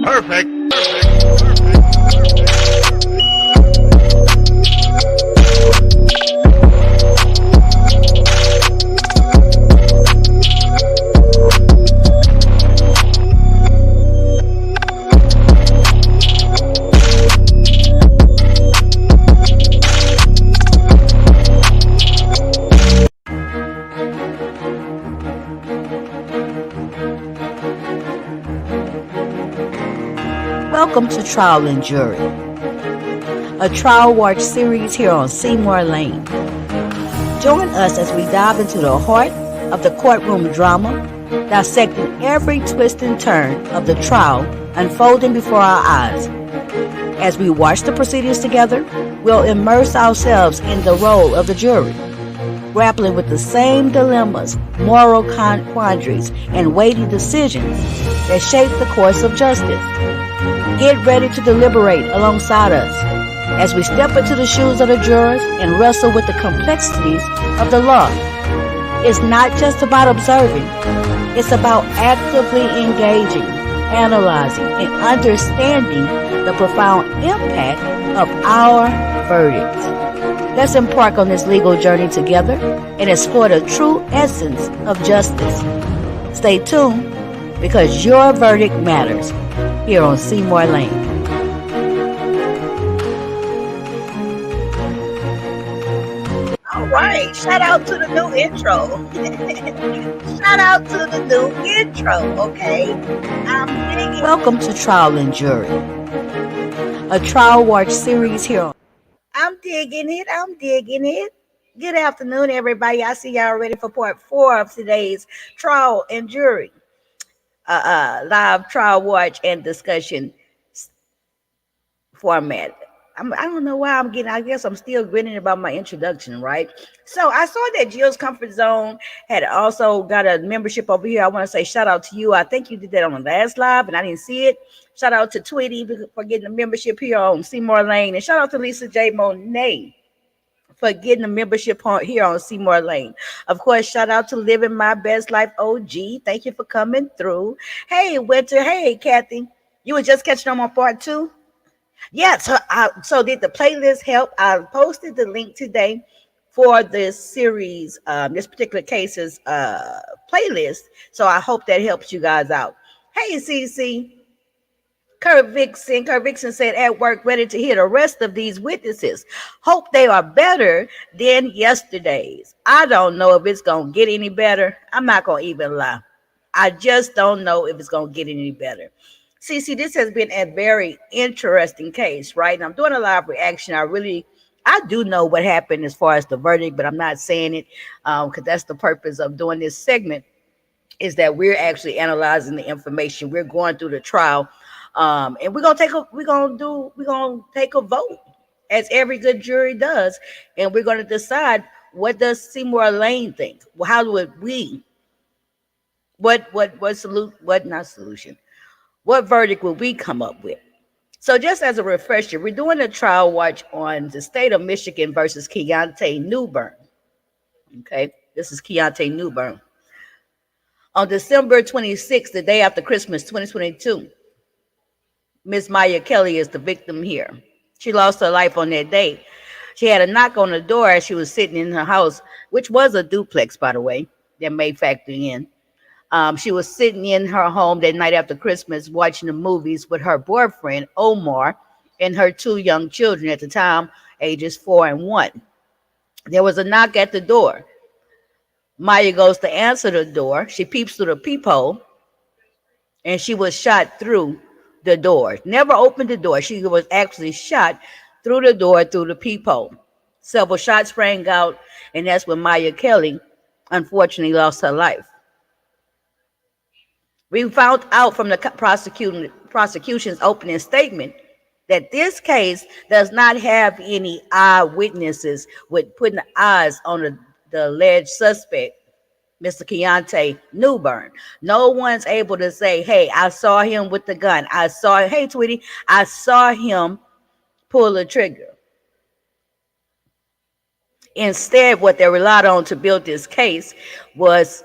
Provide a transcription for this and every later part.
Perfect. Welcome to Trial and Jury, a trial watch series here on Seymour Lane. Join us as we dive into the heart of the courtroom drama, dissecting every twist and turn of the trial unfolding before our eyes. As we watch the proceedings together, we'll immerse ourselves in the role of the jury, grappling with the same dilemmas, moral quandaries, and weighty decisions that shape the course of justice. Get ready to deliberate alongside us as we step into the shoes of the jurors and wrestle with the complexities of the law. It's not just about observing, it's about actively engaging, analyzing, and understanding the profound impact of our verdicts. Let's embark on this legal journey together and explore the true essence of justice. Stay tuned, because your verdict matters here on Seymour Lane. All right, shout out to the new intro. Shout out to the new intro, okay? Welcome to Trial and Jury, a trial watch series here on. I'm digging it. Good afternoon, everybody. I see y'all ready for part 4 of today's Trial and Jury. Live trial watch and discussion format. I don't know why I guess I'm still grinning about my introduction, right? So I saw that Jill's Comfort Zone had also got a membership over here. I want to say shout out to you. I think you did that on the last live and I didn't see it. Shout out to Tweety for getting a membership here on Seymour Lane, and shout out to Lisa J. Monet for getting a membership here on Seymour Lane. Of course, shout out to Living My Best Life OG. Thank you for coming through. Hey, Winter. Hey, Kathy. You were just catching on my part 2? Yeah, so did the playlist help? I posted the link today for this series, this particular case's playlist. So I hope that helps you guys out. Hey, CC. Kurt Vixen said at work, ready to hear the rest of these witnesses. Hope they are better than yesterday's. I don't know if it's going to get any better. I'm not going to even lie. I just don't know if it's going to get any better. See, this has been a very interesting case, right? And I'm doing a live reaction. I do know what happened as far as the verdict, but I'm not saying it because that's the purpose of doing this segment, is that we're actually analyzing the information. We're going through the trial. And we're gonna take a vote, as every good jury does, and we're gonna decide, what does Seymour Lane think? Well, how would we? What verdict would we come up with? So, just as a refresher, we're doing a trial watch on the state of Michigan versus Keyante Newbern. Okay, this is Keyante Newbern. On December 26th, the day after Christmas, 2022. Miss Maya Kelly is the victim here. She lost her life on that day. She had a knock on the door as she was sitting in her house, which was a duplex, by the way, that may factor in. She was sitting in her home that night after Christmas, watching the movies with her boyfriend, Omar, and her 2 young children at the time, ages 4 and 1. There was a knock at the door. Maya goes to answer the door. She peeps through the peephole, and she was shot through the door. Never opened the door. She was actually shot through the door, through the peephole. Several shots sprang out, and that's when Maya Kelly unfortunately lost her life. We found out from the prosecution's opening statement that this case does not have any eyewitnesses with putting eyes on the alleged suspect, Mr. Keyante Newbern. No one's able to say, hey, I saw him with the gun. Hey, Tweety, I saw him pull the trigger. Instead, what they relied on to build this case was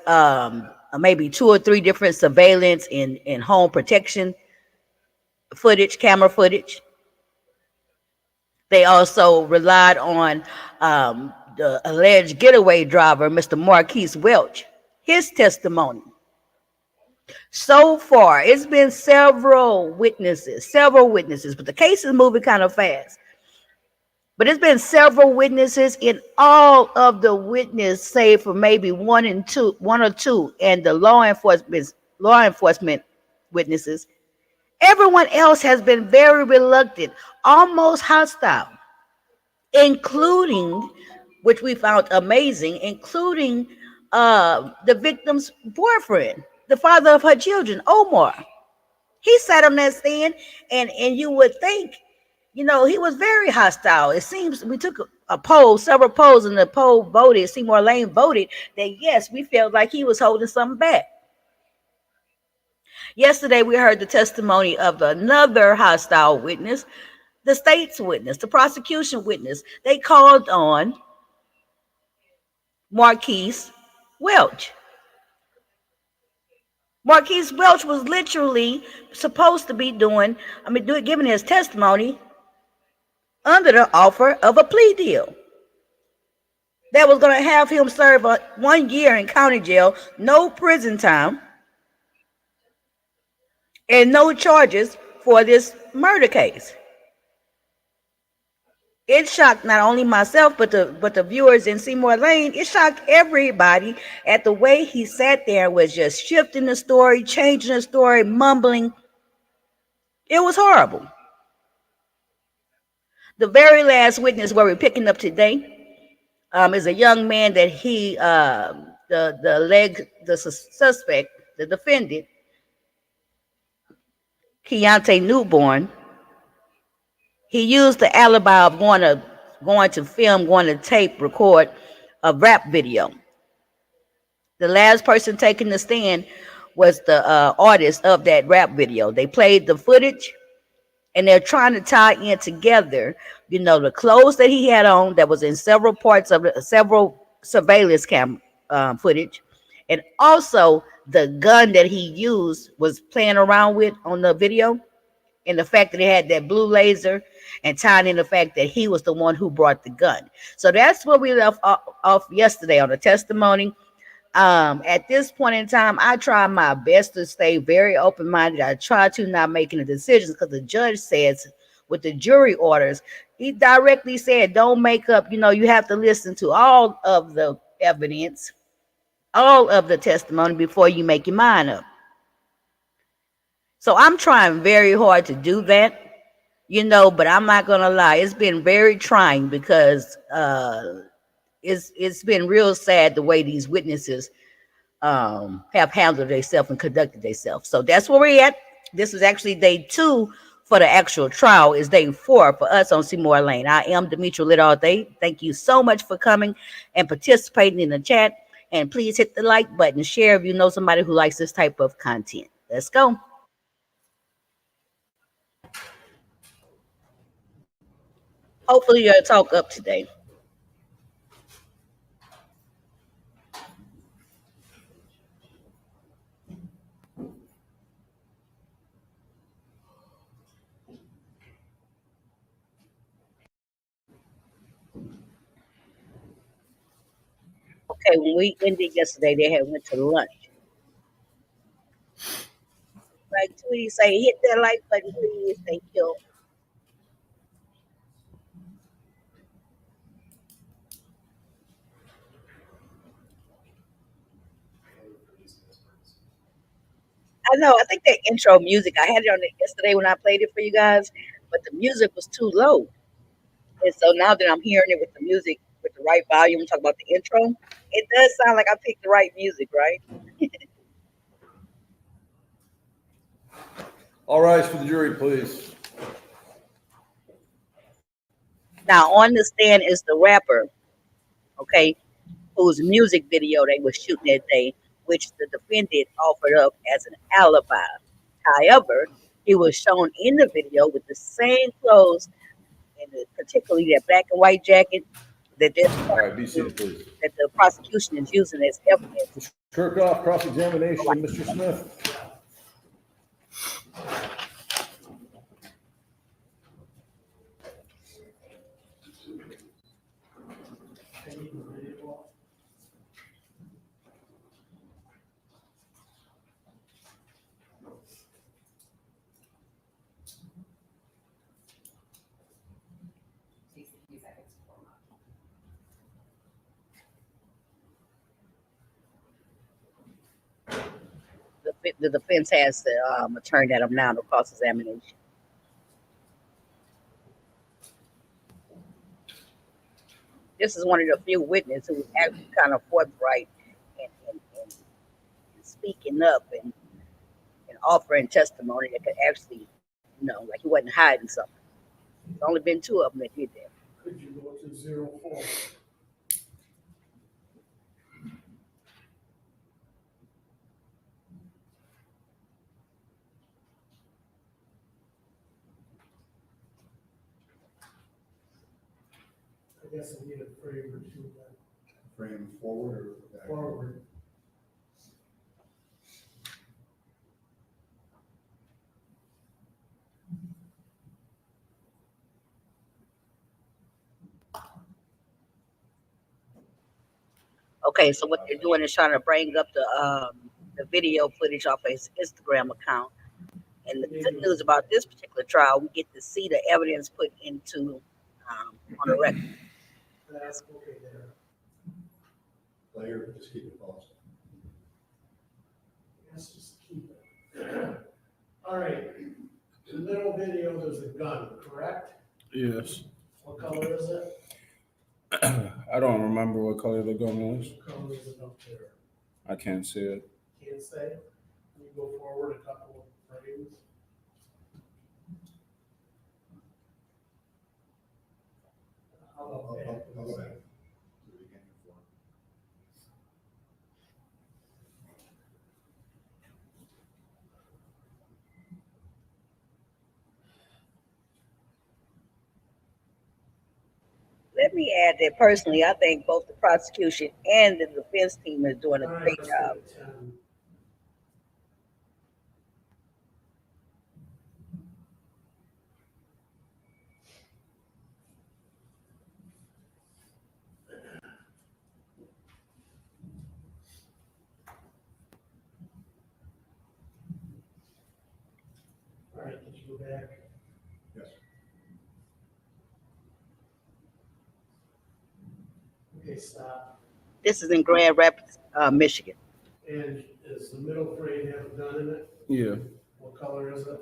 maybe 2 or 3 different surveillance and home protection footage, camera footage. They also relied on the alleged getaway driver, Mr. Marquise Welch, his testimony. So far, it's been several witnesses, but the case is moving kind of fast. But it's been several witnesses, in all of the witness, save for maybe one or two, and the law enforcement witnesses. Everyone else has been very reluctant, almost hostile, including, which we found amazing, including the victim's boyfriend, the father of her children, Omar. He sat on that stand, and you would think, he was very hostile. It seems we took a poll, several polls, and the poll voted, Seymour Lane voted that yes, we felt like he was holding something back. Yesterday, we heard the testimony of another hostile witness, the state's witness, the prosecution witness. They called on Marquise Welch. Marquise Welch was literally supposed to be giving his testimony under the offer of a plea deal that was going to have him serve 1 year in county jail, no prison time, and no charges for this murder case. It shocked not only myself, but the viewers in Seymour Lane. It shocked everybody at the way he sat there and was just shifting the story, changing the story, mumbling. It was horrible. The very last witness where we're picking up today is a young man that the suspect, the defendant, Keyante Newbern, he used the alibi of going to tape record a rap video. The last person taking the stand was the artist of that rap video. They played the footage, and they're trying to tie in together, the clothes that he had on that was in several parts of several surveillance cam footage, and also the gun that he used was playing around with on the video, and the fact that it had that blue laser, and tying in the fact that he was the one who brought the gun. So that's where we left off yesterday on the testimony. At this point in time, I try my best to stay very open-minded. I try to not make any decisions, because the judge says with the jury orders, he directly said, don't make up, you have to listen to all of the evidence, all of the testimony before you make your mind up. So I'm trying very hard to do that, but I'm not going to lie. It's been very trying, because it's been real sad the way these witnesses have handled themselves and conducted themselves. So that's where we're at. This is actually day 2 for the actual trial. Is day 4 for us on Seymour Lane. I am Demetra Lit all day. Thank you so much for coming and participating in the chat. And please hit the like button, share if you know somebody who likes this type of content. Let's go. Hopefully you'll talk up today. Okay, when we ended yesterday, they had went to lunch. Like Tweety say, hit that like button, please. Thank you. I know. I think that intro music, I had it on it yesterday when I played it for you guys, but the music was too low. And so now that I'm hearing it with the music with the right volume, talk about the intro, it does sound like I picked the right music, right? All rise for the jury, please. Now on the stand is the rapper, okay, whose music video they were shooting that day, which the defendant offered up as an alibi. However, he was shown in the video with the same clothes, and particularly that black and white jacket that All right, be seated, please. that the prosecution is using as evidence. Mr. Kirkhoff, cross-examination. Mr. Smith. the defense has the attorney at him now to cross examination. This is one of the few witnesses who was actually kind of forthright and speaking up and offering testimony that could actually, like he wasn't hiding something. There's only been two of them that did that. Could you go to 04? I guess I need a frame or two then. Frame forward or back? Forward. Okay, so what they're doing is trying to bring up the video footage off his Instagram account. And the good news about this particular trial, we get to see the evidence put into on the record. That's okay there. Player, just keep it paused. Let's just keep it. All right. In the middle video, there's a gun, correct? Yes. What color is it? I don't remember what color the gun was. What color is it up there? I can't see it. Can't say. Can you go forward a couple of frames? How about that? I'll go back to the beginning for it. Let me add that personally, I think both the prosecution and the defense team is doing a All right, great let's job. go to 10. All right, did you go back? Yes. Okay, stop. This is in Grand Rapids, Michigan. And does the middle frame have a gun in it? Yeah. What color is it?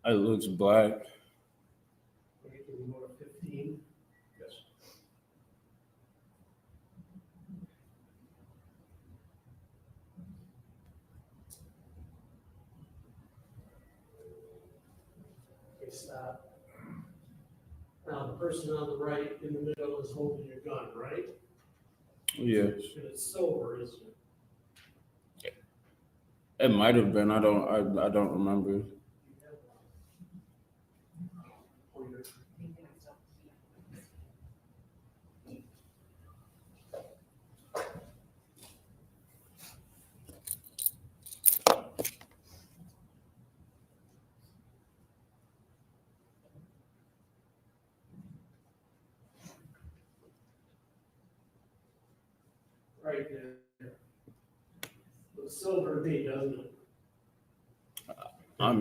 It looks black. Okay, can we go to 15? Yes. Okay, stop. Now, the person on the right in the middle is holding your gun, right? Yeah. And it's silver, isn't it? It might have been. I don't remember. You have one. Oh, you're- Right there. Looks silver to me, doesn't it? I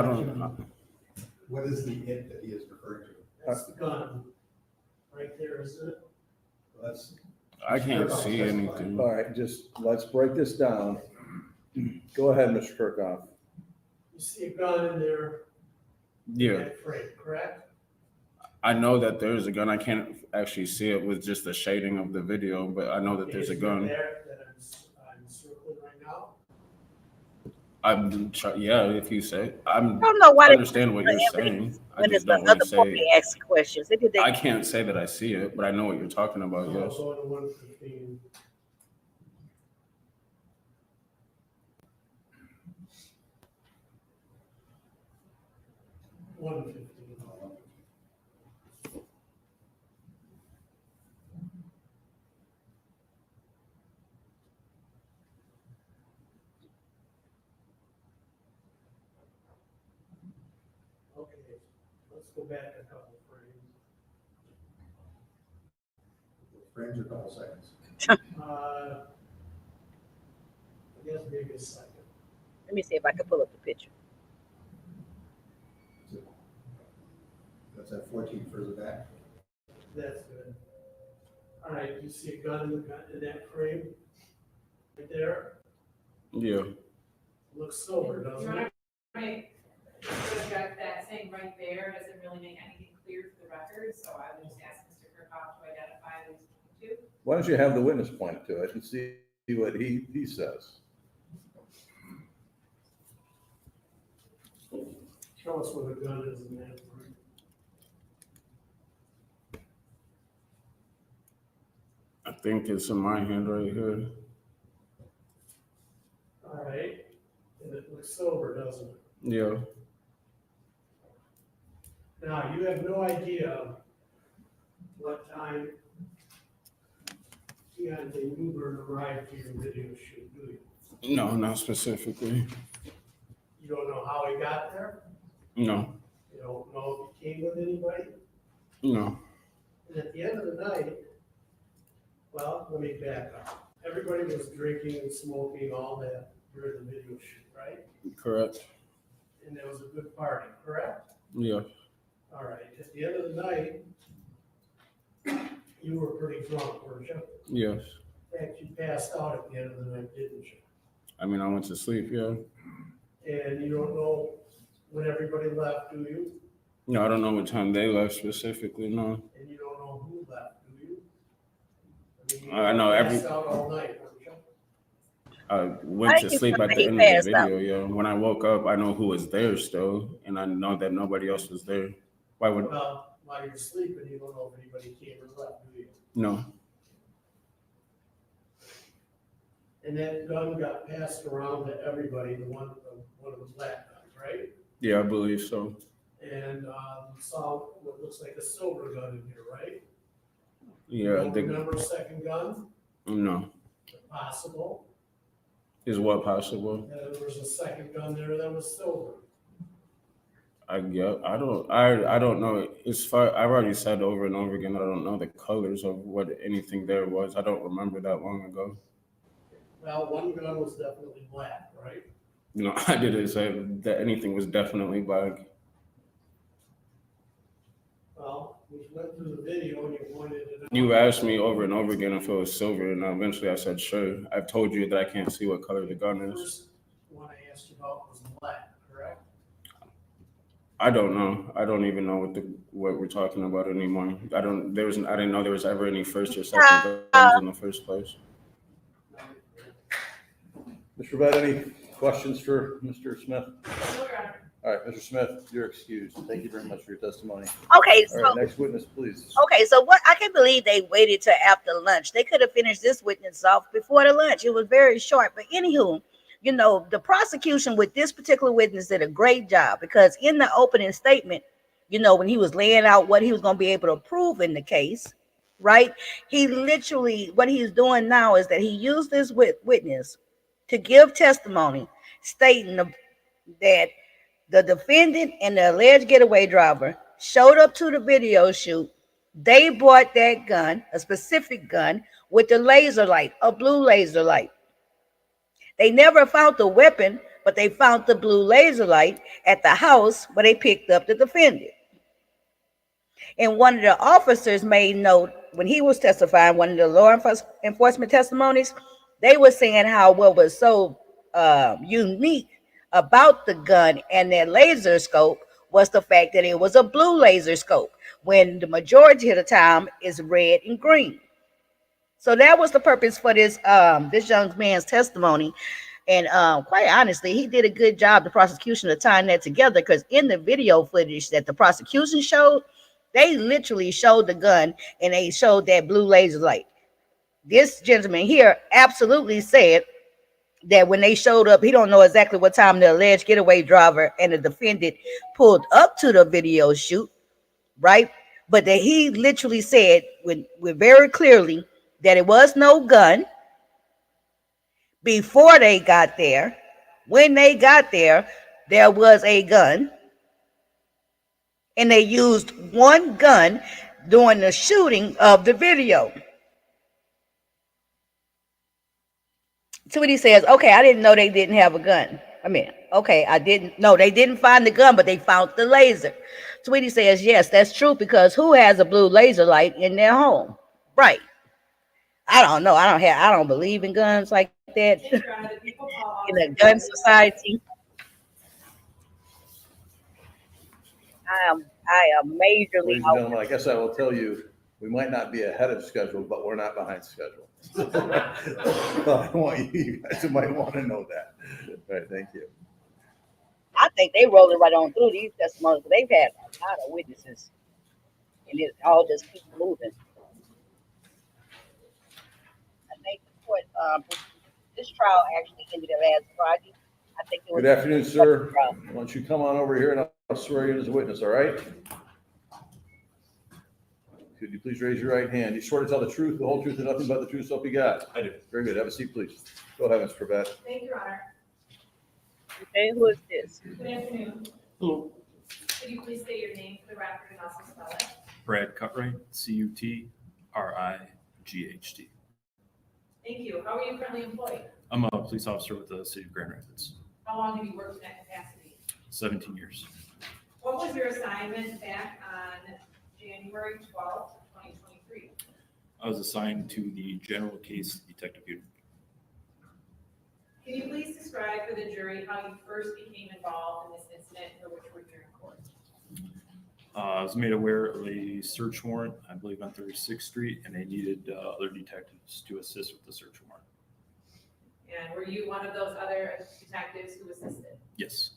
don't. What is the it that he is referring to? That's the gun. Right there, isn't it? That's, I can't see anything. All right, just let's break this down. Go ahead, Mr. Kirkhoff. You see a gun in there, in Yeah. that frame, correct? I know that there's a gun. I can't actually see it with just the shading of the video, but I know that Okay, there's a is it gun. there that I'm circling right now? Yeah, if you say. I don't know why I they understand what the you're evidence saying. I when just it's the don't want other to party say. asking questions. They did I that. can't say that I see it, but I know what you're talking about. I'll Yes. go to 115. Okay, let's go back a couple frames. frames are a couple seconds. I guess maybe a second. Let me see if I can pull up the picture. That's at 14 further back. That's good. All right, you see a gun in that frame? Right there? Yeah. Looks silver, You doesn't wanna it? make, project that saying right there doesn't really make anything clear for the record, so I would just ask Mr. Kirkhoff to identify those two. Why don't you have the witness point to it and see what he says? Show us what a gun is in that. I think it's in my hand right here. All right, and it looks silver, doesn't it? Yeah. Now, you have no idea what time Keyante Newbern arrived to your video shoot, do you? No, not specifically. You don't know how he got there? No. You don't know if he came with anybody? No. And at the end of the night, well, let me back up. Everybody was drinking and smoking, all that during the video shoot, right? Correct. And there was a good party, correct? Yeah. All right, at the end of the night, you were pretty drunk, weren't you? Yes. In fact, you passed out at the end of the night, didn't you? I mean, I went to sleep. Yeah. And you don't know when everybody left, do you? No, I don't know what time they left specifically. No. And you don't know who left, do you? I mean, I know you every- passed out all night, weren't you? I went to sleep at the end of the video. Yeah. When I woke up, I know who was there still, and I know that nobody else was there. Why would? Well, while you're sleeping, you don't know if anybody came or left, do you? No. And that gun got passed around to everybody, one of the black guns, right? Yeah, I believe so. And you saw what looks like a silver gun in here, right? You Yeah. don't remember a second gun? No. Possible. Is what possible? That there was a second gun there that was silver. I get. I don't know. It's far. I've already said over and over again that I don't know the colors of what anything there was. I don't remember that long ago. Well, one gun was definitely black, right? No, I didn't say that anything was definitely black. Well, we went through the video and you pointed it out. You asked me over and over again if it was silver, and eventually I said sure. I've told you that I can't see what color the gun The is. first one I asked you about was black, correct? I don't know. I don't even know what we're talking about anymore. I didn't know there was ever any first or second guns in the first place. Mr. Vet, any questions for Mr. Smith? No, Your Honor. All right, Mr. Smith, you're excused. Thank you very much for your testimony. Okay, All so right, next witness, please. okay, so what I can't believe they waited till after lunch. They could have finished this witness off before the lunch. It was very short. But anywho, you know, the prosecution with this particular witness did a great job because in the opening statement, you know, when he was laying out what he was going to be able to prove in the case, right? He literally, what he's doing now is that he used this witness to give testimony stating that the defendant and the alleged getaway driver showed up to the video shoot. They brought that gun, a specific gun with the laser light, a blue laser light. They never found the weapon, but they found the blue laser light at the house where they picked up the defendant. And one of the officers made note when he was testifying, one of the law enforcement testimonies, they were saying how what was so unique about the gun and their laser scope was the fact that it was a blue laser scope when the majority of the time is red and green. So that was the purpose for this young man's testimony. And quite honestly, he did a good job, the prosecution, of tying that together, because in the video footage that the prosecution showed, they literally showed the gun and they showed that blue laser light. This gentleman here absolutely said that when they showed up, he don't know exactly what time the alleged getaway driver and the defendant pulled up to the video shoot, right? But that he literally said with very clearly that it was no gun before they got there. When they got there, there was a gun, and they used one gun during the shooting of the video. So when he says, okay, I didn't know they didn't have a gun. I mean, okay, I didn't know they didn't find the gun, but they found the laser. Sweetie says, yes, that's true, because who has a blue laser light in their home? Right. I don't know. I don't believe in guns like that. Yes, Your Honor, the people call in a gun society. I am majorly Ladies and gentlemen, I guess I will tell you, we might not be ahead of schedule, but we're not behind schedule. I want you guys might want to know that. All right, thank you. I think they rolling right on through these testimonies. They've had a lot of witnesses, and it all just keeps moving. I think the court, this trial actually ended up last Friday. I think it was. Good afternoon, sir. Why don't you come on over here and I'll swear you in as a witness, all right? Could you please raise your right hand? You swear to tell the truth, the whole truth, and nothing but the truth, so help you God? I do. Very good. Have a seat, please. Go ahead, Mr. Pravat. Thank you, Your Honor. Okay, who is this? Good afternoon. Hello. Could you please state your name for the record and also spell it? Brad Cutright, Cutright. Thank you. How are you currently employed? I'm a police officer with the city of Grand Rapids, How long have you worked in that capacity? 17 years. What was your assignment back on January 12th, 2023? I was assigned to the general case detective unit. Can you please describe for the jury how you first became involved in this incident for which we're here in court? I was made aware of a search warrant, I believe on 36th Street, and they needed other detectives to assist with the search warrant. And were you one of those other detectives who assisted? Yes.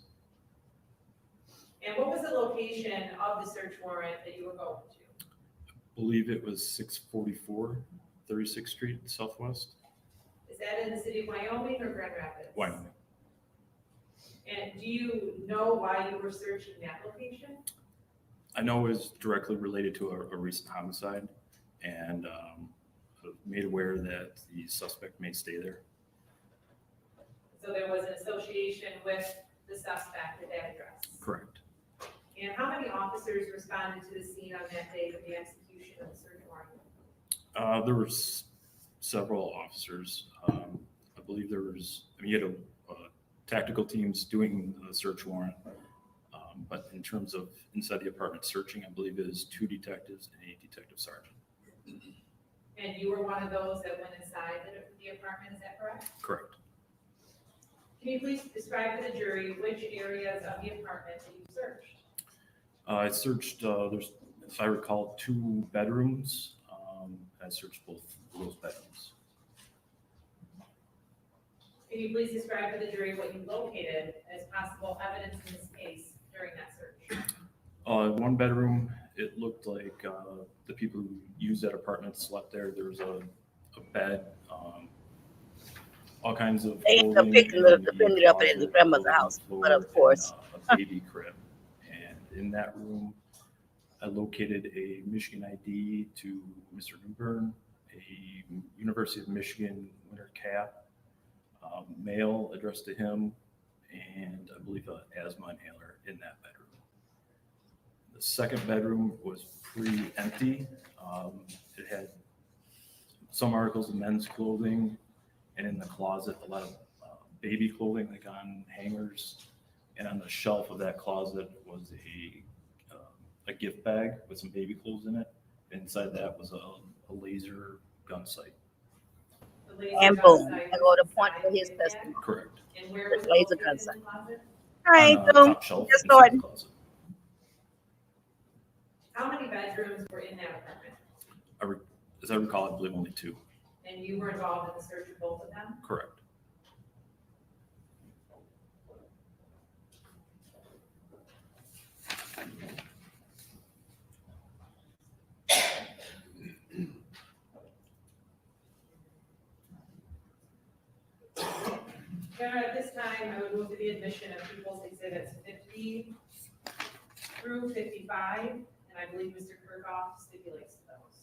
And what was the location of the search warrant that you were going to? I believe it was 644 36th Street Southwest, Is that in the city of Wyoming or Grand Rapids? Wyoming. And do you know why you were searching that location? I know it was directly related to a recent homicide, and made aware that the suspect may stay there. So there was an association with the suspect at that address? Correct. And how many officers responded to the scene on that day for the execution of the search warrant? There were several officers. I believe there was, you had tactical teams doing the search warrant. But in terms of inside the apartment searching, I believe it is 2 detectives and a detective sergeant. And you were one of those that went inside the apartment, is that correct? Correct. Can you please describe to the jury which areas of the apartment that you searched? I searched, there's, if I recall, 2 bedrooms. I searched both of those bedrooms. Can you please describe to the jury what you located as possible evidence in this case during that search? One bedroom, it looked like the people who used that apartment slept there. There was a bed, all kinds of They end up picking it up at his grandmother's house, but of course. A baby crib. And in that room, I located a Michigan ID to Mr. Newbern, a University of Michigan winter cap, mail addressed to him, and I believe an asthma inhaler in that bedroom. The second bedroom was pretty empty. It had some articles of men's clothing, and in the closet, a lot of baby clothing, like on hangers. And on the shelf of that closet was a gift bag with some baby clothes in it. Inside that was a laser gun sight. And boom, I go to point for his testimony. Correct. And where The was laser it gun located sight. in the closet? All right, On, so top shelf just inside the starting. closet. How many bedrooms were in that apartment? As I recall, I believe only 2. And you were involved in the search of both of them? Correct. Chair, at this time, I would move to the admission of People's Exhibits 50 through 55, and I believe Mr. Kirkhoff stipulates those.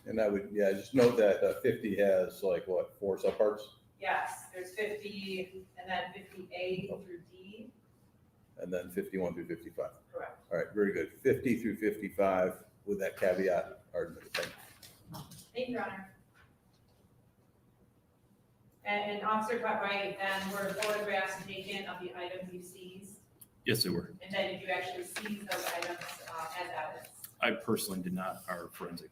And I would, yeah, just note that 50 has like what, 4 subparts? Yes, there's 50, and then 50A through D, And then 51 through 55. correct. All right, very good. 50 through 55 with that caveat. Pardon me. Thank you. Thank you, Your Honor. And Officer Cartwright, then were photographs taken of the items you seized? Yes, they were. And then did you actually seize those items as evidence? I personally did not. Our forensic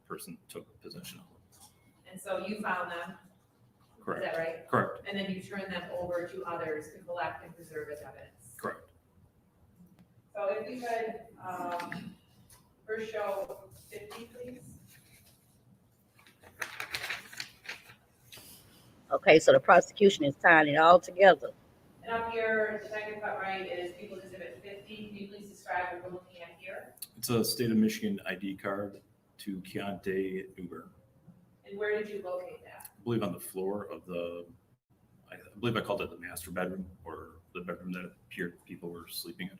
person took possession of them. And so you found them? Correct. Is that right? Correct. And then you turn them over to others to collect and preserve as evidence. Correct. So if we could, first show 50, please. Okay, so the prosecution is tying it all together. And up here, the second cut right is People's Exhibit 50. Can you please describe what we're looking at here? It's a state of Michigan ID card to Keyante Newbern. And where did you locate that? I believe on the floor of I believe I called it the master bedroom, or the bedroom that appeared people were sleeping in.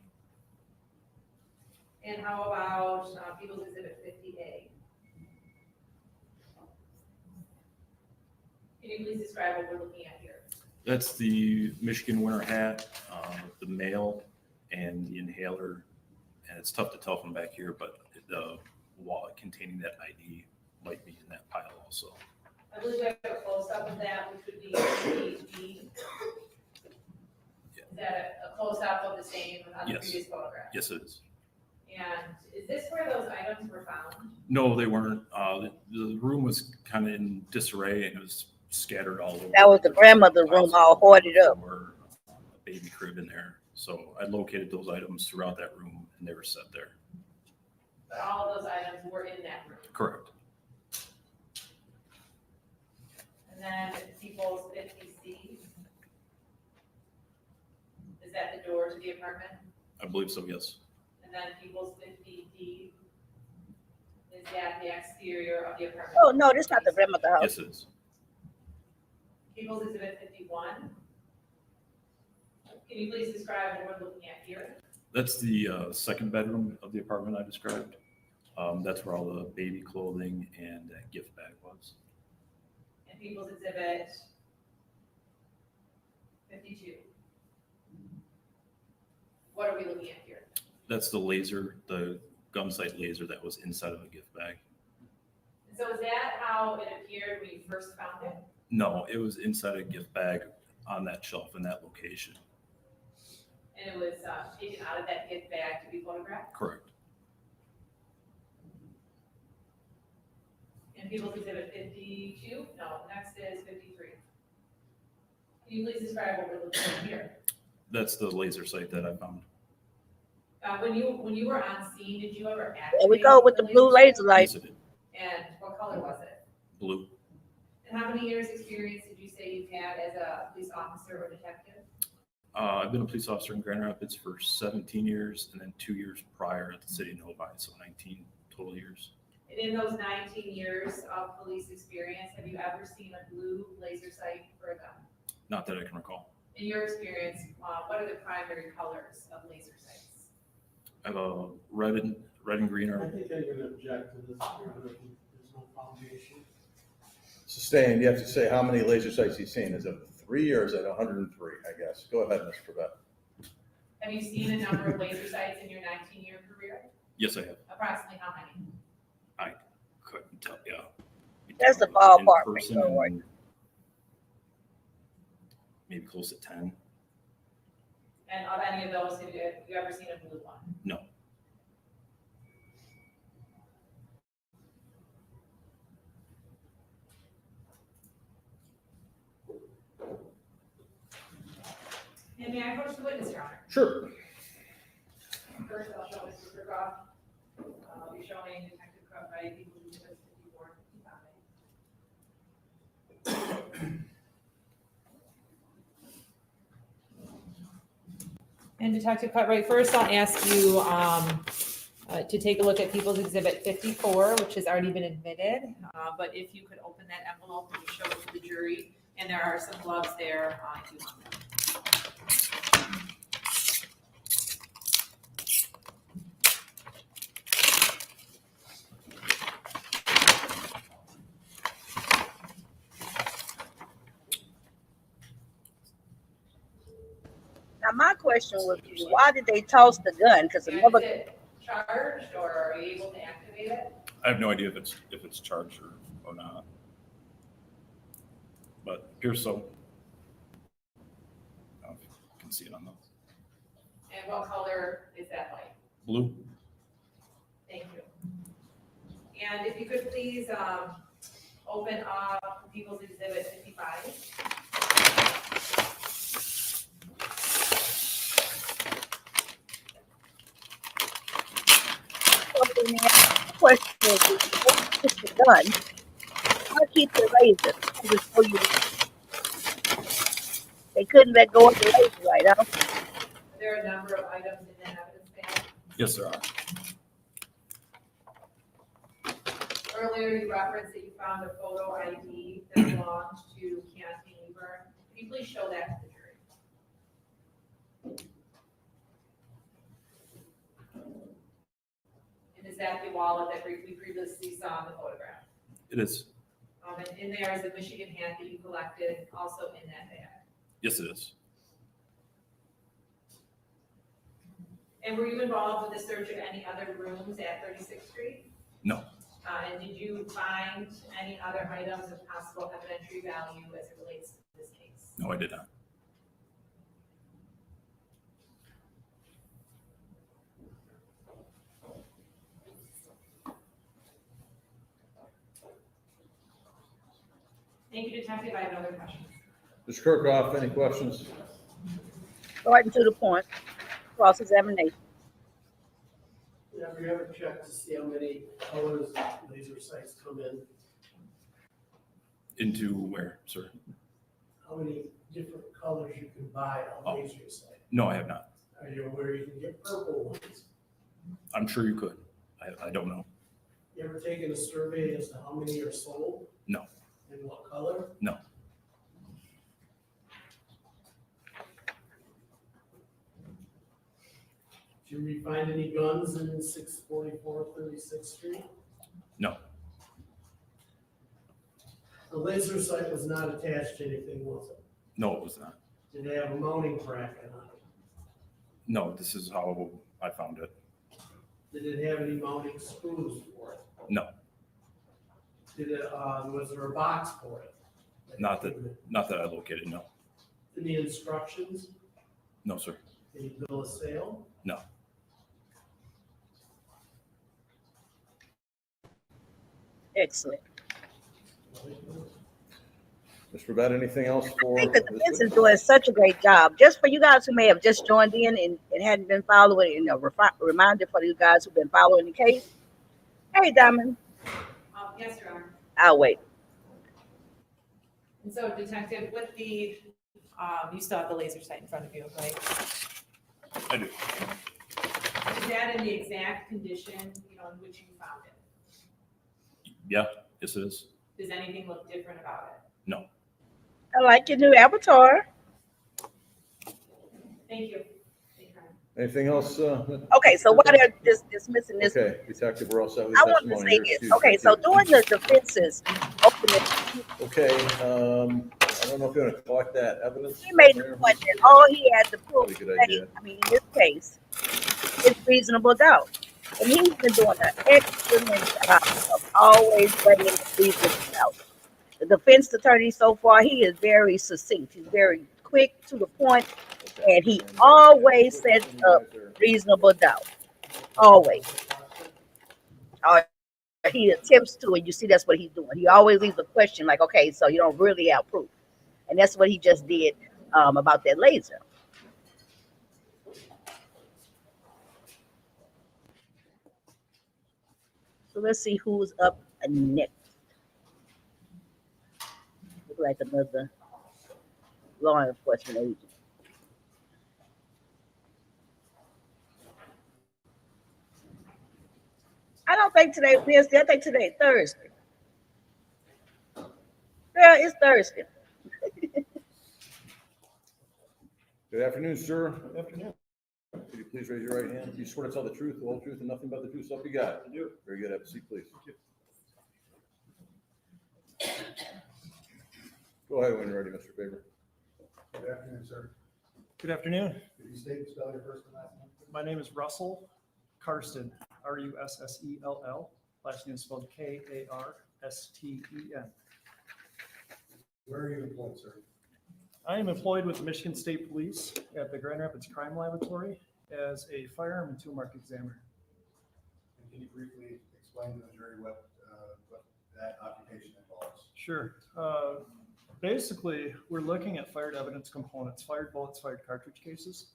And how about People's Exhibit 50A? Can you please describe what we're looking at here? That's the Michigan winter hat, the mail, and the inhaler. And it's tough to tell from back here, but the wallet containing that ID might be in that pile also. I believe we have a close-up of that, which would be 50B. Yeah. Is that a close-up of the same on the Yes. previous photograph? Yes, it is. And is this where those items were found? No, they weren't. The room was kind of in disarray and it was scattered all over. That was the grandmother room all hoarded up. Or a baby crib in there. So I located those items throughout that room and they were set there. But all of those items were in that room. Correct. And then People's 50C. Is that the door to the apartment? I believe so, yes. And then People's 50D. Is that the exterior of the apartment? Oh, no, this is not the grandmother house. Yes, it is. People's Exhibit 51. Can you please describe what we're looking at here? That's the second bedroom of the apartment I described. That's where all the baby clothing and that gift bag was. And People's Exhibit 52. What are we looking at here? That's the laser, the gun sight laser that was inside of a gift bag. And so is that how it appeared when you first found it? No, it was inside a gift bag on that shelf in that location. And it was taken out of that gift bag to be photographed? Correct. And People's Exhibit 52? No, next is 53. Can you please describe what we're looking at here? That's the laser sight that I found. When you were on scene, did you ever activate? There we go with the blue laser light. Yes, it did. And what color was it? Blue. And how many years experience did you say you've had as a police officer or detective? I've been a police officer in Grand Rapids for 17 years and then 2 years prior at the city of Novi, so 19 total years. And in those 19 years of police experience, have you ever seen a blue laser sight for a gun? Not that I can recall. In your experience, what are the primary colors of laser sights? I have a red and green I are think I'm gonna object to this, Your Honor. There's no foundation. Sustained, you have to say how many laser sights you've seen. Is it 3 or is it 103, I guess? Go ahead, Mr. Trevette. Have you seen a number of laser sights in your 19-year career? Yes, I have. Approximately how many? Couldn't tell you. That's the In ballpark person, right there, right? maybe close to 10. And of any of those, have you ever seen a blue one? No. And may I approach the witness, Your Honor? Sure. First, I'll show Mr. Kirkhoff. I'll be showing Detective Cook by people who give us 54 and 55. And Detective Cutright, first I'll ask you to take a look at People's Exhibit 54, which has already been admitted. But if you could open that envelope and show it to the jury, and there are some gloves there if you want them. Now, my question would be, why did they toss the gun? Because And another, is it charged, or are you able to activate it? I have no idea if it's charged or not. But appears so. I don't know if you can see it on the And what color is that light? blue. Thank you. And if you could please open up People's Exhibit 55. And the question is, if it's done, why keep the laser? Just so you, they couldn't let go of the laser, right? Huh? There are a number of items in that evidence bag. Yes, there are. Earlier, you referenced that you found a photo ID that belonged to Keyante Newbern. Can you please show that to the jury? And is that the wallet that we previously saw in the photograph? It is. And in there is a Michigan hat that you collected, also in that bag. Yes, it is. And were you involved with the search of any other rooms at 36th Street? No. And did you find any other items of possible evidentiary value as it relates to this case? No, I did not. Thank you, Detective. I have no other questions. Mr. Kirkhoff, any questions? Right to the point, cross-examination. Have you ever checked to see how many colors laser sights come in? Into where, sir? How many different colors you can buy a laser sight? No, I have not. Are you aware you can get purple ones? I'm sure you could. I don't know. You ever taken a survey as to how many are sold? No. And what color? No. Did you find any guns in 644 36th Street? No. The laser sight was not attached to anything, was it? No, it was not. Did they have a mounting bracket on it? No, this is how I found it. Did it have any mounting screws for it? No. Did it, was there a box for it? Not that I located, no. Any instructions? No, sir. Any bill of sale? No. Excellent. Mr. Babette, anything else for? I think the defense is doing such a great job. Just for you guys who may have just joined in and hadn't been following, reminder for you guys who've been following the case. Hey, Diamond. Yes, Your Honor. I'll wait. And so, Detective, with the, you still have the laser sight in front of you, right? I do. Is that in the exact condition, in which you found it? Yeah, yes it is. Does anything look different about it? No. I like your new avatar. Thank you. Anything else? Okay, so while they're dismissing this, Okay, Detective, we're all set with I want to testimony. say You're this. excused. Okay, Thank so you. during the defense's opening, Okay, I don't know if you want to collect that evidence. he made from the there. point that all he had to prove, Probably a good idea. in this case, is reasonable doubt. And he's been doing an excellent job of always bringing reasonable doubt. The defense attorney so far, he is very succinct. He's very quick to the point, and he always sets up reasonable doubt. Always. He attempts to, and you see that's what he's doing. He always leaves a question like, okay, so you don't really have proof. And that's what he just did about that laser. So let's see who's up next. Look like another law enforcement agent. I don't think today is Wednesday. I think today is Thursday. Yeah, it's Thursday. Good afternoon, sir. Good afternoon. Could you please raise your right hand? You swear to tell the truth, the whole truth, and nothing but the truth, so help you God? I do. Very good. Have a seat, please. Go ahead when you're ready, Mr. Faber. Good afternoon, sir. Good afternoon. Could you state and spell your first and last name? My name is Russell Karsten, Russell. Last name is spelled Karsten. Where are you employed, sir? I am employed with the Michigan State Police at the Grand Rapids Crime Laboratory as a firearm and tool mark examiner. And can you briefly explain to the jury what that occupation involves? Sure. Basically, we're looking at fired evidence components, fired bullets, fired cartridge cases.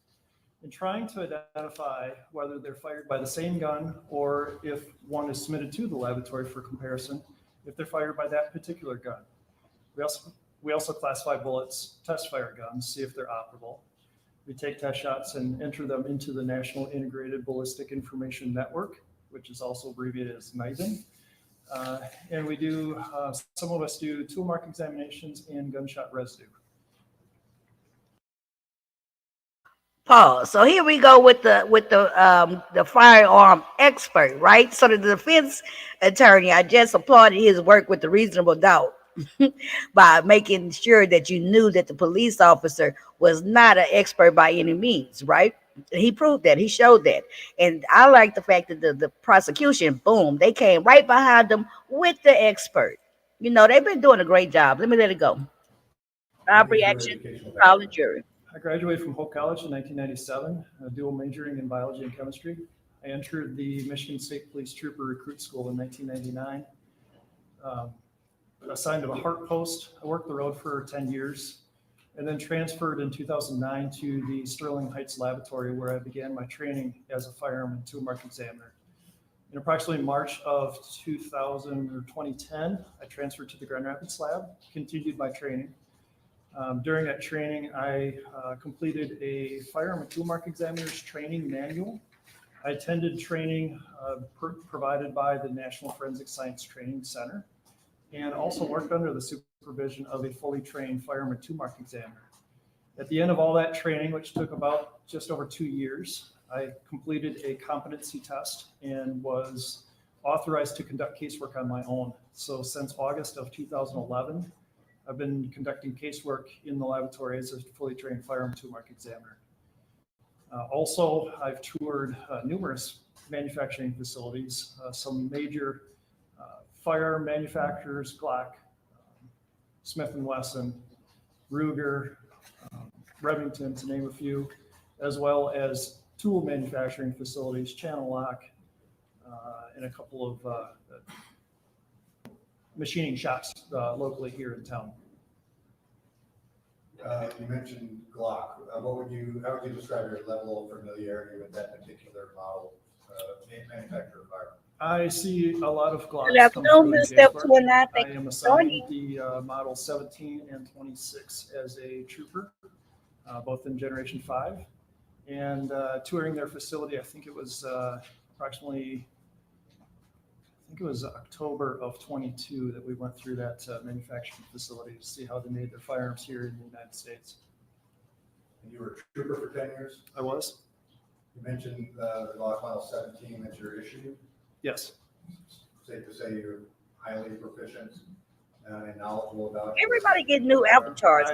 in trying to identify whether they're fired by the same gun or if one is submitted to the laboratory for comparison, if they're fired by that particular gun. We also classify bullets, test fire guns, see if they're operable. We take test shots and enter them into the National Integrated Ballistic Information Network, which is also abbreviated as NIBIN. And we do, some of us do tool mark examinations and gunshot residue. Pause. So here we go with the firearm expert, right? So the defense attorney, I just applauded his work with the reasonable doubt by making sure that you knew that the police officer was not an expert by any means, right? He proved that. He showed that. And I like the fact that the prosecution, boom, they came right behind them with the expert. You know, they've been doing a great job. Let me let it go. Our What is your reaction, educational trial and background? jury. I graduated from Hope College in 1997, dual majoring in biology and chemistry. I entered the Michigan State Police Trooper Recruit School in 1999. Assigned to a Hart post. I worked the road for 10 years and then transferred in 2009 to the Sterling Heights Laboratory, where I began my training as a firearm and tool mark examiner. In approximately March of 2010, I transferred to the Grand Rapids Lab, continued my training. During that training, I completed a firearm and tool mark examiner's training manual. I attended training provided by the National Forensic Science Training Center, and also worked under the supervision of a fully trained firearm and tool mark examiner. At the end of all that training, which took about just over 2 years, I completed a competency test and was authorized to conduct casework on my own. So since August of 2011, I've been conducting casework in the laboratory as a fully trained firearm and tool mark examiner. Also, I've toured numerous manufacturing facilities, some major firearm manufacturers, Glock, Smith & Wesson, Ruger, Remington, to name a few, as well as tool manufacturing facilities, Channel Lock, and a couple of machining shops locally here in town. You mentioned Glock. How would you describe your level of familiarity with that particular model, manufacturer firearm? I see a lot of Glocks. Good afternoon, Ms. Step 209. I Thank you am for assigned joining. the model 17 and 26 as a trooper, both in Generation 5. And touring their facility, I think it was approximately, October of 22 that we went through that manufacturing facility to see how they made their firearms here in the United States. And you were a trooper for 10 years? I was? You mentioned the Glock Model 17 that you're issued. Yes. Safe to say you're highly proficient and knowledgeable about. Everybody get new avatars.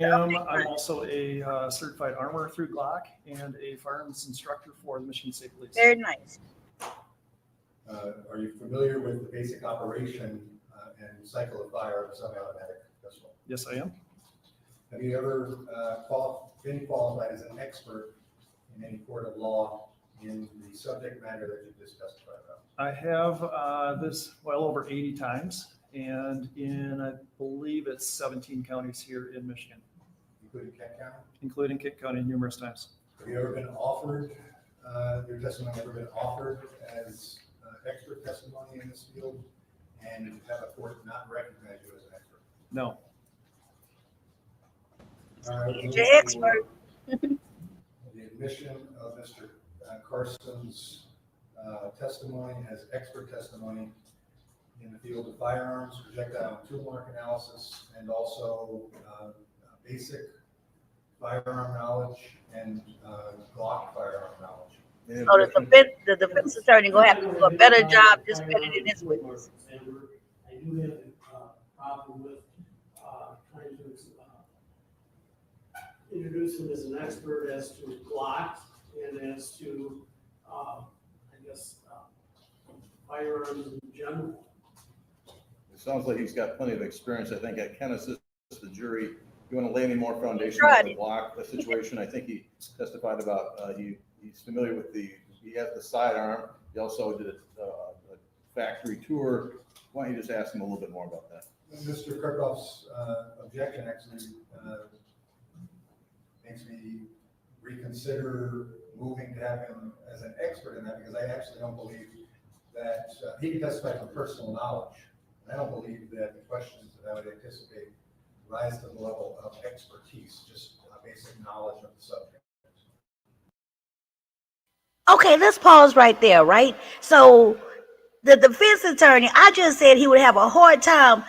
I'm also a certified armorer through Glock and a firearms instructor for the Michigan State Police. Very nice. Are you familiar with the basic operation and cycle of fire of a semi-automatic pistol? Yes, I am. Have you ever been qualified as an expert in any court of law in the subject matter that you just testified about? I have this well over 80 times, and in, I believe it's 17 counties here in Michigan. Including Kent County? Including Kent County numerous times. Have you ever been offered, your testimony ever been offered as expert testimony in this field, and have a court not recognize you as an expert? No. You're expert. The admission of Mr. Carson's testimony as expert testimony in the field of firearms, projectile and tool mark analysis, and also basic firearm knowledge and Glock firearm knowledge. So the defense attorney gonna have to do a better job discrediting his witness. I do have a problem with trying to introduce him as an expert as to Glock and as to, firearms in general. It sounds like he's got plenty of experience. I think I can assist the jury. You want to lay any more foundation on the Glock situation? I think he testified about, he's familiar with he has the sidearm. He also did a factory tour. Why don't you just ask him a little bit more about that? Mr. Kirchhoff's objection actually makes me reconsider moving to have him as an expert in that, because I actually don't believe that he can testify from personal knowledge. And I don't believe that the questions that I would anticipate rise to the level of expertise, just basic knowledge of the subject. Okay, let's pause right there, right? So the defense attorney, I just said he would have a hard time,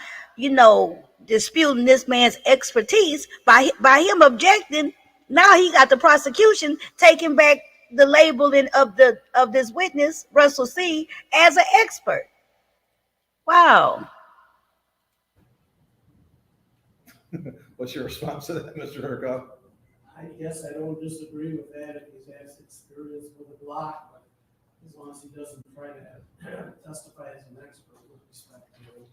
disputing this man's expertise by him objecting. Now he got the prosecution taking back the labeling of this witness, Russell C., as an expert. Wow. What's your response to that, Mr. Hurkoff? I guess I don't disagree with that if he's has experience with a Glock, but as long as he doesn't try to testify as an expert with respect to it.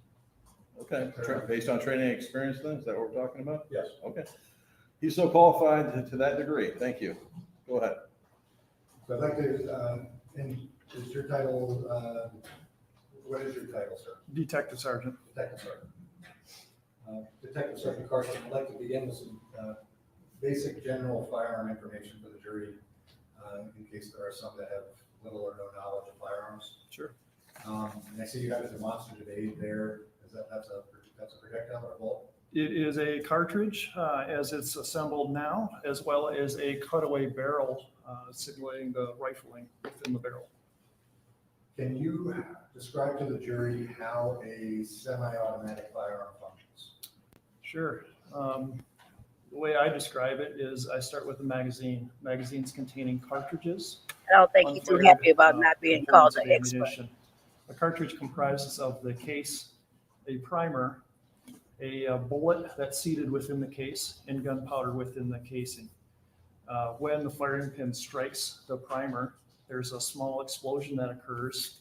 Okay, based on training and experience then, is that what we're talking about? Yes. Okay. He's so qualified to that degree. Thank you. Go ahead. So I'd like to, and is your title, what is your title, sir? Detective Sergeant. Detective Sergeant. Detective Sergeant Carson, I'd like to begin with some basic general firearm information for the jury, in case there are some that have little or no knowledge of firearms. Sure. And I see you have a demonstrative aid there. That's a projectile or a bolt? It is a cartridge as it's assembled now, as well as a cutaway barrel simulating the rifling within the barrel. Can you describe to the jury how a semi-automatic firearm functions? Sure. The way I describe it is I start with a magazine. Magazines containing cartridges. I don't think he's too happy about not being called an expert. Ammunition. The cartridge comprises of the case, a primer, a bullet that's seated within the case, and gunpowder within the casing. When the firing pin strikes the primer, there's a small explosion that occurs.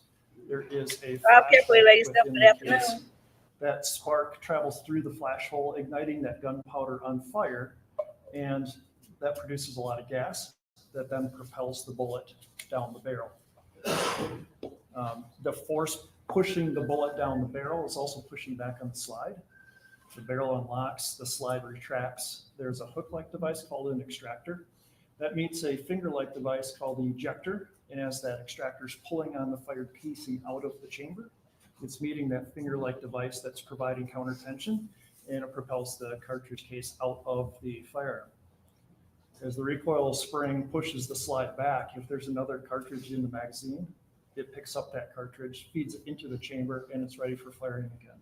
There is a flash carefully, ladies. within Good the afternoon. case. That spark travels through the flash hole, igniting that gunpowder on fire, and that produces a lot of gas that then propels the bullet down the barrel. The force pushing the bullet down the barrel is also pushing back on the slide. The barrel unlocks, the slide retracts. There's a hook-like device called an extractor. That meets a finger-like device called the ejector, and as that extractor is pulling on the fired casing out of the chamber, it's meeting that finger-like device that's providing counter tension, and it propels the cartridge case out of the firearm. As the recoil spring pushes the slide back, if there's another cartridge in the magazine, it picks up that cartridge, feeds it into the chamber, and it's ready for firing again.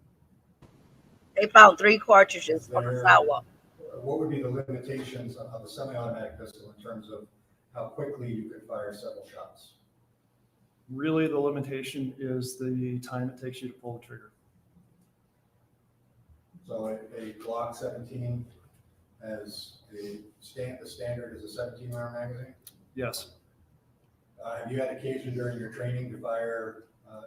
They found 3 cartridges on the sidewalk. What would be the limitations of a semi-automatic pistol in terms of how quickly you could fire several shots? Really, the limitation is the time it takes you to pull the trigger. So a Glock 17 as the standard is a 17-round magazine? Yes. Have you had occasion during your training to fire,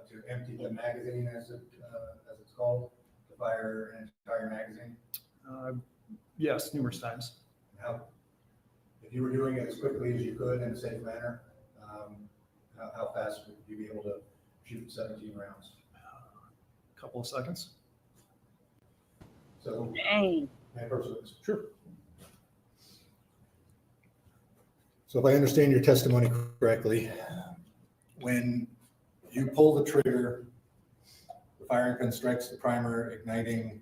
to empty the magazine as it's called, to fire an entire magazine? Yes, numerous times. How, if you were doing it as quickly as you could in a safe manner, how fast would you be able to shoot 17 rounds? A couple of seconds. So, Dang. may I proceed? Sure. So if I understand your testimony correctly, when you pull the trigger, the firing pin strikes the primer, igniting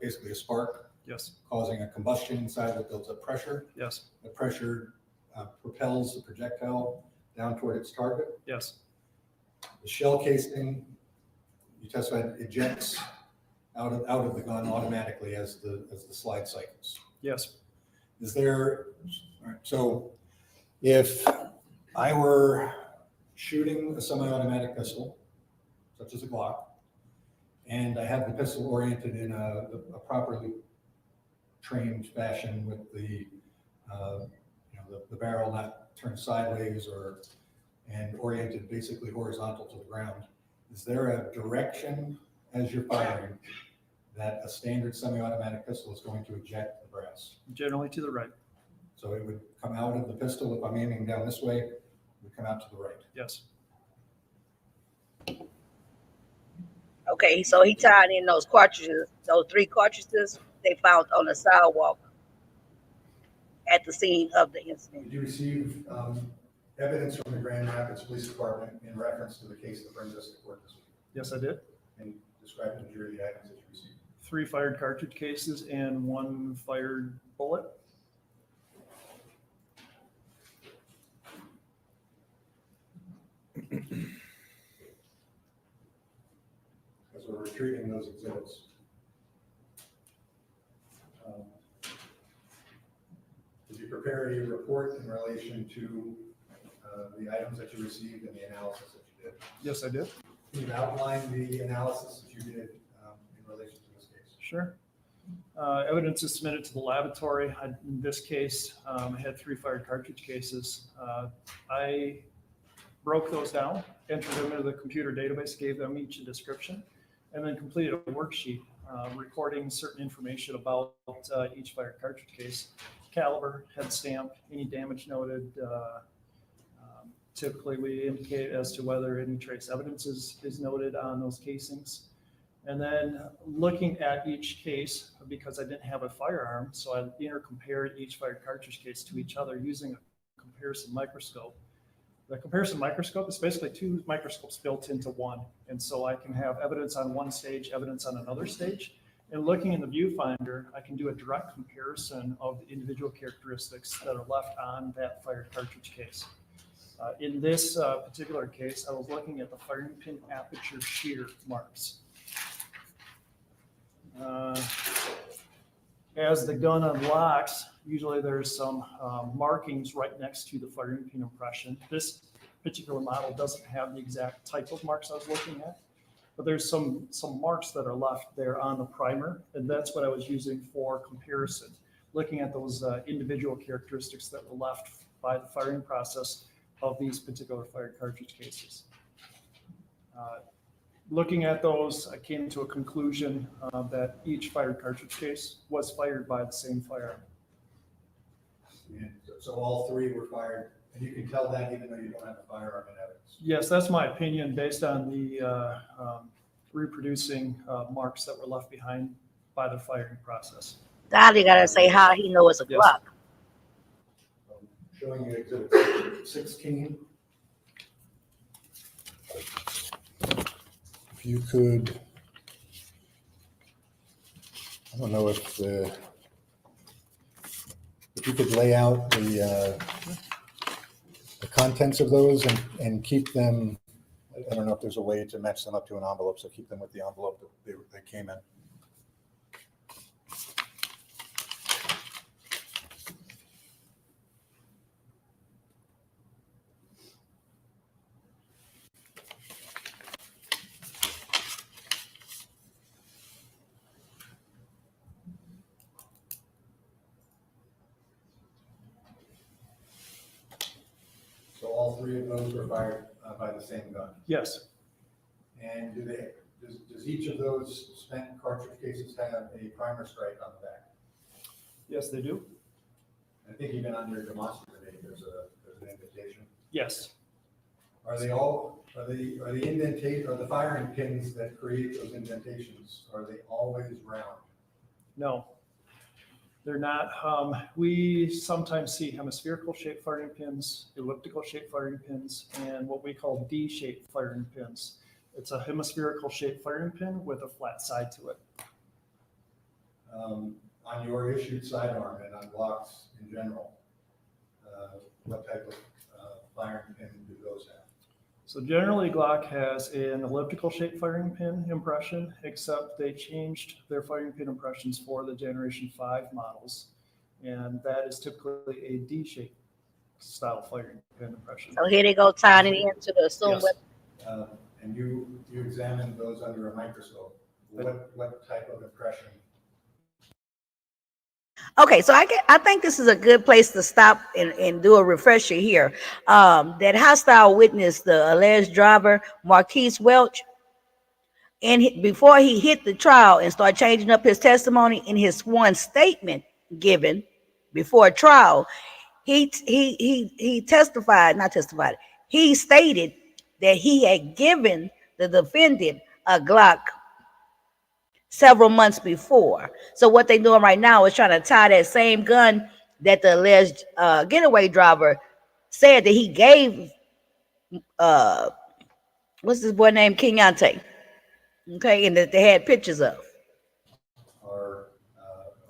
basically a spark, Yes. causing a combustion inside that builds up pressure. Yes. The pressure propels the projectile down toward its target. Yes. The shell casing, you testified, ejects out of the gun automatically as the slide cycles. Yes. Is there, all right, so if I were shooting a semi-automatic pistol, such as a Glock, and I have the pistol oriented in a properly trained fashion with the barrel not turned sideways and oriented basically horizontal to the ground, is there a direction as you're firing that a standard semi-automatic pistol is going to eject the brass? Generally to the right. So it would come out of the pistol. If I'm aiming down this way, it would come out to the right. Yes. Okay, so he tied in those cartridges, those 3 cartridges they found on the sidewalk. at the scene of the incident. Did you receive evidence from the Grand Rapids Police Department in reference to the case that brings us to court this week? Yes, I did. And describe to the jury the items that you received. 3 fired cartridge cases and 1 fired bullet. As we're retrieving those exhibits. Did you prepare a report in relation to the items that you received and the analysis that you did? Yes, I did. Can you outline the analysis that you did in relation to this case? Sure. Evidence is submitted to the laboratory. In this case, I had 3 fired cartridge cases. I broke those down, entered them into the computer database, gave them each a description, and then completed a worksheet recording certain information about each fired cartridge case: caliber, head stamp, any damage noted. Typically, we indicate as to whether any trace evidence is noted on those casings. And then looking at each case, because I didn't have a firearm, so I compared each fired cartridge case to each other using a comparison microscope. The comparison microscope is basically 2 microscopes built into one. And so I can have evidence on one stage, evidence on another stage. And looking in the viewfinder, I can do a direct comparison of the individual characteristics that are left on that fired cartridge case. In this particular case, I was looking at the firing pin aperture shear marks. As the gun unlocks, usually there's some markings right next to the firing pin impression. This particular model doesn't have the exact type of marks I was looking at, but there's some marks that are left there on the primer, and that's what I was using for comparison, looking at those individual characteristics that were left by the firing process of these particular fired cartridge cases. Looking at those, I came to a conclusion that each fired cartridge case was fired by the same firearm. And so all 3 were fired, and you can tell that even though you don't have a firearm in evidence. Yes, that's my opinion based on the reproducing marks that were left behind by the firing process. Now you gotta say how he knows it's a Yes. Glock. Showing you exhibit 16. If you could, I don't know if you could lay out the contents of those and keep them. I don't know if there's a way to match them up to an envelope, so keep them with the envelope that they came in. So all 3 of those were fired by the same gun. Yes, And does each of those spent cartridge cases have a primer strike on the back? yes, they do. I think even on your demonstrative aid, there's an indentation. Yes, Are the firing pins that create those indentations, are they always round? no, they're not. We sometimes see hemispherical shaped firing pins, elliptical shaped firing pins, and what we call D-shaped firing pins. It's a hemispherical shaped firing pin with a flat side to it. On your issued sidearm and on Glocks in general, what type of firing pin do those have? So generally Glock has an elliptical shaped firing pin impression, except they changed their firing pin impressions for the Generation 5 models. And that is typically a D-shaped style firing pin impression. So here they go tying it into the assumed Yes. weapon. And you examined those under a microscope. What type of impression? Okay, so I think this is a good place to stop and do a refresher here. That hostile witness, the alleged driver, Marquise Welch, and before he hit the trial and started changing up his testimony in his sworn statement given before trial, he testified. He stated that he had given the defendant a Glock several months before. So what they're doing right now is trying to tie that same gun that the alleged getaway driver said that he gave what's this boy named Keyante, okay, and that they had pictures of. Are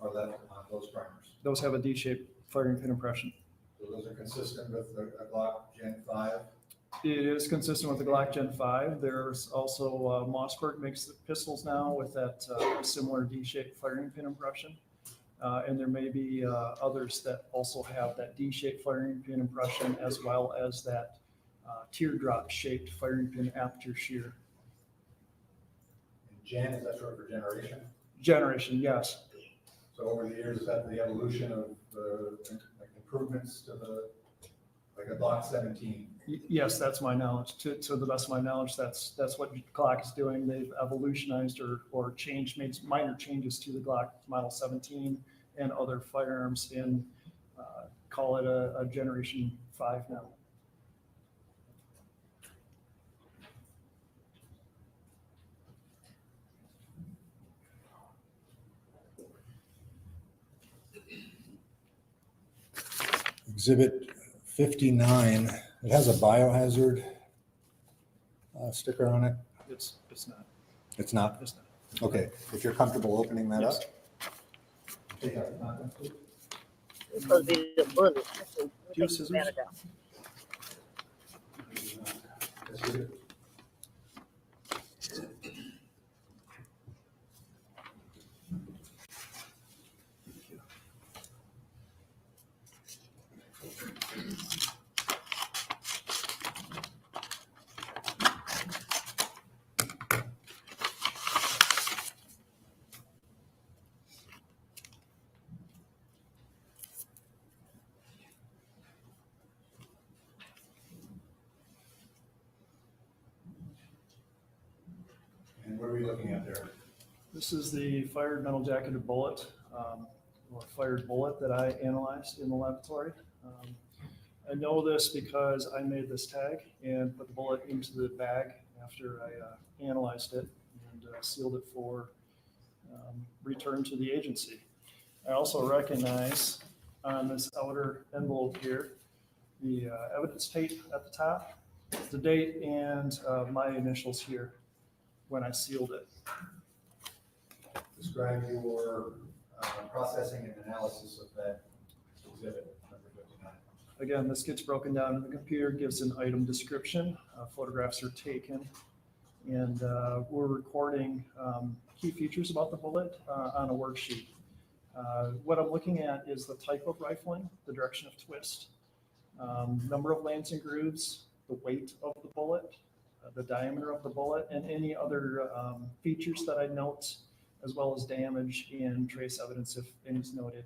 left on those primers. Those have a D-shaped firing pin impression. So those are consistent with a Glock Gen 5. It is consistent with the Glock Gen 5. There's also Mossberg makes the pistols now with that similar D-shaped firing pin impression. And there may be others that also have that D-shaped firing pin impression as well as that teardrop shaped firing pin aperture shear. And Gen, is that short for generation? Generation, yes. So over the years, is that the evolution of improvements to like a Glock 17? Yes, that's my knowledge. To the best of my knowledge, that's what Glock is doing. They've evolutionized or changed, made minor changes to the Glock Model 17 and other firearms and call it a Generation 5 now. Exhibit 59, it has a biohazard sticker on it. It's not. It's not? It's not. Okay, if you're comfortable opening that Yes. up. It's supposed to be the bullet. Do you have scissors? And what are we looking at there? This is the fired metal jacketed bullet, or fired bullet that I analyzed in the laboratory. I know this because I made this tag and put the bullet into the bag after I analyzed it and sealed it for return to the agency. I also recognize on this outer envelope here, the evidence tape at the top, the date and my initials here when I sealed it. Describe your processing and analysis of that exhibit, number 59. Again, this gets broken down in the computer, gives an item description, photographs are taken, and we're recording key features about the bullet on a worksheet. What I'm looking at is the type of rifling, the direction of twist, number of lands and grooves, the weight of the bullet, the diameter of the bullet, and any other features that I note, as well as damage and trace evidence if any is noted.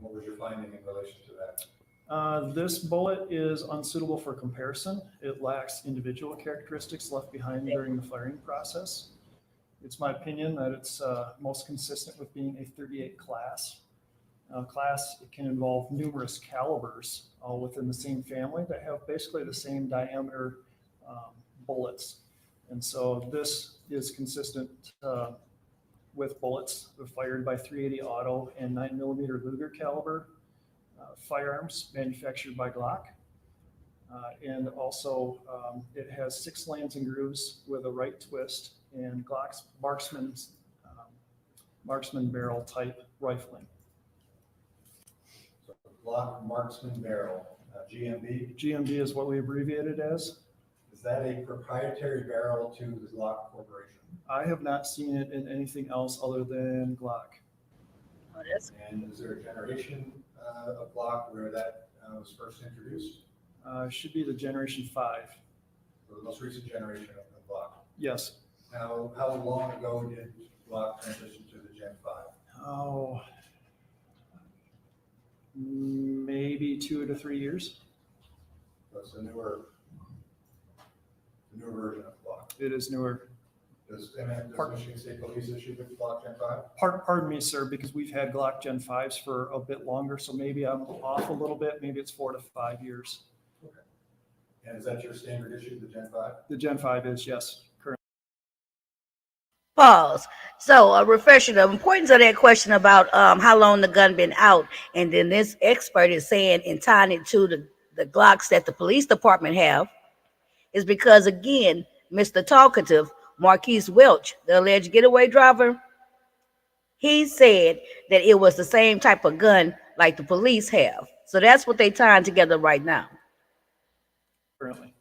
What was your finding in relation to that? This bullet is unsuitable for comparison. It lacks individual characteristics left behind during the firing process. It's my opinion that it's most consistent with being a 38 class. Class, it can involve numerous calibers all within the same family that have basically the same diameter bullets. And so this is consistent with bullets fired by .380 auto and 9mm Luger caliber firearms manufactured by Glock. And also it has 6 lands and grooves with a right twist and Glock's marksman barrel type rifling. So Glock marksman barrel, GMB. GMB is what we abbreviate it as. Is that a proprietary barrel to the Glock Corporation? I have not seen it in anything else other than Glock. Oh, that's And is there a generation of Glock where that was first introduced? Should be the Generation 5. So the most recent generation of Glock. Yes. How long ago did Glock transition to the Gen 5? Oh, maybe 2 to 3 years. That's the newer version of Glock. It is newer. Does Michigan State Police issue with Glock Gen 5? Pardon me, sir, because we've had Glock Gen 5s for a bit longer, so maybe I'm off a little bit. Maybe it's 4 to 5 years. Okay. And is that your standard issue, the Gen 5? The Gen 5 is, yes, correct. Pause. So a refresher, the importance of that question about how long the gun been out, and then this expert is saying and tying it to the Glocks that the police department have, is because again, Mr. Talkative, Marquise Welch, the alleged getaway driver, he said that it was the same type of gun like the police have. So that's what they tying together right now. Currently,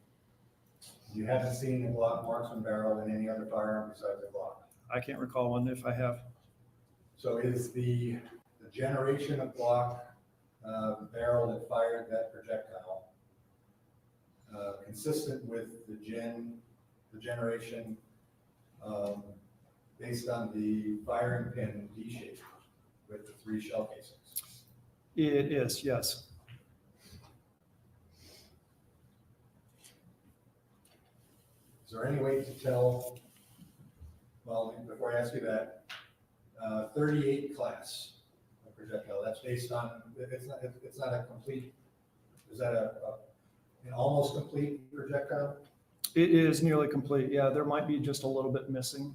You haven't seen the Glock marksman barrel in any other firearm besides the Glock. I can't recall one if I have. So is the generation of Glock barrel that fired that projectile consistent with the generation based on the firing pin D shape with the 3 shell casings? It is, yes. Is there any way to tell, well, before I ask you that, 38 class of projectile, that's based on, it's not a complete, is that an almost complete projectile? It is nearly complete. Yeah, there might be just a little bit missing.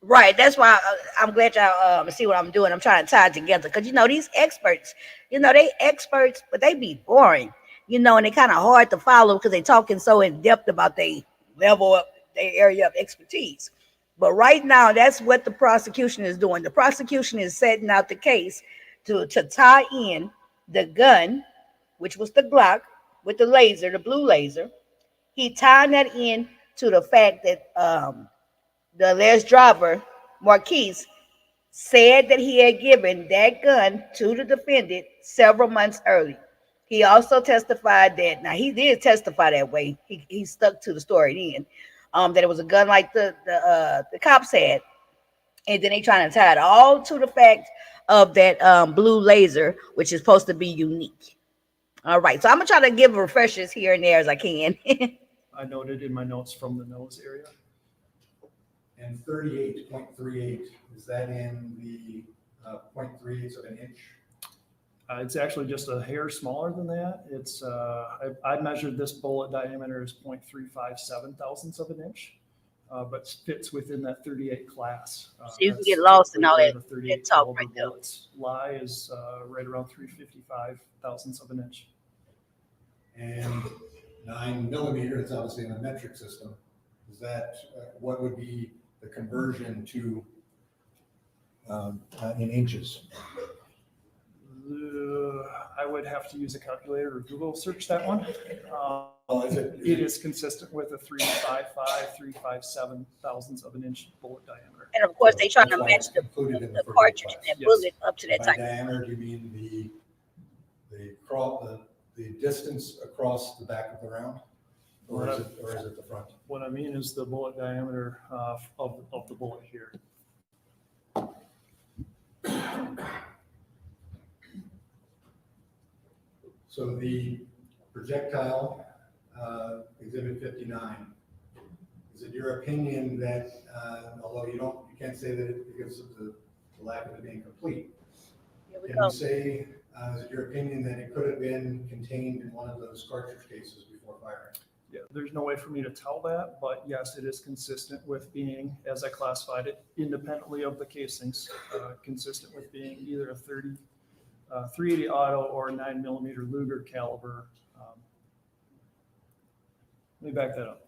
Right. That's why I'm glad y'all see what I'm doing. I'm trying to tie it together because these experts, they experts, but they be boring, and they kind of hard to follow because they talking so in depth about their level of their area of expertise. But right now, that's what the prosecution is doing. The prosecution is setting out the case to tie in the gun, which was the Glock with the laser, the blue laser. He tying that in to the fact that the alleged driver, Marquise, said that he had given that gun to the defendant several months early. He also testified that, now he did testify that way. He stuck to the story then, that it was a gun like the cops had. And then they trying to tie it all to the fact of that blue laser, which is supposed to be unique. All right, so I'm gonna try to give refreshers here and there as I can. I noted in my notes from the nose area. And 38.38, is that in the 0.3 of an inch? It's actually just a hair smaller than that. It's I measured this bullet diameter as 0.357 thousandths of an inch, but fits within that 38 class. So you can get lost in all that talk right there. Bullets lie is right around 355 thousandths of an inch. And 9mm, it's obviously in a metric system. Is that what would be the conversion to in inches? I would have to use a calculator or Google search that one. It is consistent with a 355, 357 thousandths of an inch bullet diameter. And of course, they trying to match the cartridge and that bullet up to that By type. diameter, do you mean the distance across the back of the round? Or is it the front? What I mean is the bullet diameter of the bullet here. So the projectile, exhibit 59, is it your opinion that, although you can't say that it because of the lack of it being complete, can you say, is it your opinion that it could have been contained in one of those cartridge cases before firing? Yeah, there's no way for me to tell that, but yes, it is consistent with being, as I classified it, independently of the casings, consistent with being either a 380 auto or 9mm Luger caliber. Let me back that up.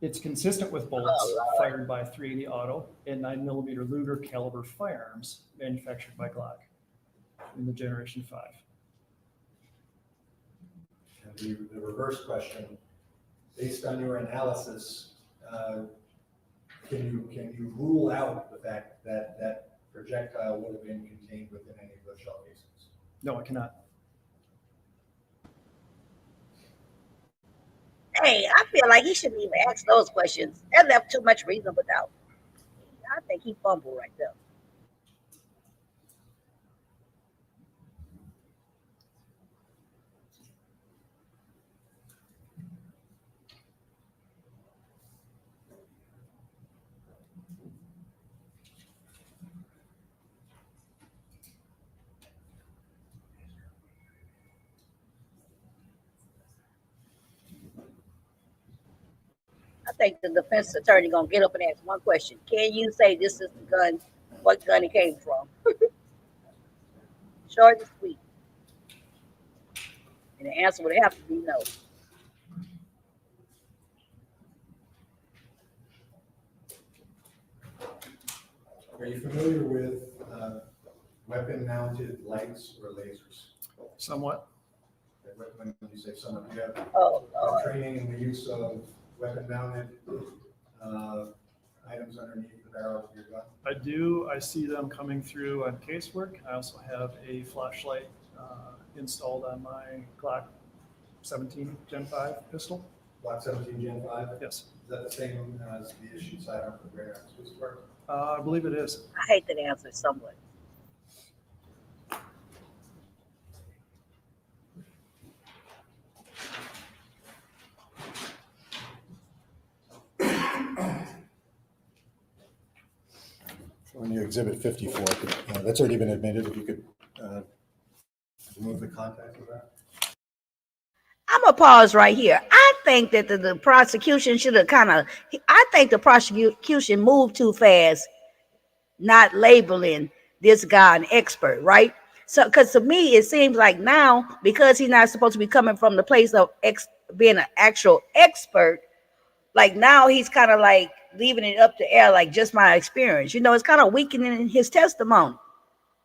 It's consistent with bullets fired by 380 auto and 9mm Luger caliber firearms manufactured by Glock in the Generation 5. And the reverse question, based on your analysis, can you rule out the fact that that projectile would have been contained within any of those shell casings? No, I cannot. Hey, I feel like he shouldn't even ask those questions. That left too much reasonable doubt. I think he fumbled right there. think the defense attorney gonna get up and ask one question. Can you say this is the gun, what gun it came from? Short and sweet. And the answer would have to be no. Are you familiar with weapon-mounted lights or lasers? Somewhat. When you say someone, you have Oh, Lord. training in the use of weapon-mounted items underneath the barrel of your gun? I do. I see them coming through on casework. I also have a flashlight installed on my Glock 17 Gen 5 pistol. Glock 17 Gen 5? Yes. Is that the same as the issued sidearm for the Great Arms Police Department? I believe it is. I hate that answer somewhat. On your exhibit 54, that's already been admitted. If you could remove the contact of that. I'm gonna pause right here. I think that the prosecution should have I think the prosecution moved too fast, not labeling this guy an expert, right? So, because to me, it seems like now, because he's not supposed to be coming from the place of being an actual expert, like now he's kind of like leaving it up to air, like just my experience. It's kind of weakening his testimony.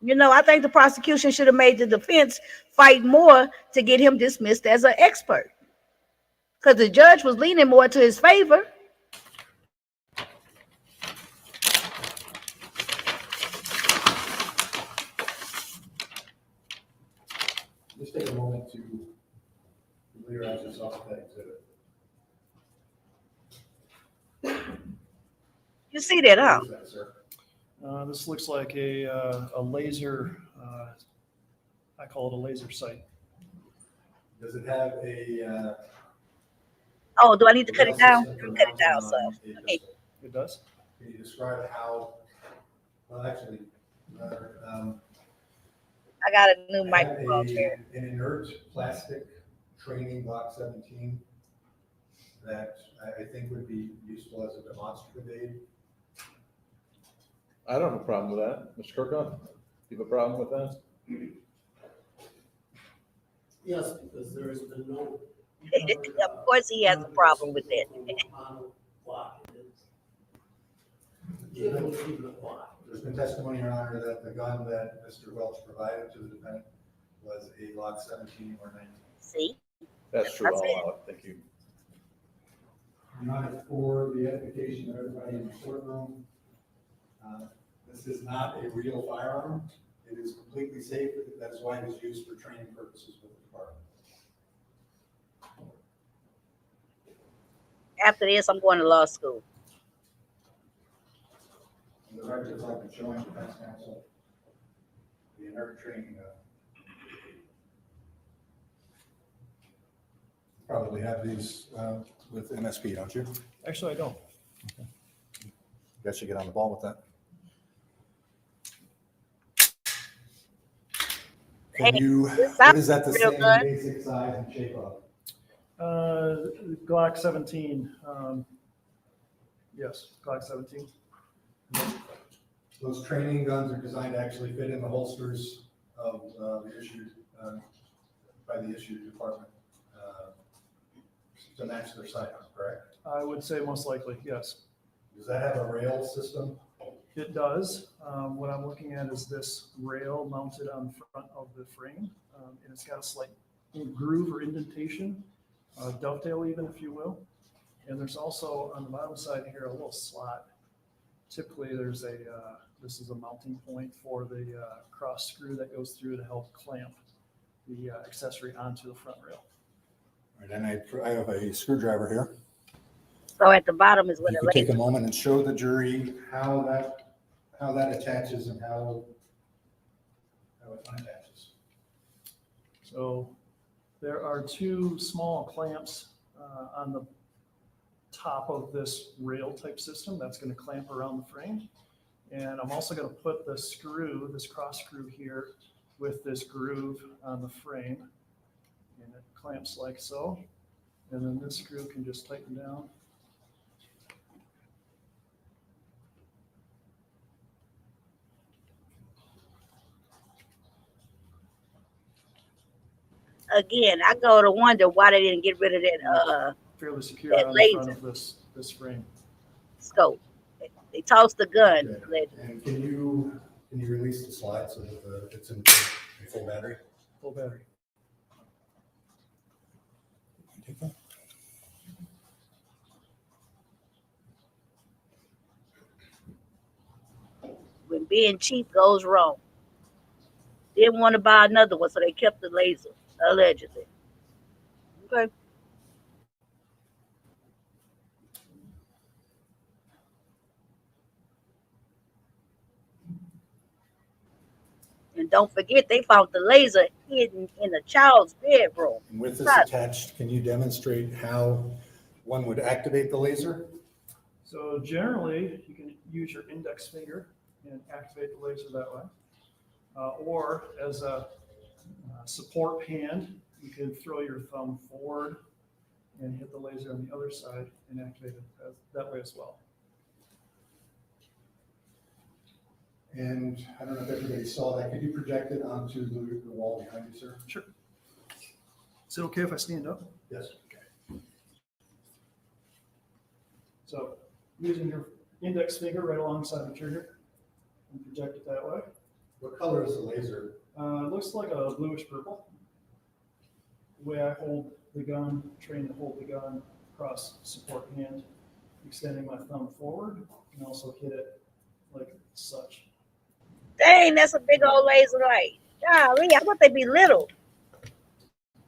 I think the prosecution should have made the defense fight more to get him dismissed as an expert, because the judge was leaning more to his favor. Just take a moment to familiarize yourself with that exhibit. You see that, huh? What is that, sir? This looks like a laser, I call it a laser sight. Does it have a? Oh, do I need to cut it down? system for Cut it down, mounting so. on a Okay. pistol? It does? Can you describe how, well, actually, I got a new I have microphone here. an inert plastic training Glock 17 that I think would be useful as a demonstrative aid. I don't have a problem with that. Mr. Kirkhoff, you have a problem with that? Yes, because there has been no. Of course he has a problem with that. There's been testimony, Your Honor, that the gun that Mr. Welch provided to the defendant was a Glock 17 or 19. See? That's true. All out. Thank you. Your Honor, for the edification of everybody in the courtroom, this is not a real firearm. It is completely safe. That is why it is used for training purposes with the department. After this, I'm going to law school. The records I've been showing defense counsel, the inert training gun. Probably have these with MSP, don't you? Actually, I don't. Guess you get on the ball with that. Can you, what is that the real same good. basic size and shape of? Glock 17. Yes, Glock 17. Those training guns are designed to actually fit in the holsters of the issued, by the issued department to match their sidearm, correct? I would say most likely, yes. Does that have a rail system? It does. What I'm looking at is this rail mounted on front of the frame, and it's got a slight groove or indentation, dovetail even, if you will. And there's also on the bottom side here a little slot. Typically, there's this is a mounting point for the cross screw that goes through to help clamp the accessory onto the front rail. All right, and I have a screwdriver here. So at the bottom is where You the could take a laser. moment and show the jury how that attaches and how it unattaches. So there are two small clamps on the top of this rail type system that's going to clamp around the frame. And I'm also going to put the screw, this cross screw here with this groove on the frame. And it clamps like so. And then this screw can just tighten down again, I go to wonder why they didn't get rid of that Fairly secure that on the front laser of this frame. scope. They tossed the gun. Okay. allegedly. And can you release the slide so that it's in full battery? Full battery. When being cheap goes wrong. Didn't want to buy another one, so they kept the laser, allegedly. Okay. And don't forget, they found the laser hidden in a child's bedroom. And with this Right. attached, can you demonstrate how one would activate the laser? So generally, you can use your index finger and activate the laser that way. Or as a support hand, you can throw your thumb forward and hit the laser on the other side and activate it that way as well. And I don't know if everybody saw that. Could you project it onto the wall behind you, sir? Sure. Is it okay if I stand up? Yes. So using your index finger right alongside the trigger and project it that way. What color is the laser? It looks like a bluish purple. The way I hold the gun, train to hold the gun across support hand, extending my thumb forward, and also hit it like such. Dang, that's a big old laser light. Golly, I thought they'd be little.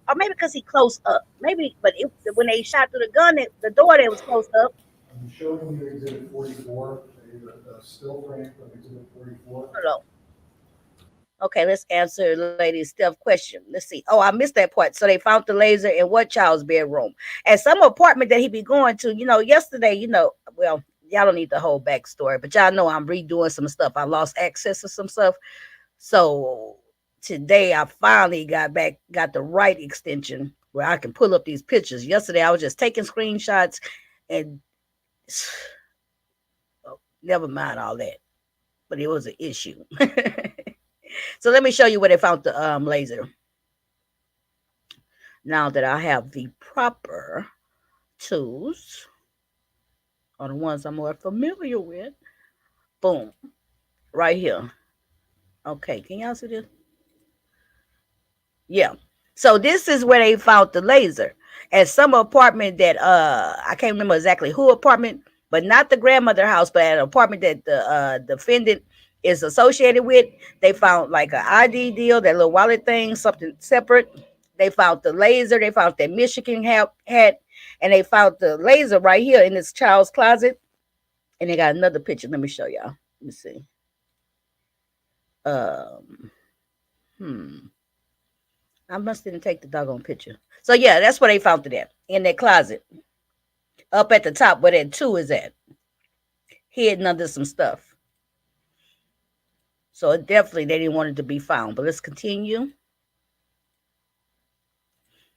Or maybe because he close up. Maybe, but when they shot through the gun, the door there was close up. I'm showing you exhibit 44, a still frame from exhibit 44. Hold on. Okay, let's answer Lady Steph's question. Let's see. Oh, I missed that part. So they found the laser in what child's bedroom? At some apartment that he be going to, yesterday, well, y'all don't need the whole backstory, but y'all know I'm redoing some stuff. I lost access to some stuff. So today I finally got the right extension where I can pull up these pictures. Yesterday I was just taking screenshots and never mind all that, but it was an issue. So let me show you where they found the laser. Now that I have the proper tools, or the ones I'm more familiar with, boom, right here. Okay, can y'all see this? Yeah. So this is where they found the laser at some apartment that I can't remember exactly who apartment, but not the grandmother house, but at an apartment that the defendant is associated with. They found like an ID deal, that little wallet thing, something separate. They found the laser. They found that Michigan hat, and they found the laser right here in this child's closet. And they got another picture. Let me show y'all. Let me see. I must didn't take the doggone picture. So yeah, that's where they found it at, in their closet. Up at the top where that 2 is at. Hidden under some stuff. So definitely they didn't want it to be found. But let's continue.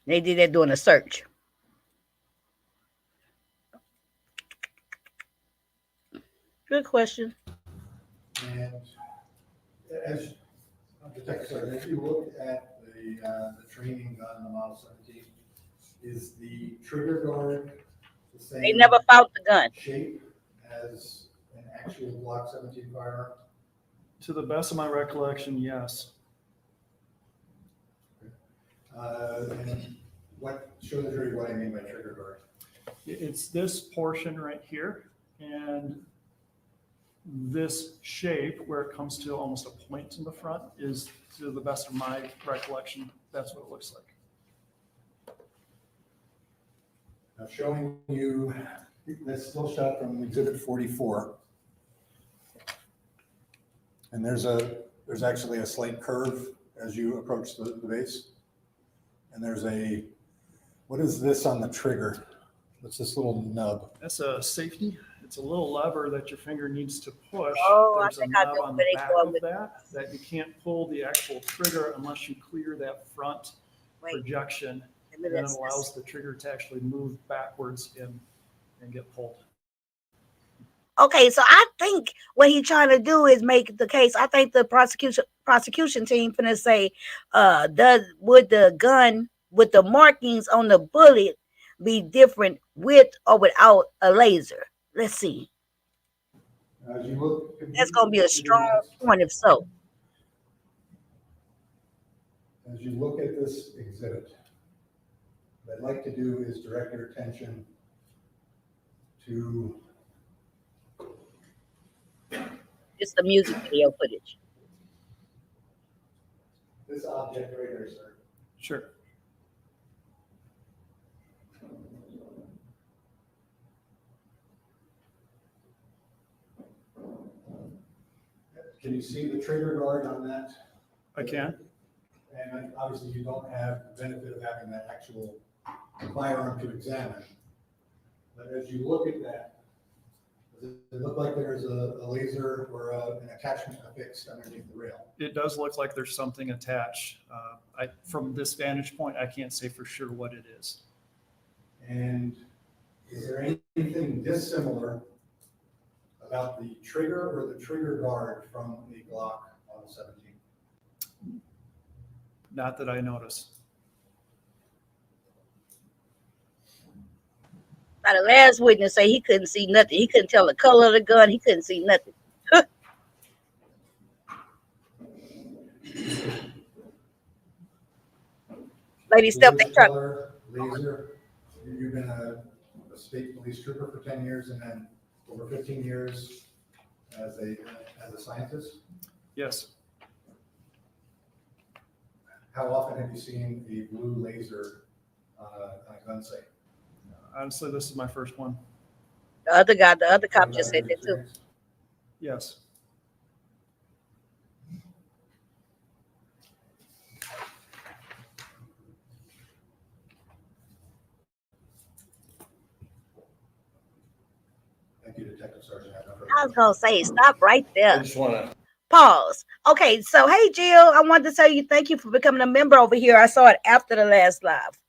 They did that doing a search. Good question. And as you look at the training gun, the Model 17, is the trigger guard the same? They never found the gun. Shape as an actual Glock 17 firearm? To the best of my recollection, yes. And show the jury what I mean by trigger guard. It's this portion right here, and this shape where it comes to almost a point in the front is, to the best of my recollection, that's what it looks like. Now showing you, that's still shot from exhibit 44. And there's actually a slight curve as you approach the base. And there's what is this on the trigger? What's this little nub? That's a safety. It's a little lever that your finger needs to push. Oh, There's I think a I knob know on where the they back going of with that you can't pull the actual trigger unless you clear that front projection. And then it allows the trigger to actually move backwards and get pulled. Okay, so I think what he's trying to do is make the case. I think the prosecution team finna say, would the gun would the markings on the bullet be different with or without a laser? Let's see. As you look. That's going to be a strong point if so. As you look at this exhibit, what I'd like to do is direct your attention to It's the music video footage. this object right here, sir. Sure. Can you see the trigger guard on that? I can. And obviously you don't have the benefit of having that actual firearm to examine. But as you look at that, does it look like there's a laser or an attachment affixed underneath the rail? It does look like there's something attached. From this vantage point, I can't say for sure what it is. And is there anything dissimilar about the trigger or the trigger guard from the Glock on the 17? Not that I noticed. Now, the last witness say he couldn't see nothing. He couldn't tell the color of the gun. He couldn't see nothing. Lady Steph, they try. Laser. You've been a state police trooper for 10 years and then over 15 years as a scientist. Yes. How often have you seen a blue laser on a gun sight? Honestly, this is my first one. The other cop just said that too. Yes. Thank you, Detective Sergeant. I was gonna say, stop right I there. just want to, Pause. Okay, so hey Jill, I wanted to tell you thank you for becoming a member over here. I saw it after the last live.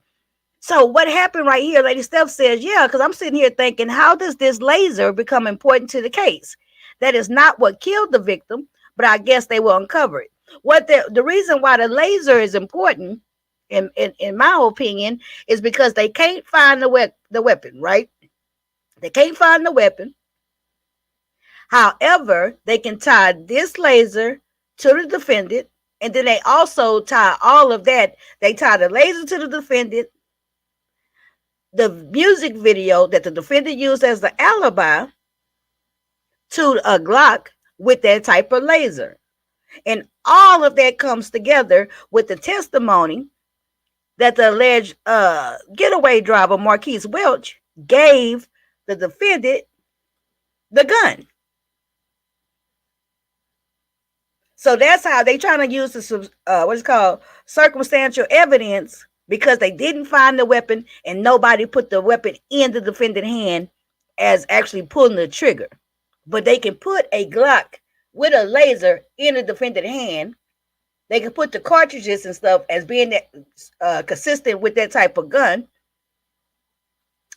So what happened right here, Lady Steph says, yeah, because I'm sitting here thinking, how does this laser become important to the case? That is not what killed the victim, but I guess they will uncover it. What the reason why the laser is important, in my opinion, is because they can't find the weapon, right? They can't find the weapon. However, they can tie this laser to the defendant, and then they also tie all of that. They tie the laser to the defendant, the music video that the defendant used as the alibi to a Glock with that type of laser. And all of that comes together with the testimony that the alleged getaway driver, Marquise Welch, gave the defendant the gun. So that's how they trying to use the what's called circumstantial evidence, because they didn't find the weapon and nobody put the weapon in the defendant's hand as actually pulling the trigger. But they can put a Glock with a laser in the defendant's hand. They can put the cartridges and stuff as being consistent with that type of gun.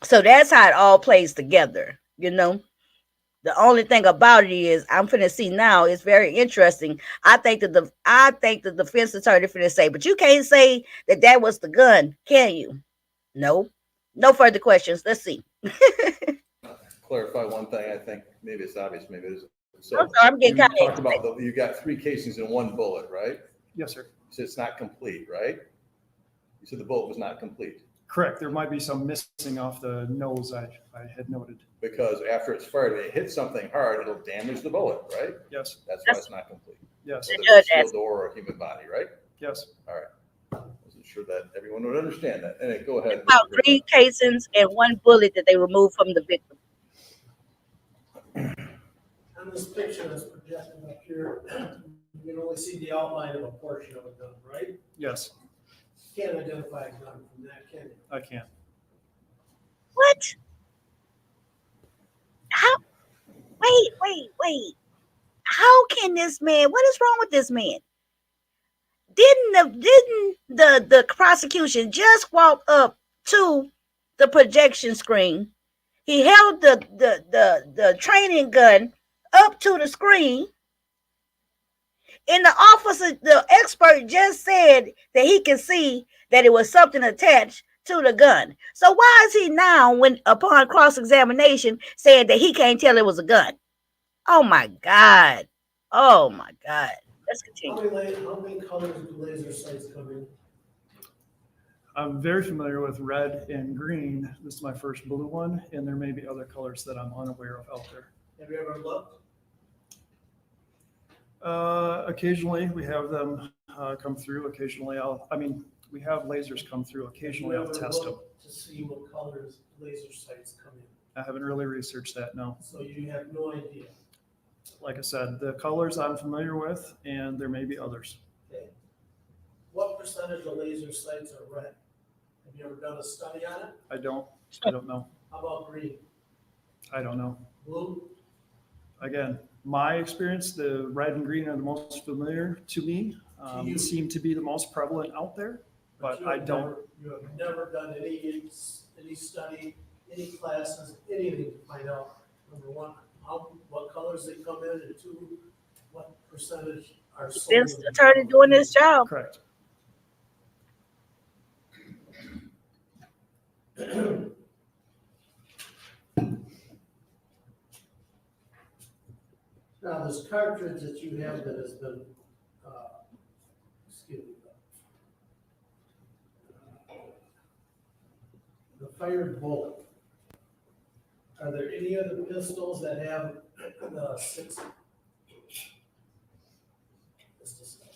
So that's how it all plays together, you know. The only thing about it is, I'm finna see now, it's very interesting. I think the defense attorney finna say, but you can't say that was the gun, can you? No. No further questions. Let's see. clarify one thing. I think maybe it's obvious, maybe it isn't. So I'm sorry, I'm getting you kind of talked about you got 3 casings in 1 bullet, right? Yes, sir. You said it's not complete, right? You said the bullet was not complete. Correct. There might be some missing off the nose I had noted. Because after it's fired, when it hits something hard, it'll damage the bullet, right? Yes. That's why it's not complete. Yes. The Whether it's judge a asked. steel door or a human body, right? Yes. All right. I wasn't sure that everyone would understand that. And go ahead. About 3 casings and 1 bullet that they removed from the victim. On this picture that's projected up here, you can only see the outline of a portion of a gun, right? Yes, You can't identify a gun from that, can you? I can. What? How? Wait. How can this man? What is wrong with this man? Didn't the prosecution just walk up to the projection screen? He held the training gun up to the screen, In the officer, the expert just said that he can see that it was something attached to the gun. So why is he now, when upon cross-examination, saying that he can't tell it was a gun? Oh my God. Oh my God. Let's continue. How many colors do laser sights come in? I'm very familiar with red and green. This is my first blue one, and there may be other colors that I'm unaware of out there. Have you ever looked? Occasionally we have them come through. Occasionally we have lasers come through. Occasionally I'll test them. To see what colors laser sights come in. I haven't really researched that, no. So you have no idea. Like I said, the colors I'm familiar with, and there may be others. Okay. What percentage of laser sights are red? Have you ever done a study on it? I don't know. How about green? I don't know. Blue? Again, my experience, the red and green are the most familiar to me. you. Seem to be the most prevalent out there, but I don't. You have never done any study, any classes, anything to find out, number one, what colors they come in, and two, what percentage are sold. Defense attorney doing his job. Correct. Now, this cartridge that you have that has been, excuse me, the fired bullet. Are there any other pistols that have the six? Just a second.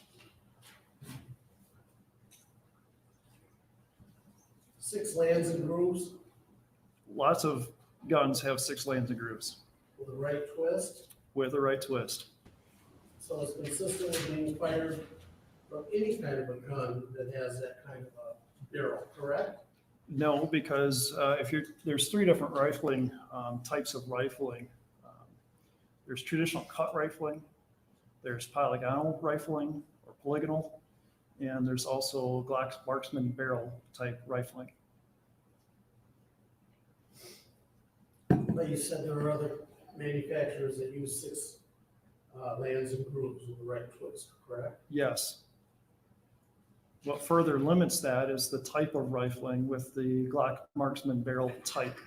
6 lands and grooves Lots of guns have 6 lanes and grooves with a right twist? with the right twist. So it's consistent with being fired from any kind of a gun that has that kind of a barrel, correct? No, because there's 3 different rifling types of rifling. There's traditional cut rifling, there's polygonal rifling or polygonal, and there's also Glock marksman barrel type rifling. But you said there are other manufacturers that use 6 lands and grooves with the right twist, correct? Yes. What further limits that is the type of rifling with the Glock marksman barrel type.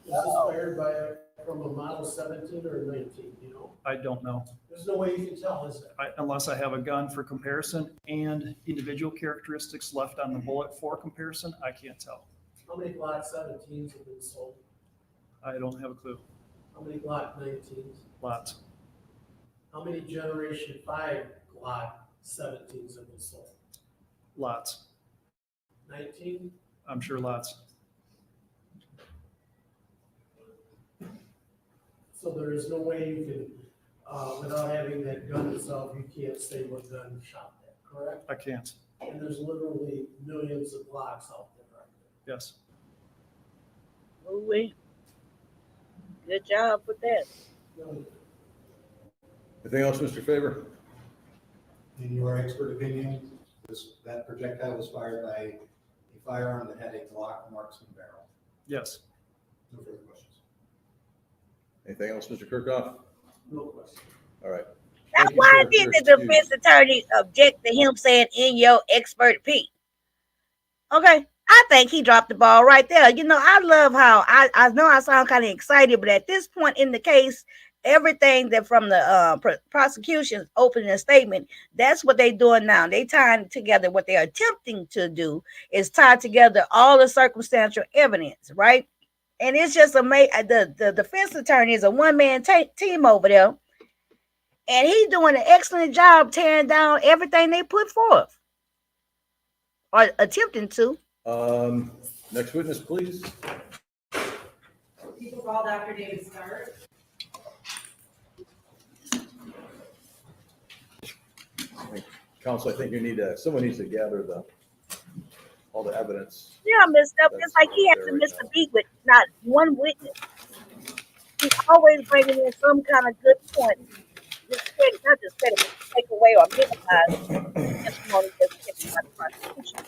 Is this fired from a model 17 or a 19, you know? I don't know. There's no way you can tell, is there? Unless I have a gun for comparison and individual characteristics left on the bullet for comparison, I can't tell. How many Glock 17s have been sold? I don't have a clue. How many Glock 19s? Lots. How many Generation 5 Glock 17s have been sold? Lots. 19? I'm sure lots. So there is no way you can, without having that gun itself, you can't say what gun shot that, correct? I can't. And there's literally millions of Glocks out there, right? Yes. Ooh-wee. Good job with that. Anything else, Mr. Faber? In your expert opinion, that projectile was fired by a firearm that had a Glock marksman barrel. Yes. No further questions. Anything else, Mr. Kirkhoff? No question. All right. Now, Thank you, why sir, did for the your defense attorney object to him saying in your expert opinion? Okay, I think he dropped the ball right there. You know, I love how I know I sound kind of excited, but at this point in the case, everything that from the prosecution's opening statement, that's what they're doing now. They tying together what they're attempting to do is tie together all the circumstantial evidence, right? And it's just amazing. The defense attorney is a one-man team over there, and he's doing an excellent job tearing down everything they put forth or attempting to. Next witness, please. People call Dr. David Starr. Counsel, I think you need someone needs to gather all the evidence. Yeah, messed up. It's like he has to miss a beat with not one witness. He's always bringing in some kind of good point. Not just take away or minimize testimony that's given by the prosecution.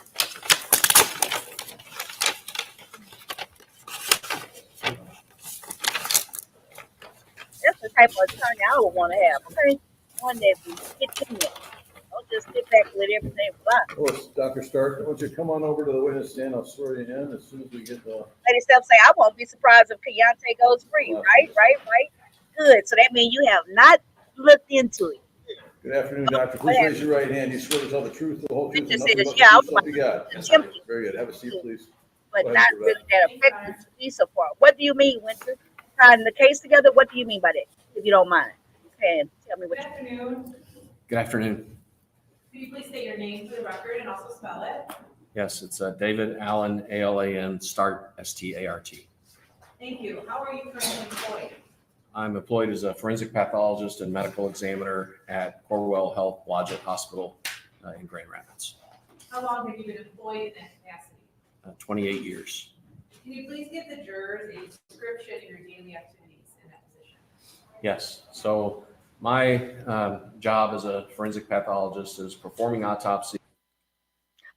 That's the type of attorney I would want to have. Okay. one that gets in there. Don't just sit back and let everything fly. Oh, it's Dr. Stark, why don't you come on over to the witness stand? I'll swear you in as soon as we get the. Lady Steph say, I won't be surprised if Keyante goes free. Right. Good. So that means you have not looked into it. Good afternoon, doctor. Please raise your right hand. You swear to tell the truth, the whole truth, and Just nothing says, but the yeah, I truth, was so help you God. about to attempt it, Very good. Have a seat, please. but Go ahead, not Mr. really Vet. that effective to me so far. What do you mean, Winter? Tying the case together? What do you mean by that? If you don't mind, you can tell me what Good you mean. afternoon. Good afternoon. Could you please state your name for the record and also spell it? Yes, it's David Allen, ALAN, Start, START. Thank you. How are you currently employed? I'm employed as a forensic pathologist and medical examiner at Corwell Health Blodgett Hospital in Grand Rapids. How long have you been employed in that capacity? 28 years. Can you please give the jurors a description of your daily activities in that position? Yes. So my job as a forensic pathologist is performing autopsy.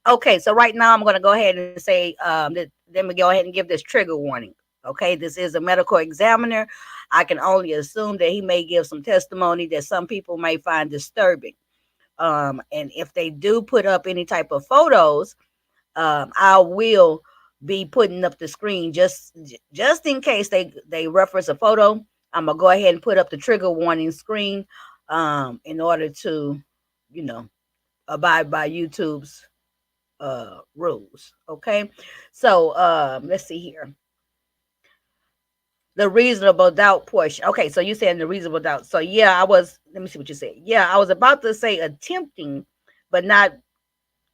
Okay, so right now I'm going to go ahead and say, then we go ahead and give this trigger warning. Okay, this is a medical examiner. I can only assume that he may give some testimony that some people may find disturbing. And if they do put up any type of photos, I will be putting up the screen just in case they reference a photo. I'm gonna go ahead and put up the trigger warning screen in order to, abide by YouTube's rules. Okay, so let's see here. The reasonable doubt portion. Okay, so you saying the reasonable doubt. So yeah, let me see what you said. Yeah, I was about to say attempting, but not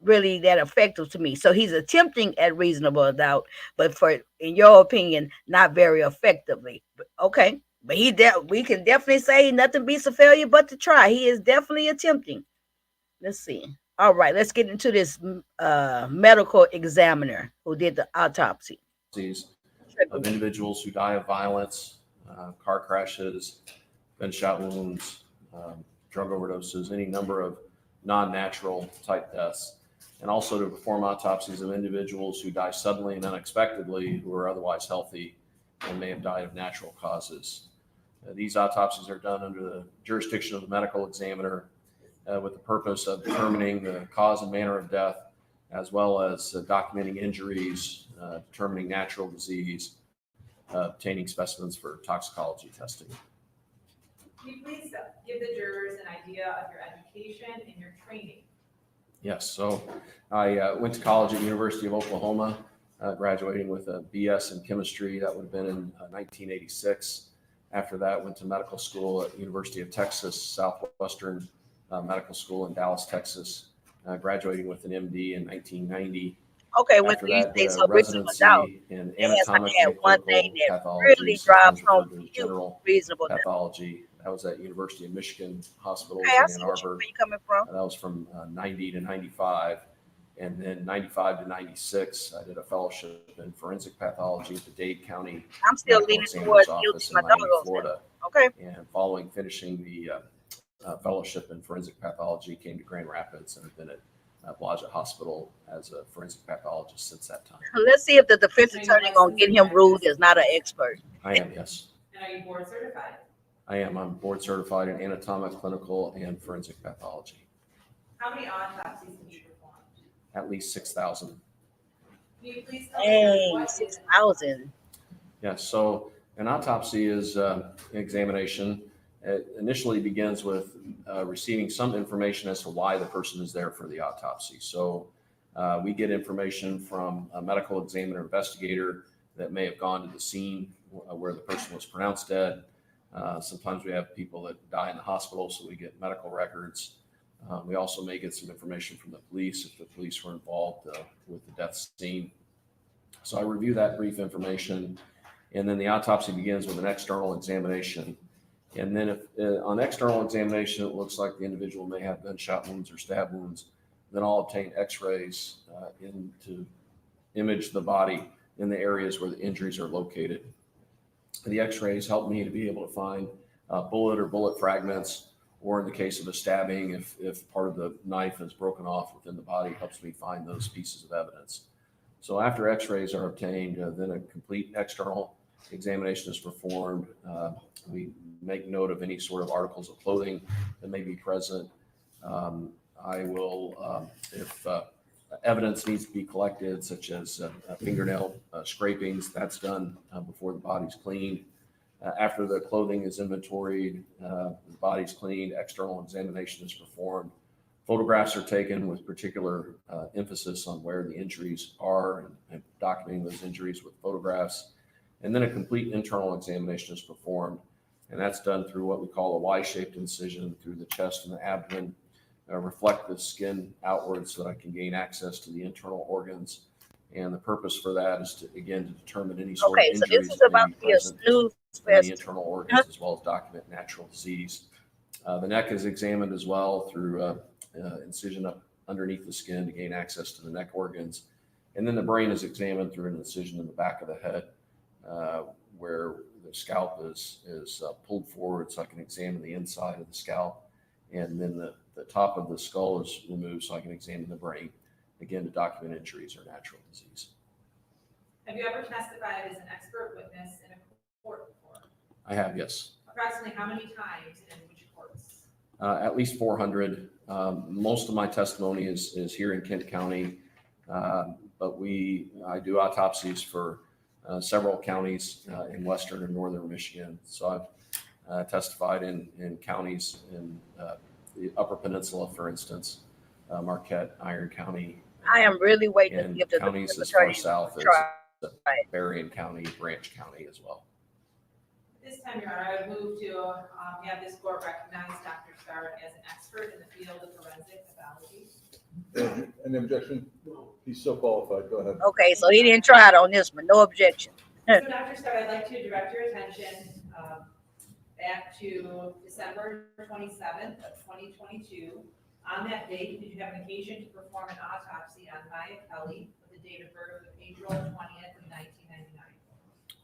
really that effective to me. So he's attempting at reasonable doubt, but in your opinion, not very effectively. Okay. But we can definitely say nothing beats a failure but to try. He is definitely attempting. Let's see. All right, let's get into this medical examiner who did the autopsy Of individuals who die of violence, car crashes, gunshot wounds, drug overdoses, any number of non-natural type deaths, and also to perform autopsies of individuals who die suddenly and unexpectedly who are otherwise healthy and may have died of natural causes. These autopsies are done under the jurisdiction of the medical examiner with the purpose of determining the cause and manner of death, as well as documenting injuries, determining natural disease, obtaining specimens for toxicology testing. Can you please give the jurors an idea of your education and your training? Yes, so I went to college at University of Oklahoma, graduating with a BS in chemistry. That would have been in 1986. After that, went to medical school at University of Texas, Southwestern Medical School in Dallas, Texas, graduating with an MD in 1990. Okay, when After you that, say so reasonable doubt, residency in it has to anatomic have and one clinical thing that pathology, really drives sometimes home referred to as to you general reasonable doubt. pathology. That was at University of Michigan Hospitals Okay, I in see Ann where Arbor. you're coming from. That was from 90 to 95. And then 95 to 96, I did a fellowship in forensic pathology at the Dade County I'm still Medical leaning Examiner's towards guilty. Office in My Miami, dog goes Florida. Okay. And following finishing the fellowship in forensic pathology, came to Grand Rapids and have been at Blodgett Hospital as a forensic pathologist since that time. Let's see if the defense attorney gonna get him ruled as not an expert. I am, yes. And are you board certified? I am. I'm board certified in anatomic, clinical, and forensic pathology. How many autopsies have you performed? At least 6,000. Can you please tell me Dang, what 6,000. Yes. So an autopsy is an examination. It initially begins with receiving some information as to why the person is there for the autopsy. So we get information from a medical examiner investigator that may have gone to the scene where the person was pronounced dead. Sometimes we have people that die in the hospital, so we get medical records. We also may get some information from the police if the police were involved with the death scene. So I review that brief information, and then the autopsy begins with an external examination. And then if on external examination, it looks like the individual may have gunshot wounds or stab wounds, then I'll obtain x-rays to image the body in the areas where the injuries are located. The x-rays help me to be able to find bullet or bullet fragments, or in the case of a stabbing, if part of the knife is broken off within the body, it helps me find those pieces of evidence. So after x-rays are obtained, then a complete external examination is performed. We make note of any sort of articles of clothing that may be present. I will, if evidence needs to be collected, such as fingernail scrapings, that's done before the body's cleaned. After the clothing is inventoried, the body's cleaned, external examination is performed. Photographs are taken with particular emphasis on where the injuries are and documenting those injuries with photographs. And then a complete internal examination is performed. And that's done through what we call a Y-shaped incision through the chest and the abdomen, reflect the skin outwards so that I can gain access to the internal organs. And the purpose for that is to, again, to determine any sort of Okay, so injuries this is that may about be to be a present snooze in the fest. internal organs, as well as document natural disease. The neck is examined as well through incision up underneath the skin to gain access to the neck organs. And then the brain is examined through an incision in the back of the head where the scalp is pulled forward so I can examine the inside of the scalp. And then the top of the skull is removed so I can examine the brain, again, to document injuries or natural disease. Have you ever testified as an expert witness in a court before? I have, yes. Approximately how many times and in which courts? At least 400. Most of my testimony is here in Kent County, but I do autopsies for several counties in western and northern Michigan. So I've testified in counties in the Upper Peninsula, for instance, Marquette, Iron County. I am really waiting to and give the counties as far attorney south as try. Berrien County, Branch County as well. This time, Your Honor, I would move to have this court recognize Dr. Starr as an expert in the field of forensic pathology. Any objection? No. He's so qualified. Go ahead. Okay, so he didn't try it on this one. No objection. So, Dr. Starr, I'd like to direct your attention back to December 27th of 2022. On that date, did you have an occasion to perform an autopsy on Maya Kelly with the date of birth of April 20th of 1999?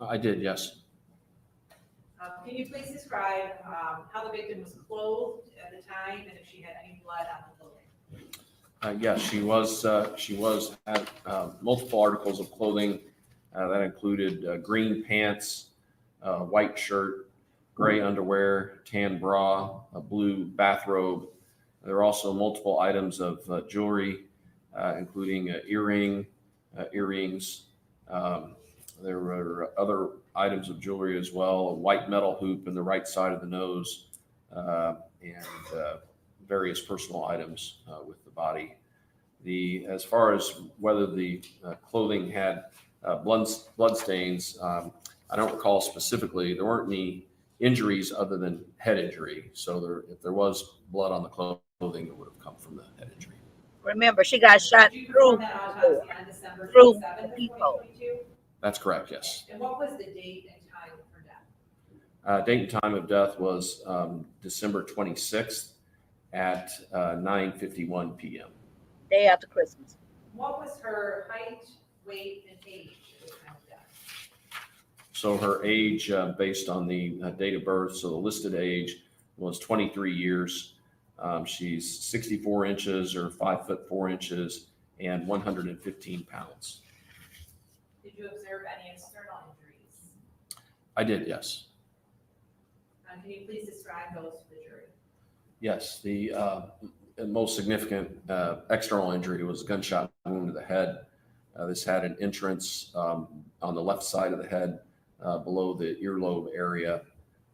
I did, yes. Can you please describe how the victim was clothed at the time and if she had any blood on the clothing? Yes, she was at multiple articles of clothing that included green pants, white shirt, gray underwear, tan bra, a blue bathrobe. There are also multiple items of jewelry, including an earring, earrings. There were other items of jewelry as well, a white metal hoop in the right side of the nose, and various personal items with the body. As far as whether the clothing had blood stains, I don't recall specifically. There weren't any injuries other than head injury. So if there was blood on the clothing, it would have come from the head injury. Remember, she got shot Did you through perform that autopsy on December through 27th of people. 2022? That's correct, yes. And what was the date and time of her death? Date and time of death was December 26th at 9:51 p.m. day after Christmas. What was her height, weight, and age at the time of death? So her age, based on the date of birth, so the listed age was 23 years. She's 64 inches or 5 foot 4 inches and 115 pounds. Did you observe any external injuries? I did, yes. Can you please describe those to the jury? Yes, the most significant external injury was a gunshot wound to the head. This had an entrance on the left side of the head below the earlobe area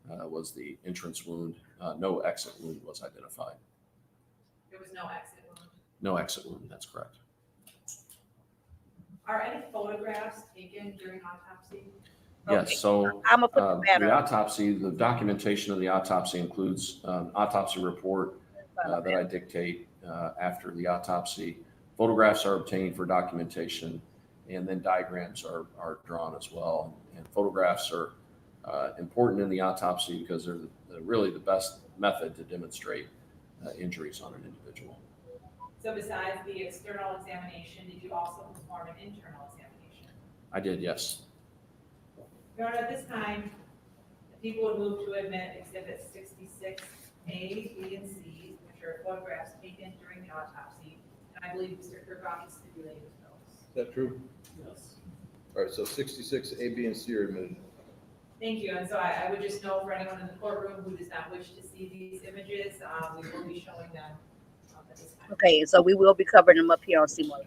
was the entrance wound. No exit wound was identified. There was no exit wound. No exit wound, that's correct. Are any photographs taken during autopsy? Yes, Okay. so I'm gonna put the banner the up. autopsy, the documentation of the autopsy includes autopsy report that I dictate after the autopsy. Photographs are obtained for documentation, and then diagrams are drawn as well. And photographs are important in the autopsy because they're really the best method to demonstrate injuries on an individual. So besides the external examination, did you also perform an internal examination? I did, yes. Your Honor, at this time, the people would move to admit exhibits 66A, B, and C, which are photographs taken during the autopsy. And I believe Mr. Kirkbrowne stipulated to those. Is that true? Yes. All right, so 66, A, B, and C are admitted. Thank you. And so I would just note for anyone in the courtroom who does not wish to see these images, we will be showing them at this time. Okay, so we will be covering them up here on Seymour.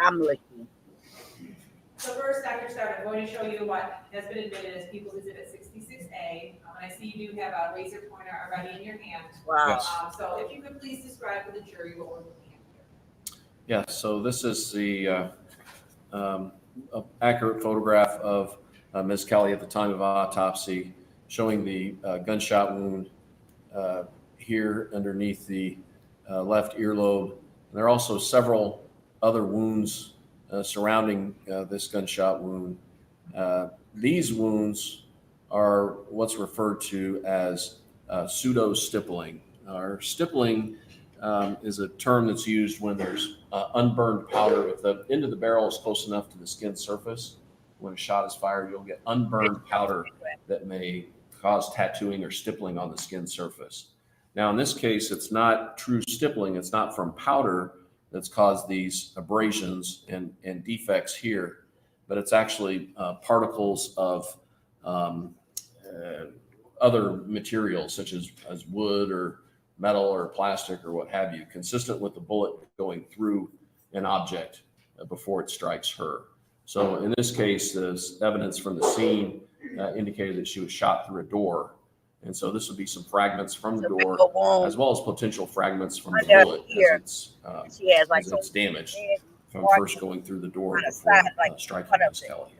I'm looking. So first, Dr. Starr, I'm going to show you what has been admitted as People's Exhibit 66A. And I see you do have a laser pointer already in your hand. Wow. Yes. So if you could please describe to the jury what we're looking at here. Yeah, so this is the accurate photograph of Ms. Kelly at the time of autopsy, showing the gunshot wound here underneath the left earlobe. And there are also several other wounds surrounding this gunshot wound. These wounds are what's referred to as pseudo-stippling. Or stippling is a term that's used when there's unburned powder. If the end of the barrel is close enough to the skin surface, when a shot is fired, you'll get unburned powder that may cause tattooing or stippling on the skin surface. Now, in this case, it's not true stippling. It's not from powder that's caused these abrasions and defects here, but it's actually particles of other materials such as wood or metal or plastic or what have you, consistent with the bullet going through an object before it strikes her. So in this case, there's evidence from the scene indicated that she was shot through a door. And so this would be some fragments from the door, as well as potential fragments from the bullet She has like as it's damaged from first going through the door on the before side, like striking cut up Ms. there. Kelly.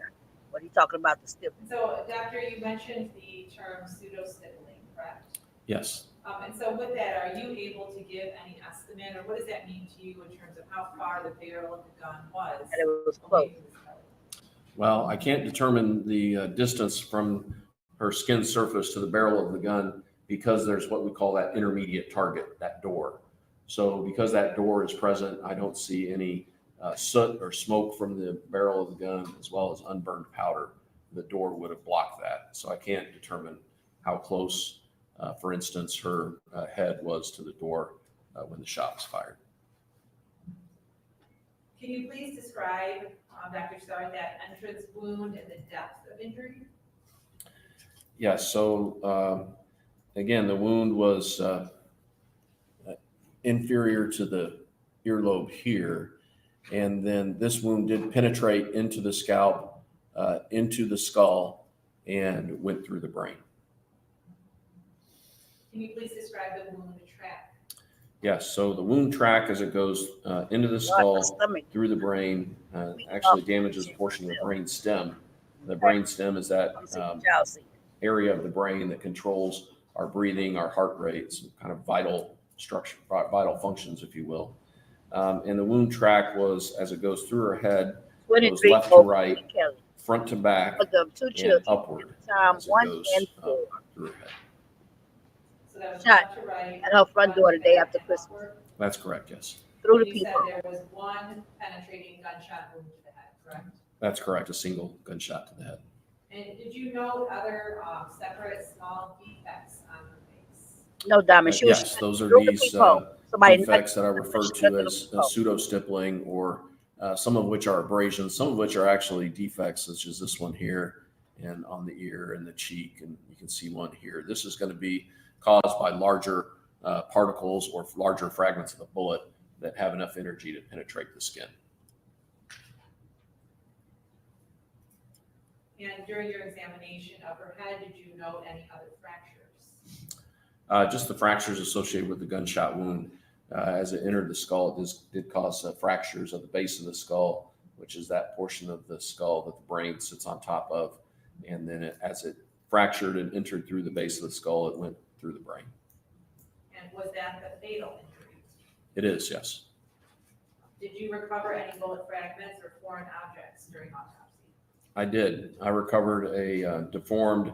What are you talking about, the stippling? So, Doctor, you mentioned the term pseudo-stippling, correct? Yes. And so with that, are you able to give any estimate, or what does that mean to you in terms of how far the barrel of the gun was? And it was away close. from Ms. Kelly? Well, I can't determine the distance from her skin surface to the barrel of the gun because there's what we call that intermediate target, that door. So because that door is present, I don't see any soot or smoke from the barrel of the gun, as well as unburned powder. The door would have blocked that. So I can't determine how close, for instance, her head was to the door when the shot was fired. Can you please describe, Dr. Starr, that entrance wound and the depth of injury? Yes. So again, the wound was inferior to the earlobe here. And then this wound did penetrate into the scalp, into the skull, and went through the brain. Can you please describe the wound track? Yes, so the wound track as it goes into the skull, through the brain, actually damages a portion of the brain stem. The brain stem is that area of the brain that controls our breathing, our heart rates, kind of vital structure, vital functions, if you will. And the wound track was, as it goes through her head, goes left to right, front to back, and upward as it goes through her head. So that was Shot left to right. at her front door the day after and Christmas. upward. That's correct, yes. Through the You people. said there was one penetrating gunshot wound to the head, correct? That's correct, a single gunshot to the head. And did you note other separate small defects on her face? No, Diamond. She was Yes, those are through the these people. Somebody defects that are referred to as pseudo-stippling, or some of which are abrasions, some of which are actually defects, such as this one here, and on the ear and the cheek, and you can see one here. This is going to be caused by larger particles or larger fragments of the bullet that have enough energy to penetrate the skin. And during your examination of her head, did you note any other fractures? Just the fractures associated with the gunshot wound. As it entered the skull, it did cause fractures of the base of the skull, which is that portion of the skull that the brain sits on top of. And then as it fractured and entered through the base of the skull, it went through the brain. And was that the fatal injury? It is, yes. Did you recover any bullet fragments or foreign objects during autopsy? I did. I recovered a deformed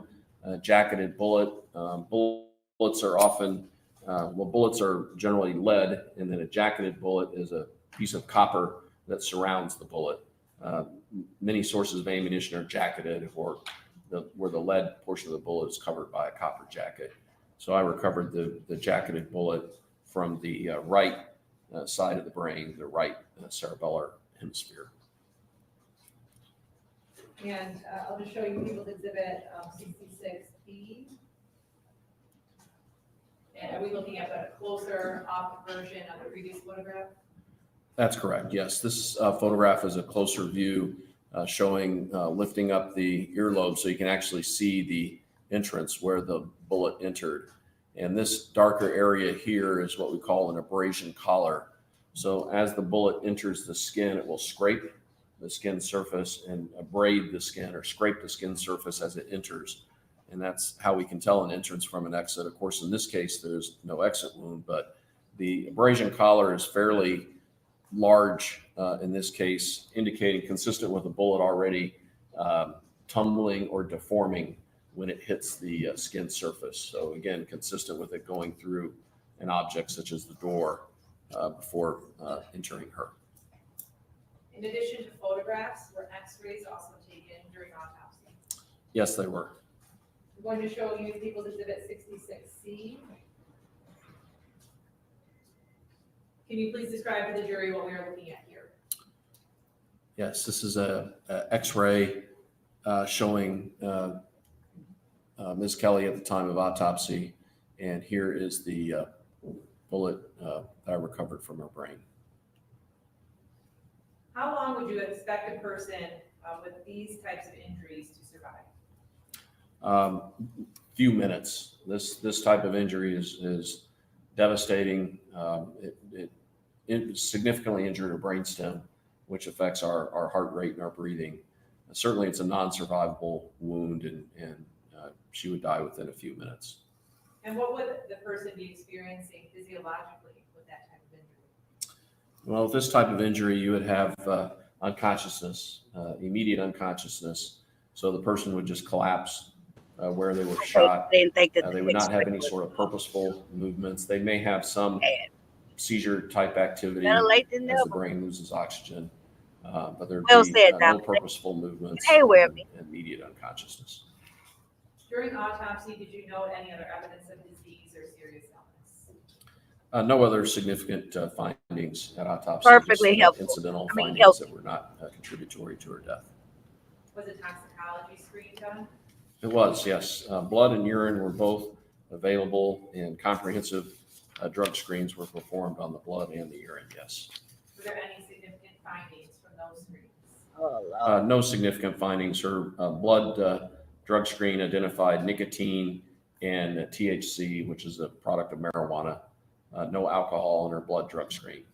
jacketed bullet. Bullets are often, bullets are generally lead, and then a jacketed bullet is a piece of copper that surrounds the bullet. Many sources of ammunition are jacketed, or where the lead portion of the bullet is covered by a copper jacket. So I recovered the jacketed bullet from the right side of the brain, the right cerebellar hemisphere. And I'll just show you People's Exhibit 66B. And are we looking at a closer up version of the previous photograph? That's correct. Yes, this photograph is a closer view showing lifting up the earlobe so you can actually see the entrance where the bullet entered. And this darker area here is what we call an abrasion collar. So as the bullet enters the skin, it will scrape the skin surface and abrade the skin or scrape the skin surface as it enters. And that's how we can tell an entrance from an exit. Of course, in this case, there's no exit wound, but the abrasion collar is fairly large in this case, indicating consistent with a bullet already tumbling or deforming when it hits the skin surface. So again, consistent with it going through an object such as the door before entering her. In addition to photographs, were x-rays also taken during autopsy? Yes, they were. I'm going to show you People's Exhibit 66C. Can you please describe to the jury what we are looking at here? Yes, this is a x-ray showing Ms. Kelly at the time of autopsy, and here is the bullet that I recovered from her brain. How long would you expect a person with these types of injuries to survive? Few minutes. This type of injury is devastating. It significantly injured her brainstem, which affects our heart rate and our breathing. Certainly, it's a non-survivable wound, and she would die within a few minutes. And what would the person be experiencing physiologically with that type of injury? Well, with this type of injury, you would have unconsciousness, immediate unconsciousness. So the person would just collapse where they were shot. They didn't think that They would not have any sort of purposeful movements. They may have some seizure type activity as the brain loses oxygen, but there'd be no purposeful movements and immediate unconsciousness. During autopsy, did you note any other evidence of disease or serious illness? No other significant findings at autopsy. Perfectly just, helpful. Incidental I mean, findings healthy. that were not contributory to her death. Was a toxicology screen done? It was, yes. Blood and urine were both available, and comprehensive drug screens were performed on the blood and the urine, yes. Were there any significant findings from those screens? No significant findings. Her blood drug screen identified nicotine and THC, which is a product of marijuana. No alcohol in her blood drug screen.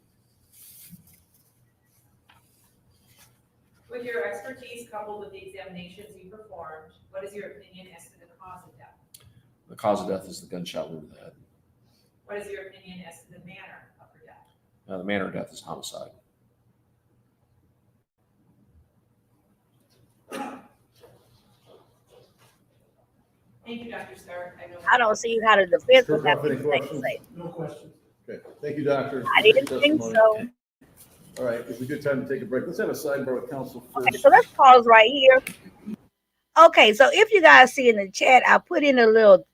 With your expertise coupled with the examinations you performed, what is your opinion as to the cause of death? The cause of death is the gunshot wound to the head. What is your opinion as to the manner of her death? The manner of death is homicide. Thank you, Dr. Stark. I don't see how the defense would have Any anything to questions? say. No questions. Okay, thank you, doctor. I didn't think so. All right, it's a good time to take a break. Let's have a sidebar with council Okay, first. so let's pause right here. Okay, so if you guys see in the chat, I put in a little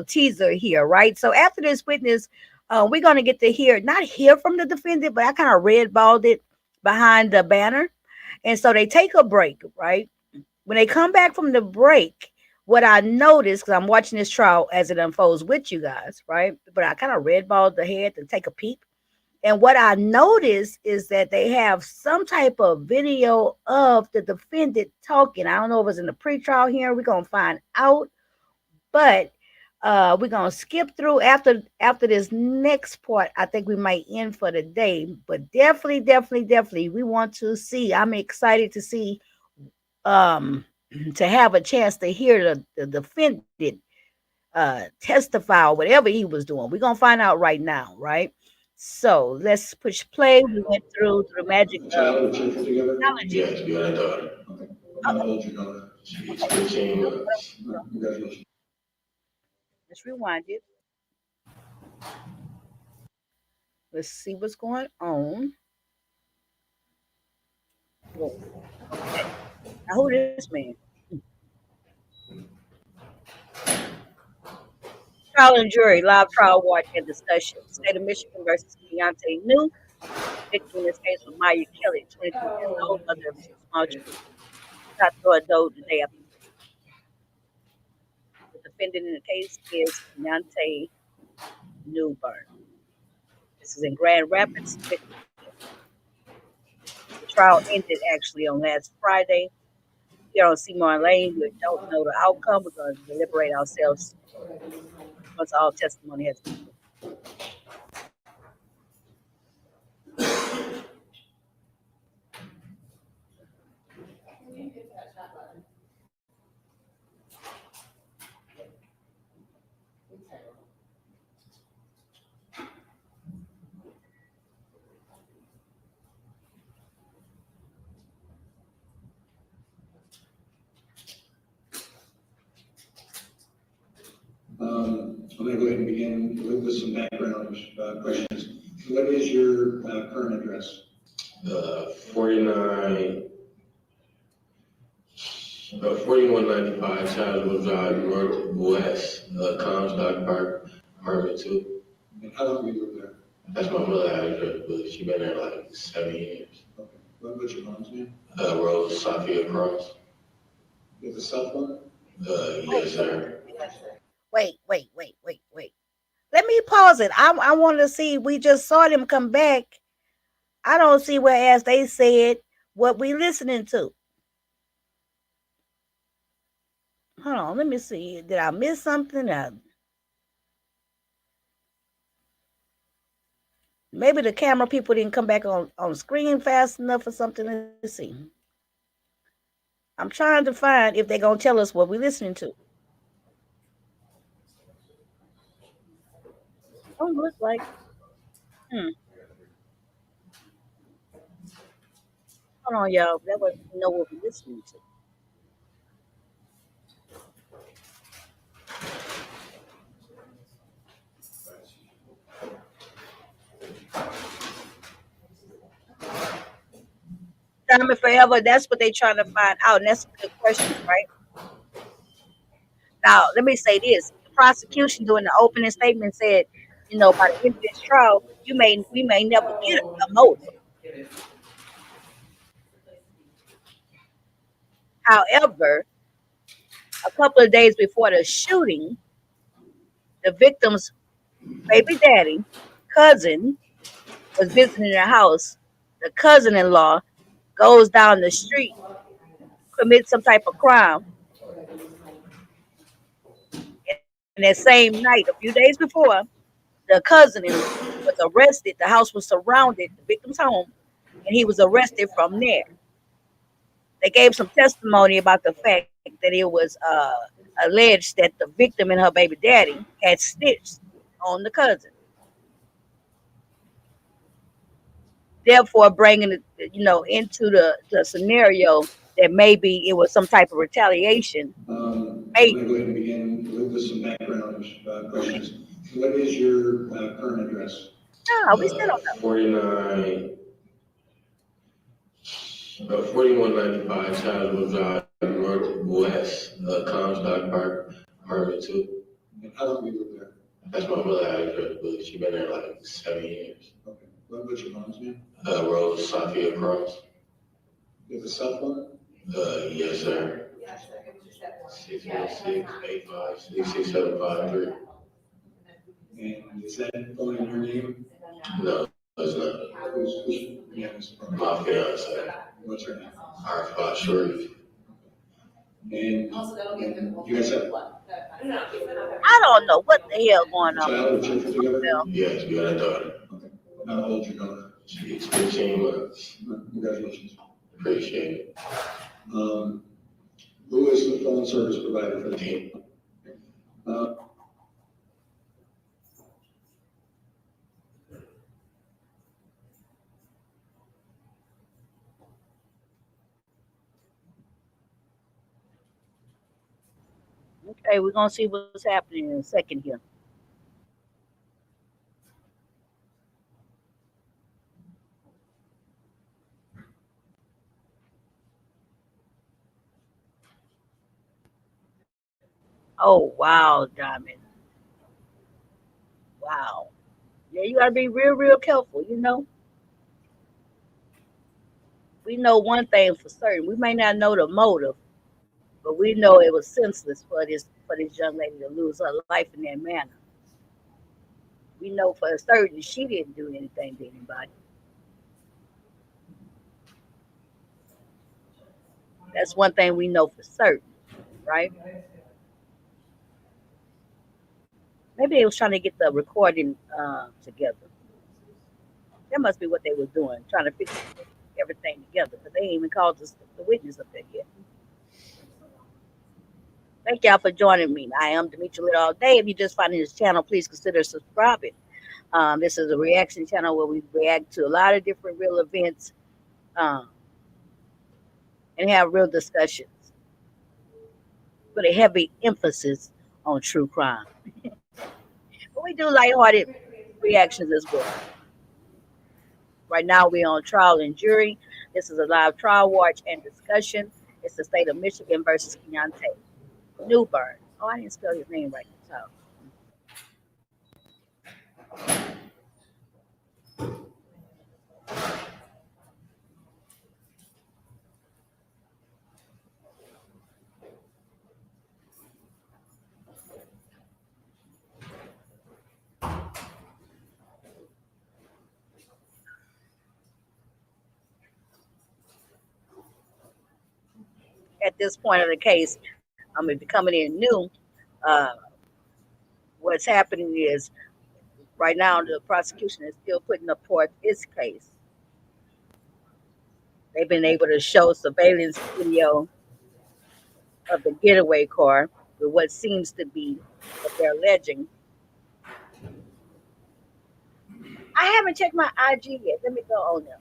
teaser here, right? So after this witness, we're gonna get to not hear from the defendant, but I kind of redballed it behind the banner, and so they take a break, right? When they come back from the break, what I noticed, because I'm watching this trial as it unfolds with you guys, right? But I kind of redballed the head to take a peep. And what I noticed is that they have some type of video of the defendant talking. I don't know if it's in the pretrial hearing. We're going to find out. But we're going to skip through after this next part. I think we might end for the day. But definitely, we want to see. I'm excited to see, to have a chance to hear the defendant testify or whatever he was doing. We're going to find out right now, right? So let's push play. We went through the magic technology. Let's rewind it. Let's see what's going on. Okay. Now who is this man? Trial and jury, live trial watch and discussion. State of Michigan versus Keyante New. Victim in this case was Maya Kelly, 22 years old, mother of two small children. Not through a door today. The defendant in the case is Keyante Newbern. This is in Grand Rapids. The trial ended actually on last Friday here on Seymour Lane. We don't know the outcome. We're going to deliberate ourselves once all testimony has been. I'm going to go ahead and begin with some background questions. What is your current address? 4195 Childhood Drive, Northwest, Comstock Park, apartment 2. And how long have you lived there? That's my mother's address, but she been there like 7 years. Okay. What's your mom's name? Rose Sophia Cross. You have a cell phone? Yes, sir. Wait. Let me pause it. I want to see. We just saw them come back. I don't see whereas they said what we listening to. Hold on. Let me see. Did I miss something? Maybe the camera people didn't come back on screen fast enough or something. Let's see. I'm trying to find if they're going to tell us what we're listening to. Don't look like. Hold on, y'all. That was know what we're listening to. Diamond Forever, that's what they're trying to find out. And that's a good question, right? Now, let me say this. The prosecution during the opening statement said, by the end of this trial, we may never get a motive. However, a couple of days before the shooting, the victim's baby daddy, cousin, was visiting their house. The cousin-in-law goes down the street, commits some type of crime. And that same night, a few days before, the cousin was arrested. The house was surrounded, the victim's home, and he was arrested from there. They gave some testimony about the fact that it was alleged that the victim and her baby daddy had snitched on the cousin. Therefore, bringing it, into the scenario that maybe it was some type of retaliation. I'm going to go ahead and begin with some background questions. What is your current address? No, we still don't know. 4195 Childhood Drive, Northwest, Comstock Park, apartment 2. And how long have you lived there? That's my mother's address, but she been there like 7 years. Okay. What's your mom's name? Rose Sophia Cross. You have a cell phone? Yes, sir. 616-856-6753. And is that phone in your name? No, it's not. Who's yeah, My fiance. What's her name? Arfat Sharif. And you guys have I don't know what the hell going a on. child or children together? Yes, we got a daughter. Okay. How old is your daughter? She's 15 months. Congratulations. Appreciate it. Who is the phone service provider for the team? Okay, we're gonna see what's happening in a second here. Oh wow, Diamond. Wow. Yeah, you gotta be real, real careful, We know one thing for certain. We may not know the motive, but we know it was senseless for this young lady to lose her life in that manner. We know for certain she didn't do anything to anybody. That's one thing we know for certain, right? Maybe they was trying to get the recording together. That must be what they was doing, trying to fix everything together. But they ain't even called the witness up there yet. Thank y'all for joining me. I am Demetria Lit all day. If you just finding this channel, please consider subscribing. This is a reaction channel where we react to a lot of different real events and have real discussions with a heavy emphasis on true crime. But we do lighthearted reactions as well. Right now we're on trial and jury. This is a live trial watch and discussion. It's the state of Michigan versus Keyante. Newbern. Oh, I didn't spell his name right. So. At this point of the case, if you're coming in new, what's happening is right now the prosecution is still putting forth its case. They've been able to show surveillance video of the getaway car with what seems to be what they're alleging. I haven't checked my IG yet. Let me go on there.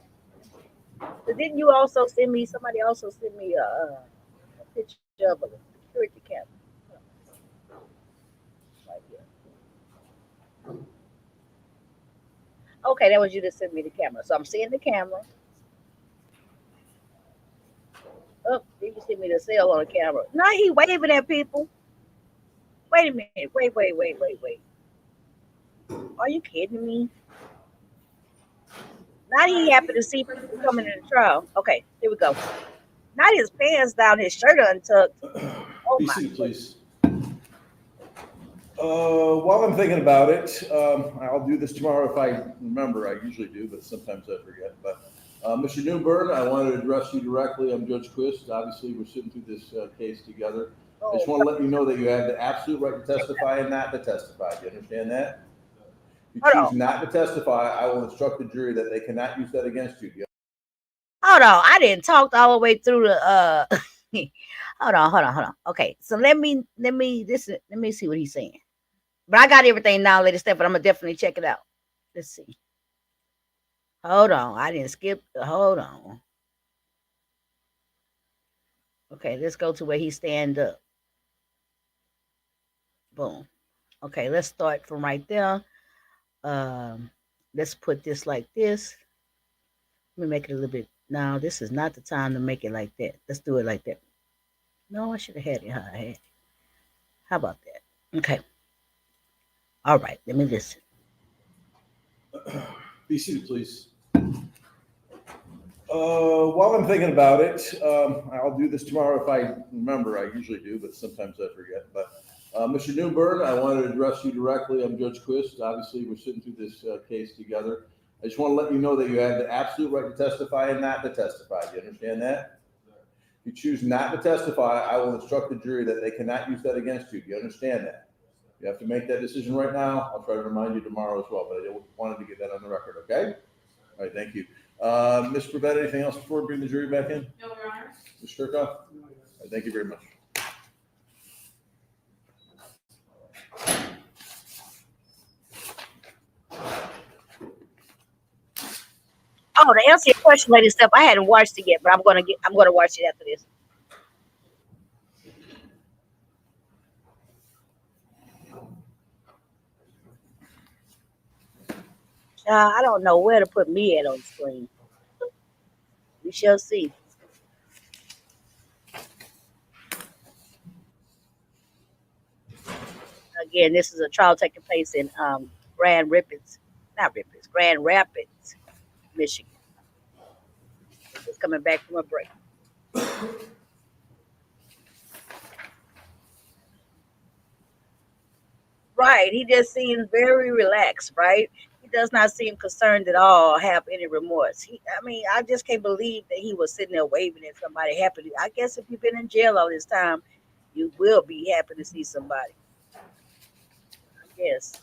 But didn't you also send me? Somebody also sent me a picture of a security camera. Right here. Okay, that was you that sent me the camera. So I'm seeing the camera. Oh, you can see me the cell on the camera. Now he waving at people. Wait a minute. Wait. Are you kidding me? Now he happy to see people coming in the trial. Okay, here we go. Not his pants down, his shirt untucked. Oh Be my. seated, please. While I'm thinking about it, I'll do this tomorrow if I remember. I usually do, but sometimes I forget. But Mr. Newbern, I wanted to address you directly. I'm Judge Quist. Obviously, we're sitting through this case together. I just want to let you know that you have the absolute right to testify and not to testify. Do you understand that? If you choose not to testify, I will instruct the jury that they cannot use that against you. Hold on, I didn't talk all the way through the hold on. Okay, so let me see what he's saying. But I got everything now, lady Steph, but I'm gonna definitely check it out. Let's see. Hold on, I didn't skip. Hold on. Okay, let's go to where he stand up. Boom. Okay, let's start from right there. Let's put this like this. Let me make it a little bit. Now, this is not the time to make it like that. Let's do it like that. No, I should have had it how I had it. How about that? Okay. All right, let me listen. Be seated, please. While I'm thinking about it, I'll do this tomorrow if I remember. I usually do, but sometimes I forget. But Mr. Newbern, I wanted to address you directly. I'm Judge Quist. Obviously, we're sitting through this case together. I just want to let you know that you have the absolute right to testify and not to testify. Do you understand that? If you choose not to testify, I will instruct the jury that they cannot use that against you. Do you understand that? You have to make that decision right now. I'll try to remind you tomorrow as well, but I wanted to get that on the record, okay? All right, thank you. Ms. Prevett, anything else before we bring the jury back in? No, Your Honor. Mr. Sturkoff? All right, thank you very much. Oh, to answer your question, lady Steph, I hadn't watched it yet, but I'm gonna watch it after this. I don't know where to put me at on the screen. We shall see. Again, this is a trial taking place in Grand Rapids, Michigan. coming back from a break. Right. He just seems very relaxed, right? He does not seem concerned at all, or have any remorse. I mean, I just can't believe that he was sitting there waving at somebody happy. I guess if you've been in jail all this time, you will be happy to see somebody. I guess.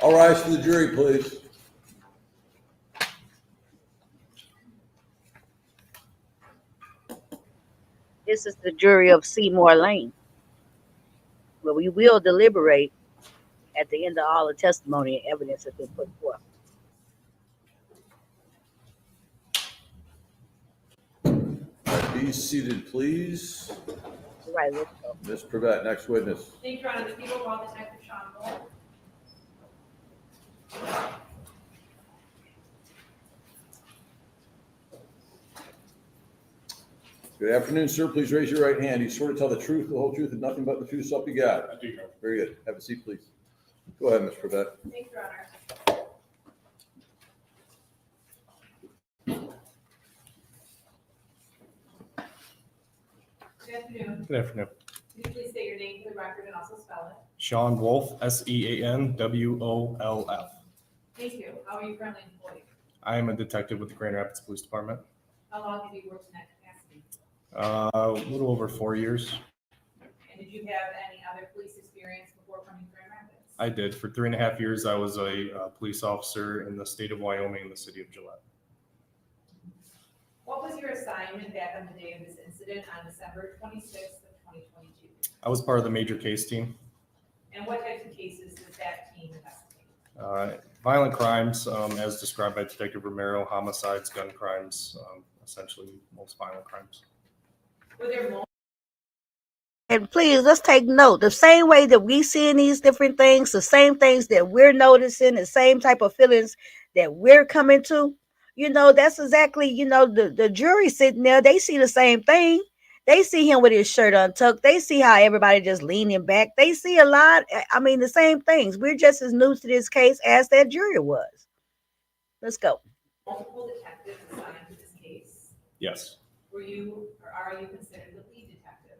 All rise for the jury, please. This is the jury of Seymour Lane, where we will deliberate at the end of all the testimony and evidence that's been put forth. Be seated, please. Right, let's go. Ms. Pravet, next witness. Thank you, Your Honor. The people call Detective Sean Bull. Good afternoon, sir. Please raise your right hand. You swear to tell the truth, the whole truth, and nothing but the truth, so help you God? I do know. Very good. Have a seat, please. Go ahead, Ms. Pravet. Thank you, Your Honor. Good afternoon. Good afternoon. Can you please state your name for the record and also spell it? Sean Wolf, Seanwolf. Thank you. How are you currently employed? I am a detective with the Grand Rapids Police Department. How long have you worked in that capacity? A little over 4 years. And did you have any other police experience before coming to Grand Rapids? I did. For 3.5 years, I was a police officer in the state of Wyoming in the city of Gillette. What was your assignment back on the day of this incident on December 26th of 2022? I was part of the major case team. And what types of cases does that team investigate? Violent crimes, as described by Detective Romero, homicides, gun crimes, essentially most violent crimes. Were there multiple? And please, let's take note. The same way that we seeing these different things, the same things that we're noticing, the same type of feelings that we're coming to, that's exactly, the jury sitting there, they see the same thing. They see him with his shirt untucked. They see how everybody just leaning back. They see a lot. I mean, the same things. We're just as new to this case as that jury was. Let's go. Multiple detectives assigned to this case. Yes. Were you or are you considered the lead detective?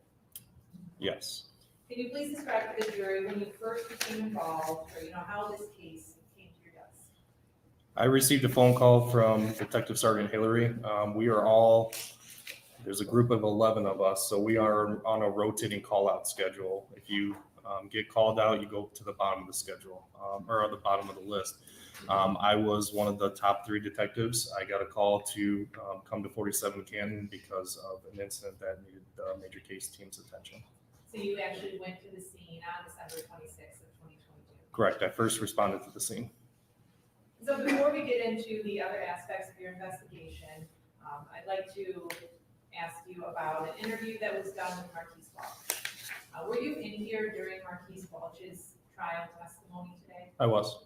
Yes. Can you please describe to the jury when you first became involved, or how this case came to your desk? I received a phone call from Detective Sergeant Hillary. There's a group of 11 of us, so we are on a rotating call-out schedule. If you get called out, you go to the bottom of the schedule, or at the bottom of the list. I was one of the top 3 detectives. I got a call to come to 47 Canton because of an incident that needed the major case team's attention. So you actually went to the scene on December 26th of 2022? Correct. I first responded to the scene. So before we get into the other aspects of your investigation, I'd like to ask you about an interview that was done with Marquise Welch. Were you in here during Marquise Welch's trial testimony today? I was.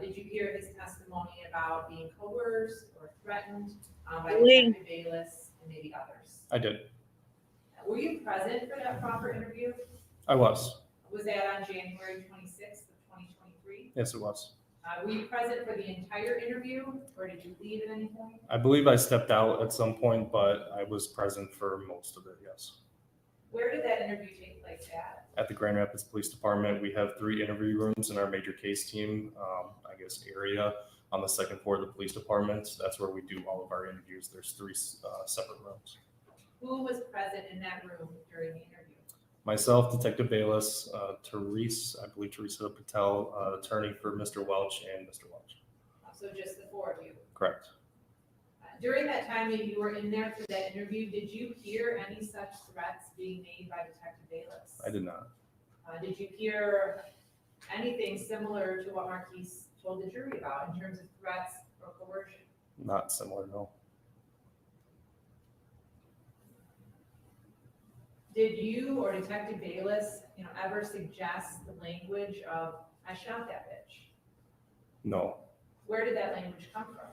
Did you hear his testimony about being coerced or threatened by Oui. Detective Bayless and maybe others? I did. Were you present for that proper interview? I was. Was that on January 26th of 2023? Yes, it was. Were you present for the entire interview, or did you leave at any point? I believe I stepped out at some point, but I was present for most of it, yes. Where did that interview take place at? At the Grand Rapids Police Department, we have 3 interview rooms in our major case team, area on the second floor of the police department. That's where we do all of our interviews. There's 3 separate rooms. Who was present in that room during the interview? Myself, Detective Bayless, Teresa Patel, attorney for Mr. Welch and Mr. Welch. So just the 4 of you. Correct. During that time that you were in there for that interview, did you hear any such threats being made by Detective Bayless? I did not. Did you hear anything similar to what Marquise told the jury about in terms of threats or coercion? Not similar, no. Did you or Detective Bayless, ever suggest the language of "I shot that bitch"? No. Where did that language come from?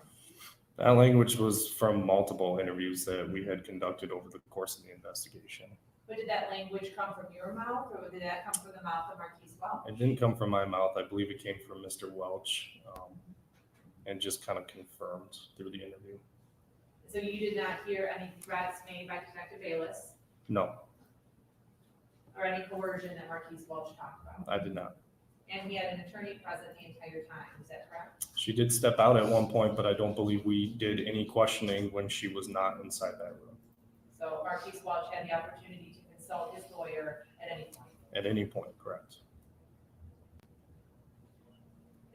That language was from multiple interviews that we had conducted over the course of the investigation. But did that language come from your mouth, or did that come from the mouth of Marquise Welch? It didn't come from my mouth. I believe it came from Mr. Welch, and just kind of confirmed through the interview. So you did not hear any threats made by Detective Bayless No, or any coercion that Marquise Welch talked about? I did not. And he had an attorney present the entire time, is that correct? She did step out at one point, but I don't believe we did any questioning when she was not inside that room So Marquise Welch had the opportunity to consult his lawyer at any point. at any point, correct?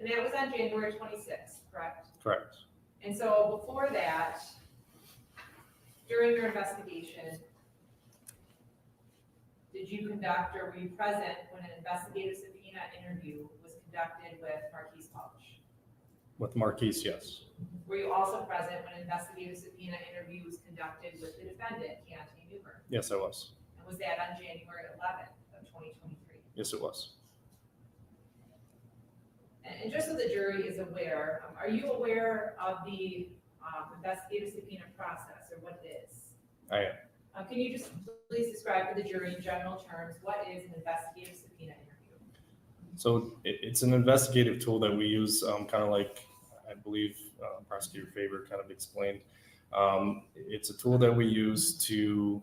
And that was on January 26th, correct? Correct. And so before that, during your investigation, did you conduct or were you present when an investigative subpoena interview was conducted with Marquise Welch? With Marquise, yes. Were you also present when an investigative subpoena interview was conducted with the defendant, Keyante Newbern? Yes, I was. And was that on January 11th of 2023? Yes, it was. And just so the jury is aware, are you aware of the investigative subpoena process or what it is? I am. Can you just please describe for the jury in general terms, what is an investigative subpoena interview? So it's an investigative tool that we use, kind of like, I believe Prosecutor Faber kind of explained. It's a tool that we use to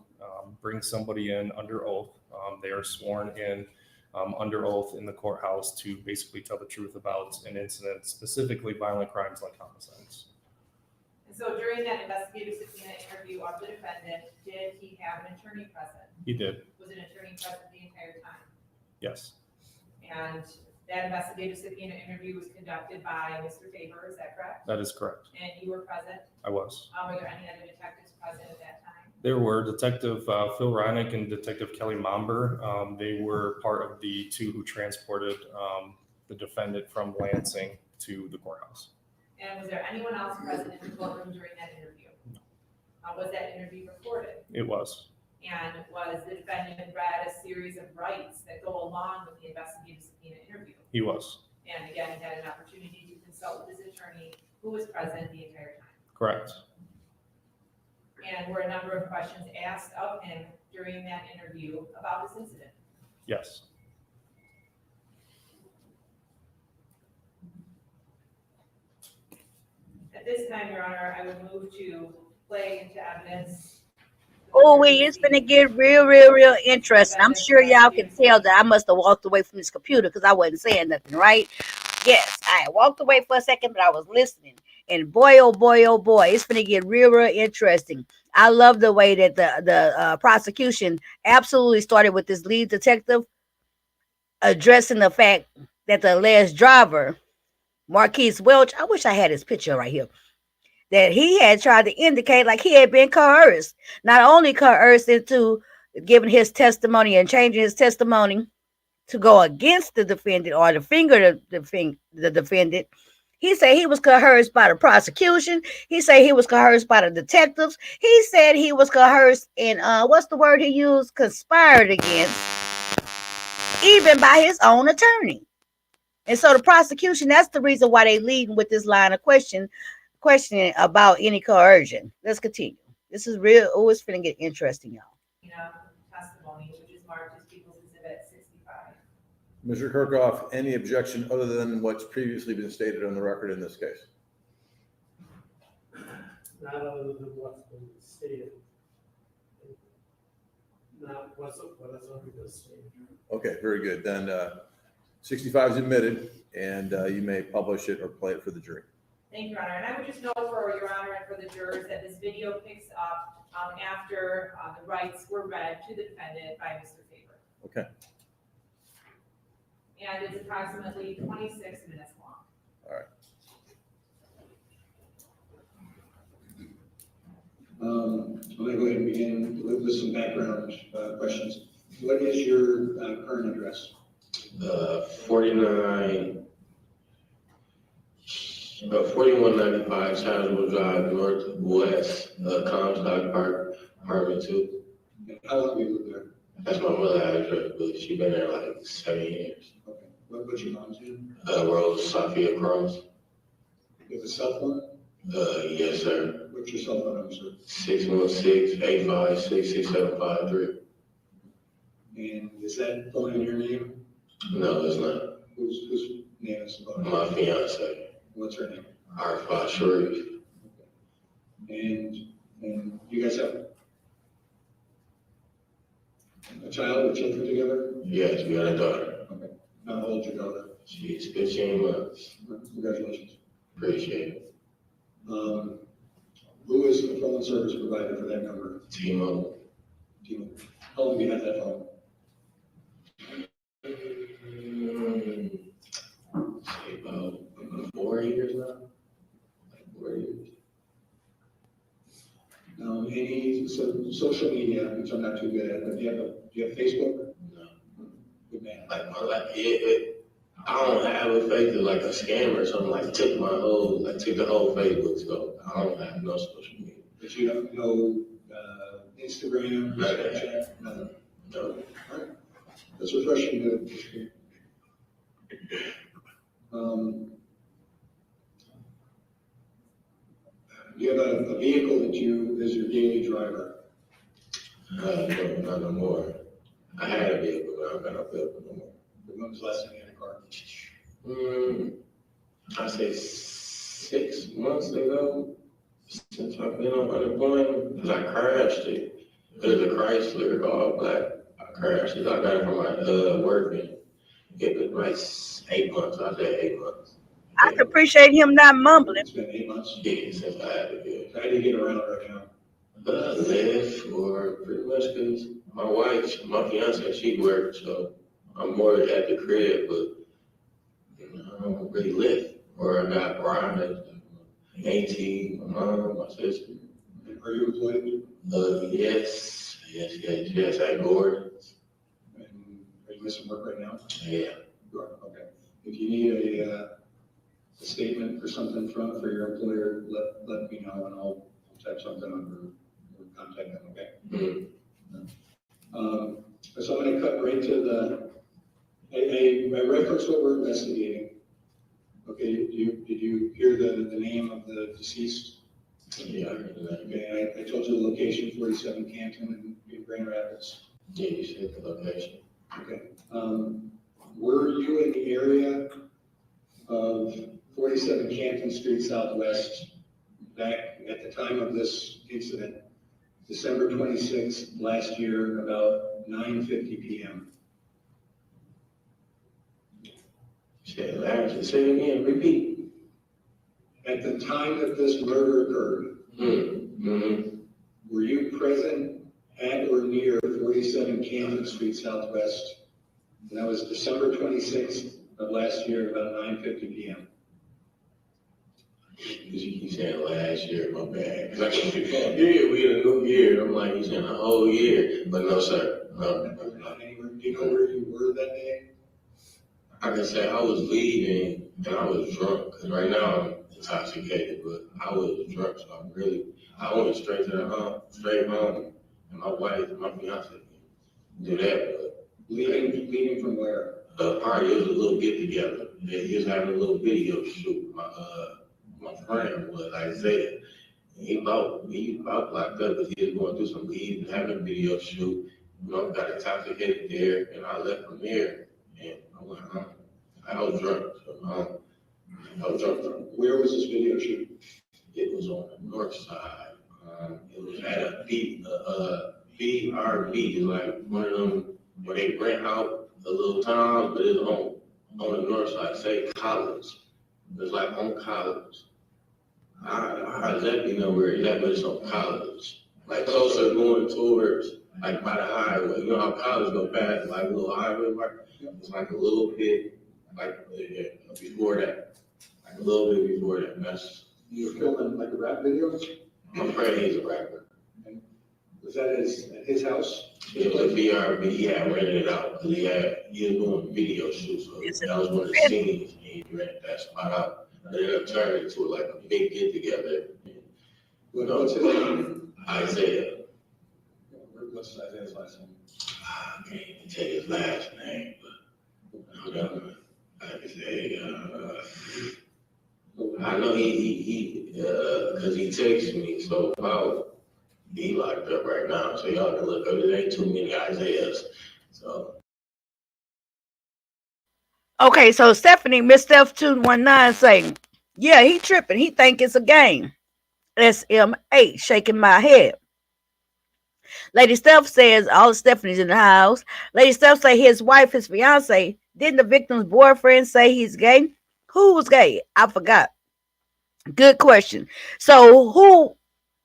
bring somebody in under oath. They are sworn in under oath in the courthouse to basically tell the truth about an incident, specifically violent crimes like homicides. And so during that investigative subpoena interview of the defendant, did he have an attorney present? He did, Was an attorney present the entire time? yes. And that investigative subpoena interview was conducted by Mr. Faber, is that correct? That is correct. And you were present? I was. Were there any other detectives present at that time? There were Detective Phil Reinick and Detective Kelly Momber. They were part of the two who transported the defendant from Lansing to the courthouse. And was there anyone else present in the courtroom during that interview? No. Was that interview recorded? It was. And was the defendant read a series of rights that go along with the investigative subpoena interview? He was. And again, he had an opportunity to consult with his attorney, who was present the entire time. Correct. And were a number of questions asked of him during that interview about this incident? Yes. At this time, Your Honor, I would move to play into evidence. Oh, it's gonna get real interesting. I'm sure y'all can tell that I must have walked away from this computer because I wasn't saying nothing, right? Yes, I walked away for a second, but I was listening. And boy, oh boy, it's gonna get real interesting. I love the way that the prosecution absolutely started with this lead detective addressing the fact that the alleged driver, Marquise Welch, I wish I had his picture right here, that he had tried to indicate like he had been coerced, not only coerced into giving his testimony and changing his testimony to go against the defendant or to finger the defendant. He said he was coerced by the prosecution. He said he was coerced by the detectives. He said he was coerced and what's the word he used? Conspired against, even by his own attorney. And so the prosecution, that's the reason why they leading with this line of questioning about any coercion. Let's continue. This is real. Oh, it's finna get interesting, y'all. Testimony, which is marked as People's Exhibit 65. Mr. Kirkhoff, any objection other than what's previously been stated on the record in this case? Not other than what's been stated. Not what has already been stated. Okay, very good. Then 65 is admitted, and you may publish it or play it for the jury. Thank you, Your Honor. And I would just note for Your Honor and for the jurors that this video picks up after the rights were read to the defendant by Mr. Faber. Okay. And it's approximately 26 minutes long. All right. I'm going to go ahead and begin with some background questions. What is your current address? 4195 Chaswell Drive, Northwest, Comstock Park, apartment 2. How long have you lived there? That's my mother's address, but she's been there like 7 years. Okay. What's your mom's name? Rose Sophia Cross. You have a cell phone? Yes, sir. What's your cell phone number, sir? 616-856-6753. And is that phone in your name? No, it's not. Whose name is the phone? My fiance, What's her name? Arfa Sharif. And you guys have a child or children together? Yes, we got a daughter. Okay. How old's your daughter? She's 15 months. Congratulations. Appreciate it. Who is the phone service provider for that number? T-Mobile. T-Mobile. How long have you had that phone? Say about 4 years now. Like 4 years. Any social media, which I'm not too good at, but do you have Facebook? No. Good man. I don't have a Facebook, like a scam or something, like took the whole Facebook, so I don't have no social media. But you don't know Instagram, None of that. Snapchat, nothing? No. All right. That's refreshing to you have a vehicle that you is your daily driver. No, not no more. I had a vehicle, but I don't got no vehicle no more. When was the last time you had a car? I say 6 months ago, since I've been on unemployment, because I crashed it. It was a Chrysler all black. I crashed it. I got it from my working. It was like 8 months. I said 8 months. I can appreciate him not mumbling. It's been 8 months. Yeah, since I had it. How do you get around right now? Live or pretty much because my fiance, she works, so I'm more at the crib, but I don't really live. Or I got Brian, auntie, my mom, my sister. Are you employed? Yes, at Gordon's. And are you missing work right now? Yeah. You are, okay. If you need a statement or something for your employer, let me know and I'll type something up or contact them, okay? Mm-hmm. So I'm gonna cut right to I referenced what we're investigating. Okay, did you hear the name of the deceased? Yeah, I heard that. Okay, I told you the location, 47 Canton in Grand Rapids. Yeah, you said the location. Okay. Were you in the area of 47 Canton Street Southwest back at the time of this incident, December 26th last year, about 9:50 p.m.? Say it again, repeat. At the time that this murder occurred, Mm-hmm. were you present at or near 47 Canton Street Southwest? And that was December 26th of last year, about 9:50 p.m. You keep saying last year, my bad. Cause I keep, we in a new year. I'm like, you saying a whole year. But no, sir. No. Do you know where you were that day? I can say I was leaving and I was drunk. Cause right now I'm intoxicated, but I was drunk. So I went straight home. And my wife, my fiance, do that. But Leaving from where? party, it was a little get together. He was having a little video shoot. My friend was Isaiah. He about locked up because he was going through some weed and having a video shoot. Got intoxicated there, and I left from there, and I went home. I was drunk, so I was drunk. Where was this video shoot? It was on the north side. It was at a BRB, like one of them where they rent out a little town, but it's on the north side. Say College. It's like on College. I exactly know where it's at, but it's on College. Like closer going towards, like by the highway. You know how College go past, like a little highway mark? It's like a little bit, like before that. Like a little bit before that. That's, You were filming like a rap video? my friend, he's a rapper. Was that at his house? It was a BRB, he had rented it out, because he was doing video shoots, so that was one of the scenes, and he rented that spot out. And then it turned into like a big get together. What's his name? Isaiah. What's Isaiah's last name? I can't even tell his last name, but I can say, I know he because he texted me, so about he locked up right now, so y'all can look up. There ain't too many Isaiahs, So Okay, so Stephanie, Miss Steph 219 saying, yeah, he tripping. He think it's a game. SM8 shaking my head. Lady Steph says all Stephanie's in the house. Lady Steph say his wife, his fiance. Didn't the victim's boyfriend say he's gay? Who was gay? I forgot. Good question. So who?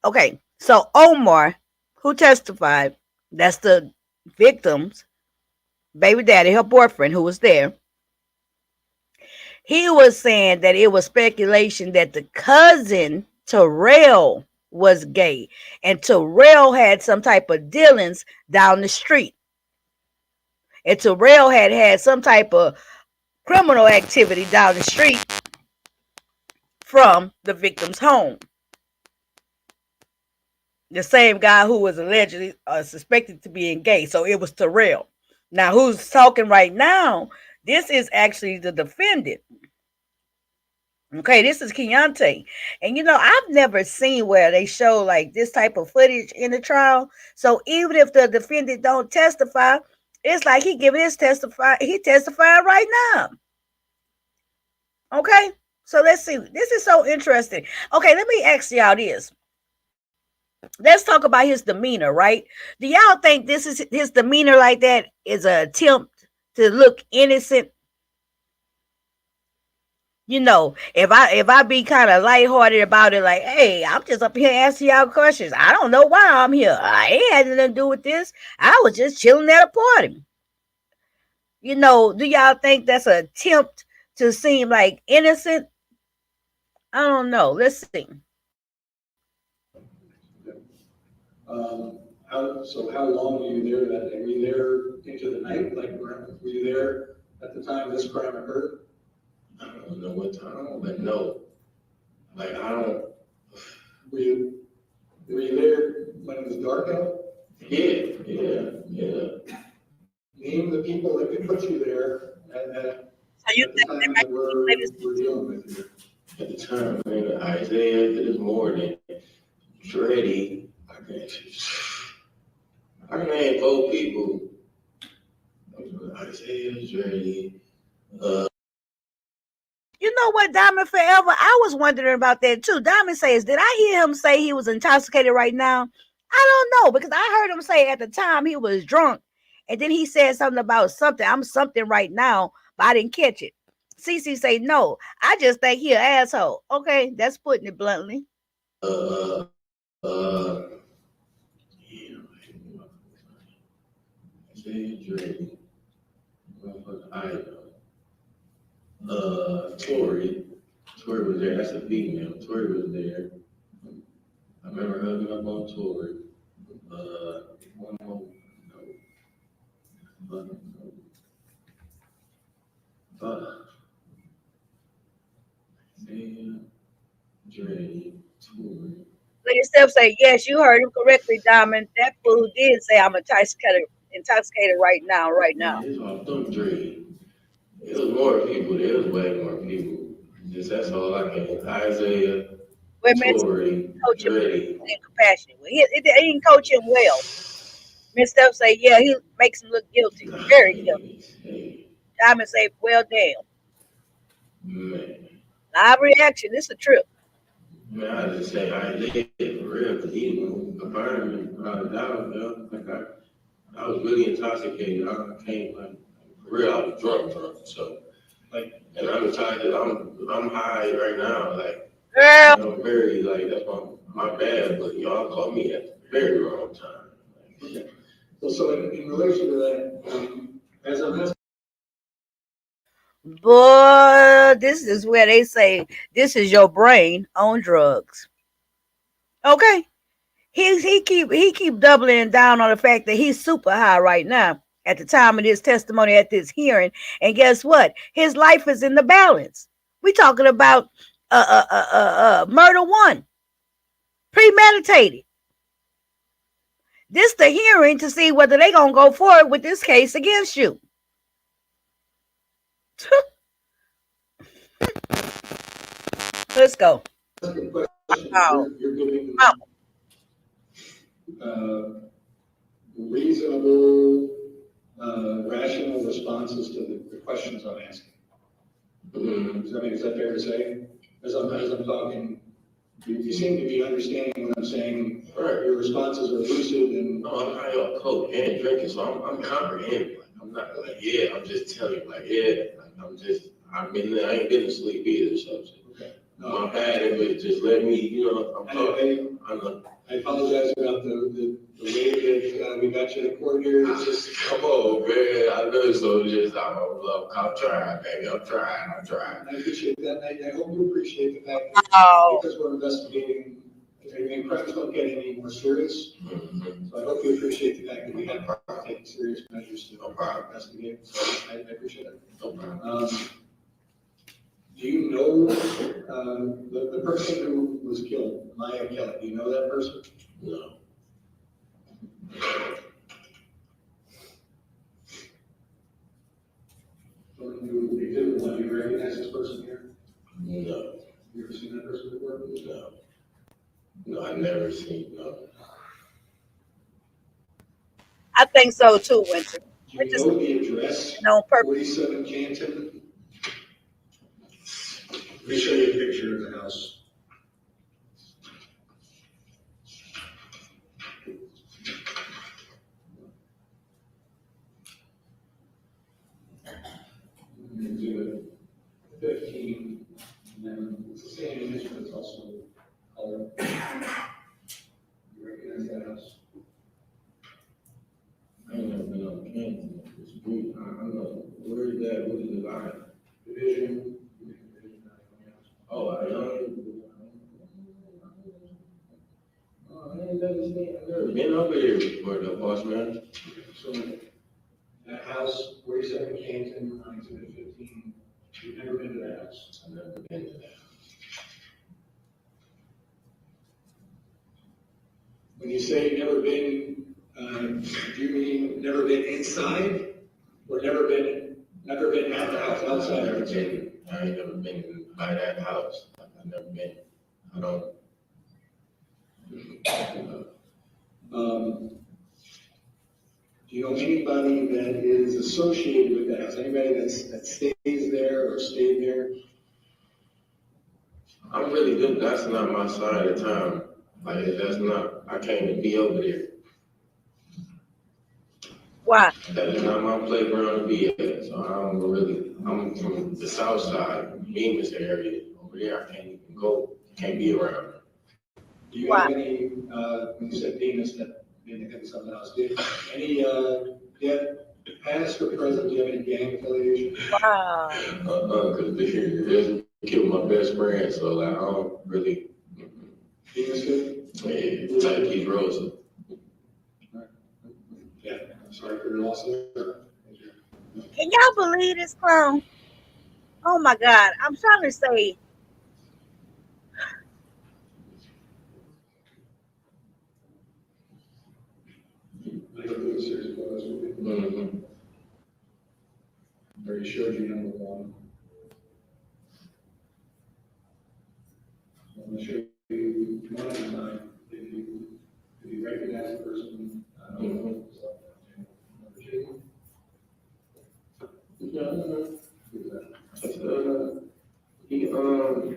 Okay, so Omar, who testified, that's the victim's baby daddy, her boyfriend, who was there. He was saying that it was speculation that the cousin Terrell was gay, and Terrell had some type of dealings down the street, and Terrell had some type of criminal activity down the street from the victim's home. The same guy who was allegedly suspected to be gay. So it was Terrell. Now, who's talking right now? This is actually the defendant. Okay, this is Keyante. And I've never seen where they show like this type of footage in the trial. So even if the defendant don't testify, it's like he giving his he testifying right now. Okay, so let's see. This is so interesting. Okay, let me ask y'all this. Let's talk about his demeanor, right? Do y'all think this is his demeanor like that is an attempt to look innocent? If I be kind of lighthearted about it, like, hey, I'm just up here asking y'all questions. I don't know why I'm here. I ain't had nothing to do with this. I was just chilling at a party. Do y'all think that's an attempt to seem like innocent? I don't know. Let's see. So how long were you there that day? Were you there into the night? Like, were you there at the time this crime occurred? I don't know what time, but no. Like, I don't. Were you there when it was dark out? Yeah. Name the people that could put you there at So you the time that we're dealing with here. At the time, man, Isaiah this morning, Dreddy, I can name 4 people. Isaiah, Dreddy, You know what, Diamond Forever? I was wondering about that too. Diamond says, did I hear him say he was intoxicated right now? I don't know, because I heard him say at the time he was drunk. And then he said something about something. I'm something right now, but I didn't catch it. Cece say, no, I just think he an asshole. Okay, that's putting it bluntly. yeah, Isaiah, Dreddy, Tori. Tori was there. That's a female. Tori was there. I remember hugging up on Tori. One more. Isaiah, Dreddy, Tori. Lady Steph say, yes, you heard him correctly, Diamond. That fool did say I'm intoxicated right now. Man, it's off them Dreddy. It was more people. There was way more people. That's all I can. Isaiah, We're meant to Tori, coach him Dreddy. and compassion. He didn't coach him well. Miss Steph say, yeah, he makes him look guilty, very guilty. Diamond say, well, damn. Man. Live reaction. This is a trip. Man, I just say Isaiah for real, because he confirmed me without a doubt, yo. Like I was really intoxicated. I came like for real, I was drunk, so like, and I'm excited. I'm high right now, like, Girl. I'm very like that's my bad, but y'all caught me at the very wrong time. Okay. So in relation to that, as I'm asking. Boy, this is where they say this is your brain on drugs. Okay. He keep doubling down on the fact that he's super high right now at the time of this testimony at this hearing. And guess what? His life is in the balance. We talking about murder one, premeditated. This the hearing to see whether they gonna go forward with this case against you. Let's go. You're giving reasonable rational responses to the questions I'm asking. Is that fair to say? As I'm talking, you seem to be understanding what I'm saying. Right. Your responses are lucid and. No, I'm high on coke and drinking, so I'm comprehending. Like, I'm not like, yeah, I'm just telling you, like, yeah, like, I ain't been to sleep either, so. Okay. My bad, but just let me, I'm talking. I apologize about the way that we got you in court here. It's just. Come on, man. I know so. I'm trying, baby. I'm trying. I appreciate that. I hope you appreciate the fact that because we're investigating, crimes don't get any more serious. So I hope you appreciate the fact that we have taken serious measures to investigate. So I appreciate it. No problem. Do you know the person who was killed, Maya Kelly? Do you know that person? No. Do you recognize this person here? No. You ever seen that person before? No. No, I never seen, no. I think so too, Winter. Do you know the address? No, purpose. 47 Canton. Let me show you a picture of the house. Exhibit 15, and then it's the same image, but it's also color. You recognize that house? I ain't never been on campus. It's weird. I don't know. Where is that? What is the line? Division. Oh, I ain't never seen, I've never been over here before, though, boss man. So that house, 47 Canton, on exhibit 15, you've never been to that house? I've never been to that. When you say never been, do you mean never been inside, or never been at the house outside or inside? I ain't never been by that house. I've never been. I don't. Do you know anybody that is associated with that house? Anybody that stays there or stayed there? I'm really good. That's not my side of town. Like, that's not, I can't even be over there. Why? That is not my playground to be at. So I'm from the south side, Bemis area. Over there, I can't even go, can't be around. Do you have any, when you said Bemis, that made me think of something else. Do you have any, past or present, do you have any gang affiliation? Wow. Because they killed my best friend, so like, I don't really. Bemis good? Yeah, like Keith Rosa. Yeah, I'm sorry for your loss. Can y'all believe this clown? Oh my God. I'm trying to say. Already showed you number one. I'm going to show you one at a time. If you recognize the person, number two.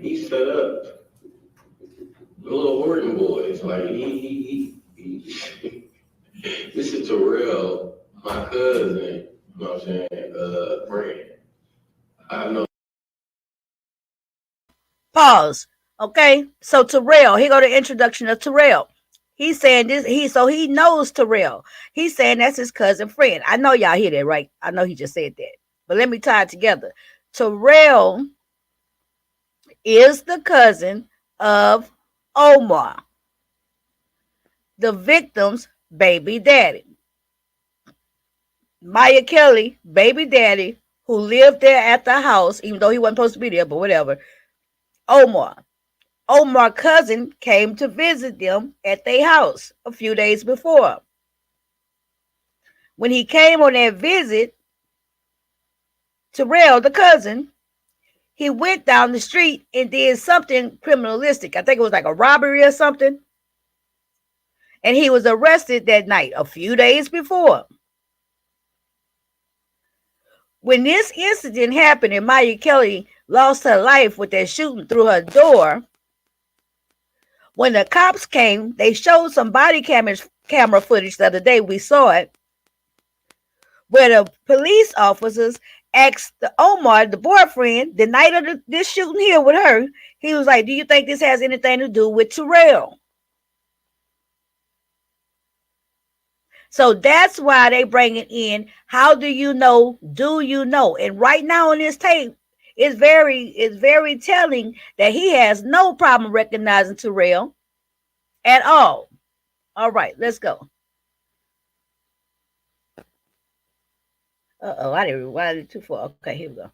He set up the little Horton boys. Like this is Terrell, my cousin. You know what I'm saying? Friend. I know. Pause. Okay. So Terrell, here go the introduction of Terrell. He's saying this. He knows Terrell. He's saying that's his cousin friend. I know y'all hear that, right? I know he just said that. But let me tie it together. Terrell is the cousin of Omar, the victim's baby daddy. Maya Kelly, baby daddy, who lived there at the house, even though he wasn't supposed to be there, but whatever. Omar's cousin came to visit them at their house a few days before. When he came on that visit, Terrell, the cousin, he went down the street and did something criminalistic. I think it was like a robbery or something. And he was arrested that night, a few days before. When this incident happened and Maya Kelly lost her life with that shooting through her door, when the cops came, they showed some body camera footage the other day. We saw it, where the police officers asked the Omar, the boyfriend, the night of this shooting here with her, he was like, do you think this has anything to do with Terrell? So that's why they bring it in. How do you know? Do you know? And right now on this tape, it's very telling that he has no problem recognizing Terrell at all. All right, let's go. I didn't rewind it too far. Okay, here we go.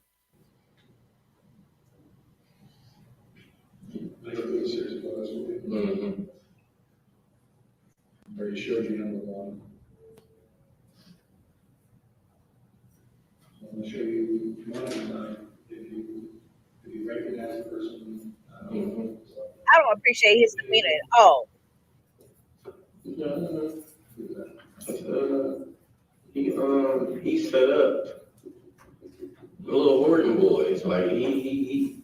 Mm-hmm. Already showed you number one. I'm gonna show you one at a time. If you recognize the person, I don't appreciate his demeanor at all. He set up the little Horton boys. Like he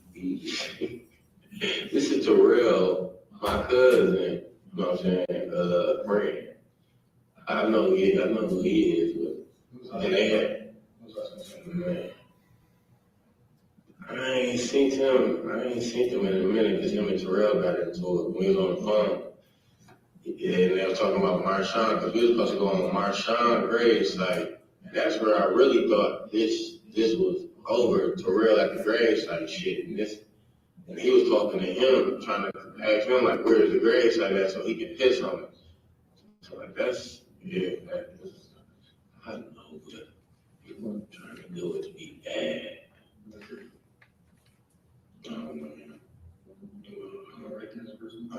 this is Terrell, my cousin, you know what I'm saying, friend. I know who he is, but and they had, man. I ain't seen him in a minute because him and Terrell got into it when we was on the phone. Yeah, and they were talking about Marshawn because we was supposed to go on Marshawn grave site. That's where I really thought this was over. Terrell at the grave site shit, and he was talking to him, trying to ask him like, where's the grave site at so he can piss on it. So like I know that people are trying to do it to be bad. I don't know. I don't recognize the person. No.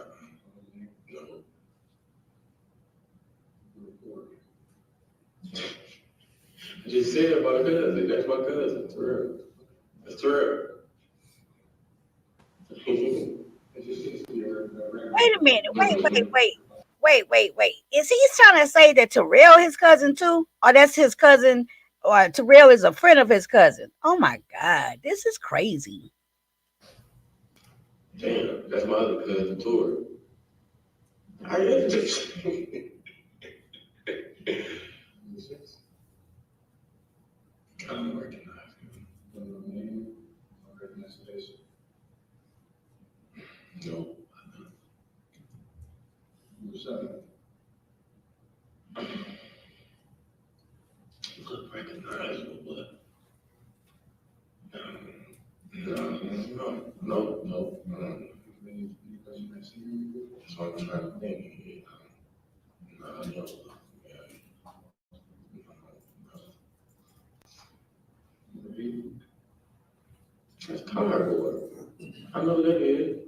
I just said my cousin. That's my cousin. Terrell. That's Terrell. Wait a minute. Wait. Is he trying to say that Terrell his cousin too? Or that's his cousin, or Terrell is a friend of his cousin? Oh my God, this is crazy. Damn, that's my other cousin, Tori. I am just. I don't recognize him. No. Look recognizable, but no. That's what I'm trying to think. No, I don't. That's cardboard. I know that is.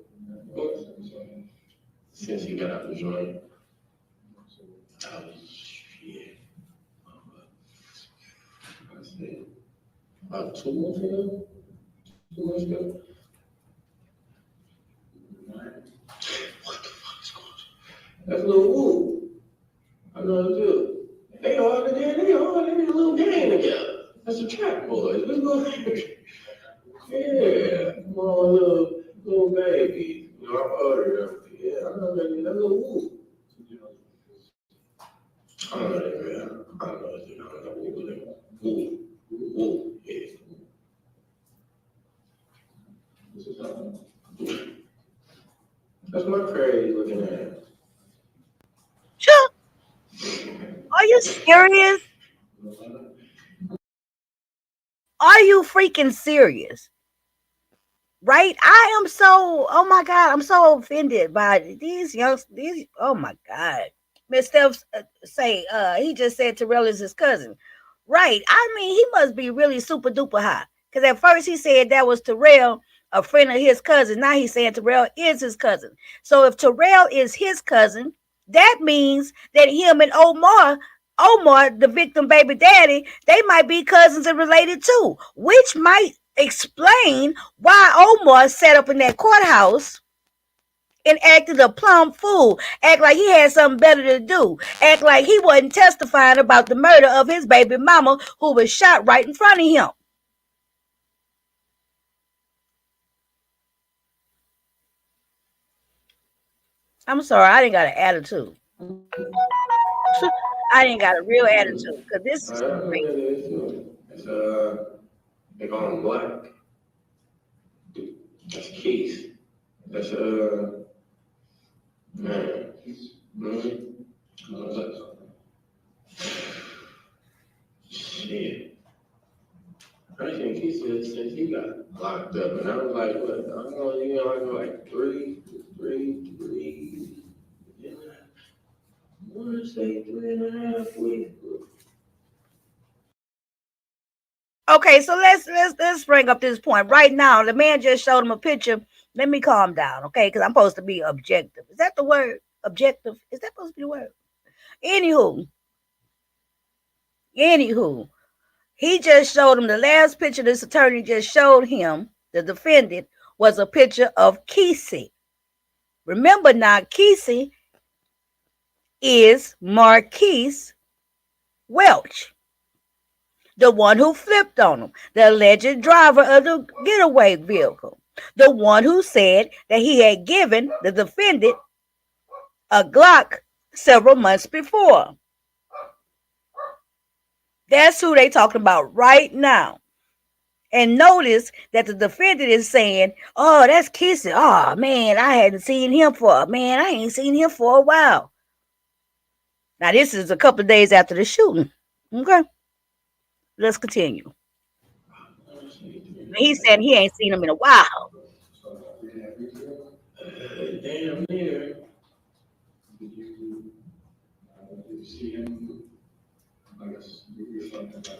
Since he got out the joint. Shit. I said, about 2 months ago? 2 months ago? What the fuck is going on? That's Lil Woo. I know it too. They all in there, they in a little gang together. That's the Trap Boys. Let's go. Yeah, come on, little baby. You know, I'm older. Yeah, I know that. That's Lil Woo. I don't know that, man. I don't know that. I don't know Woo. Yeah. That's my crazy looking ass. Sure. Are you serious? Are you freaking serious? Right? I am so, oh my God, I'm so offended by these oh my God. Miss Steph he just said Terrell is his cousin. Right. I mean, he must be really super duper high. Because at first he said that was Terrell, a friend of his cousin. Now he's saying Terrell is his cousin. So if Terrell is his cousin, that means that him and Omar, the victim baby daddy, they might be cousins and related too, which might explain why Omar sat up in that courthouse and acted a plumb fool, act like he had something better to do, act like he wasn't testifying about the murder of his baby mama who was shot right in front of him. I'm sorry, I didn't got an attitude. I didn't got a real attitude because this is That's what crazy. it is too. It's they call him Black. That's Keith. That's man. Shit. I think he said since he got locked up, and I was like, what? I don't know, you know, I go like three. Yeah. I want to say 3.5 weeks. Okay, so let's bring up this point right now. The man just showed him a picture. Let me calm down, okay? Because I'm supposed to be objective. Is that the word? Objective? Is that supposed to be the word? Anywho, he just showed him the last picture this attorney just showed him, the defendant, was a picture of Kesey. Remember now, Kesey is Marquise Welch, the one who flipped on him, the alleged driver of the getaway vehicle, the one who said that he had given the defendant a Glock several months before. That's who they talking about right now. And notice that the defendant is saying, oh, that's Kissing. Oh, man, I ain't seen him for a while. Now, this is a couple of days after the shooting. Okay. Let's continue. He said he ain't seen him in a while. Damn near. Did you see him? I guess you're talking about a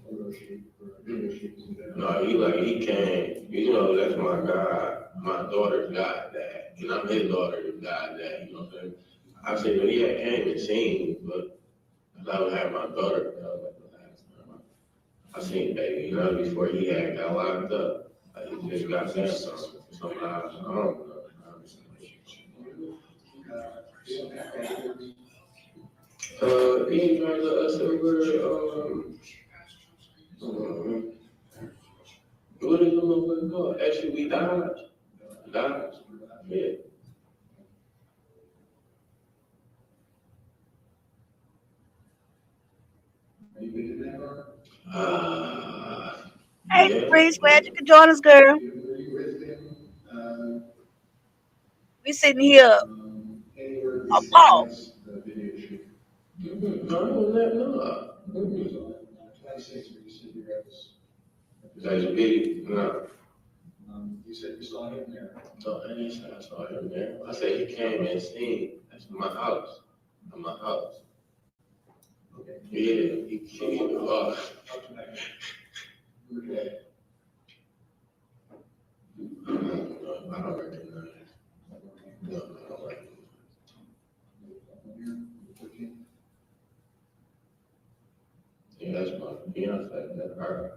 photo shoot or a video shoot. No, he came. You know, that's my guy. My daughter's God dad. And I'm his daughter's God dad. You know what I'm saying? I said, when he had came and seen, but I would have my daughter. That was like the last time I seen baby. You know, before he had got locked up. He just got sent something. I don't know. He drives a silver, what is the motherfucker called? SUV Dodge. Dodge. Yeah. Hey, Yeah. Breeze, glad you could join us, girl. We sitting here appalled. No, I don't let no. That's big. No. You said you saw him there. No, I didn't say I saw him there. I said he came and seen. That's my house. At my house. Okay. Yeah, he came. Okay. I don't recognize. No, I don't recognize. Yeah, that's my fiance. That's her.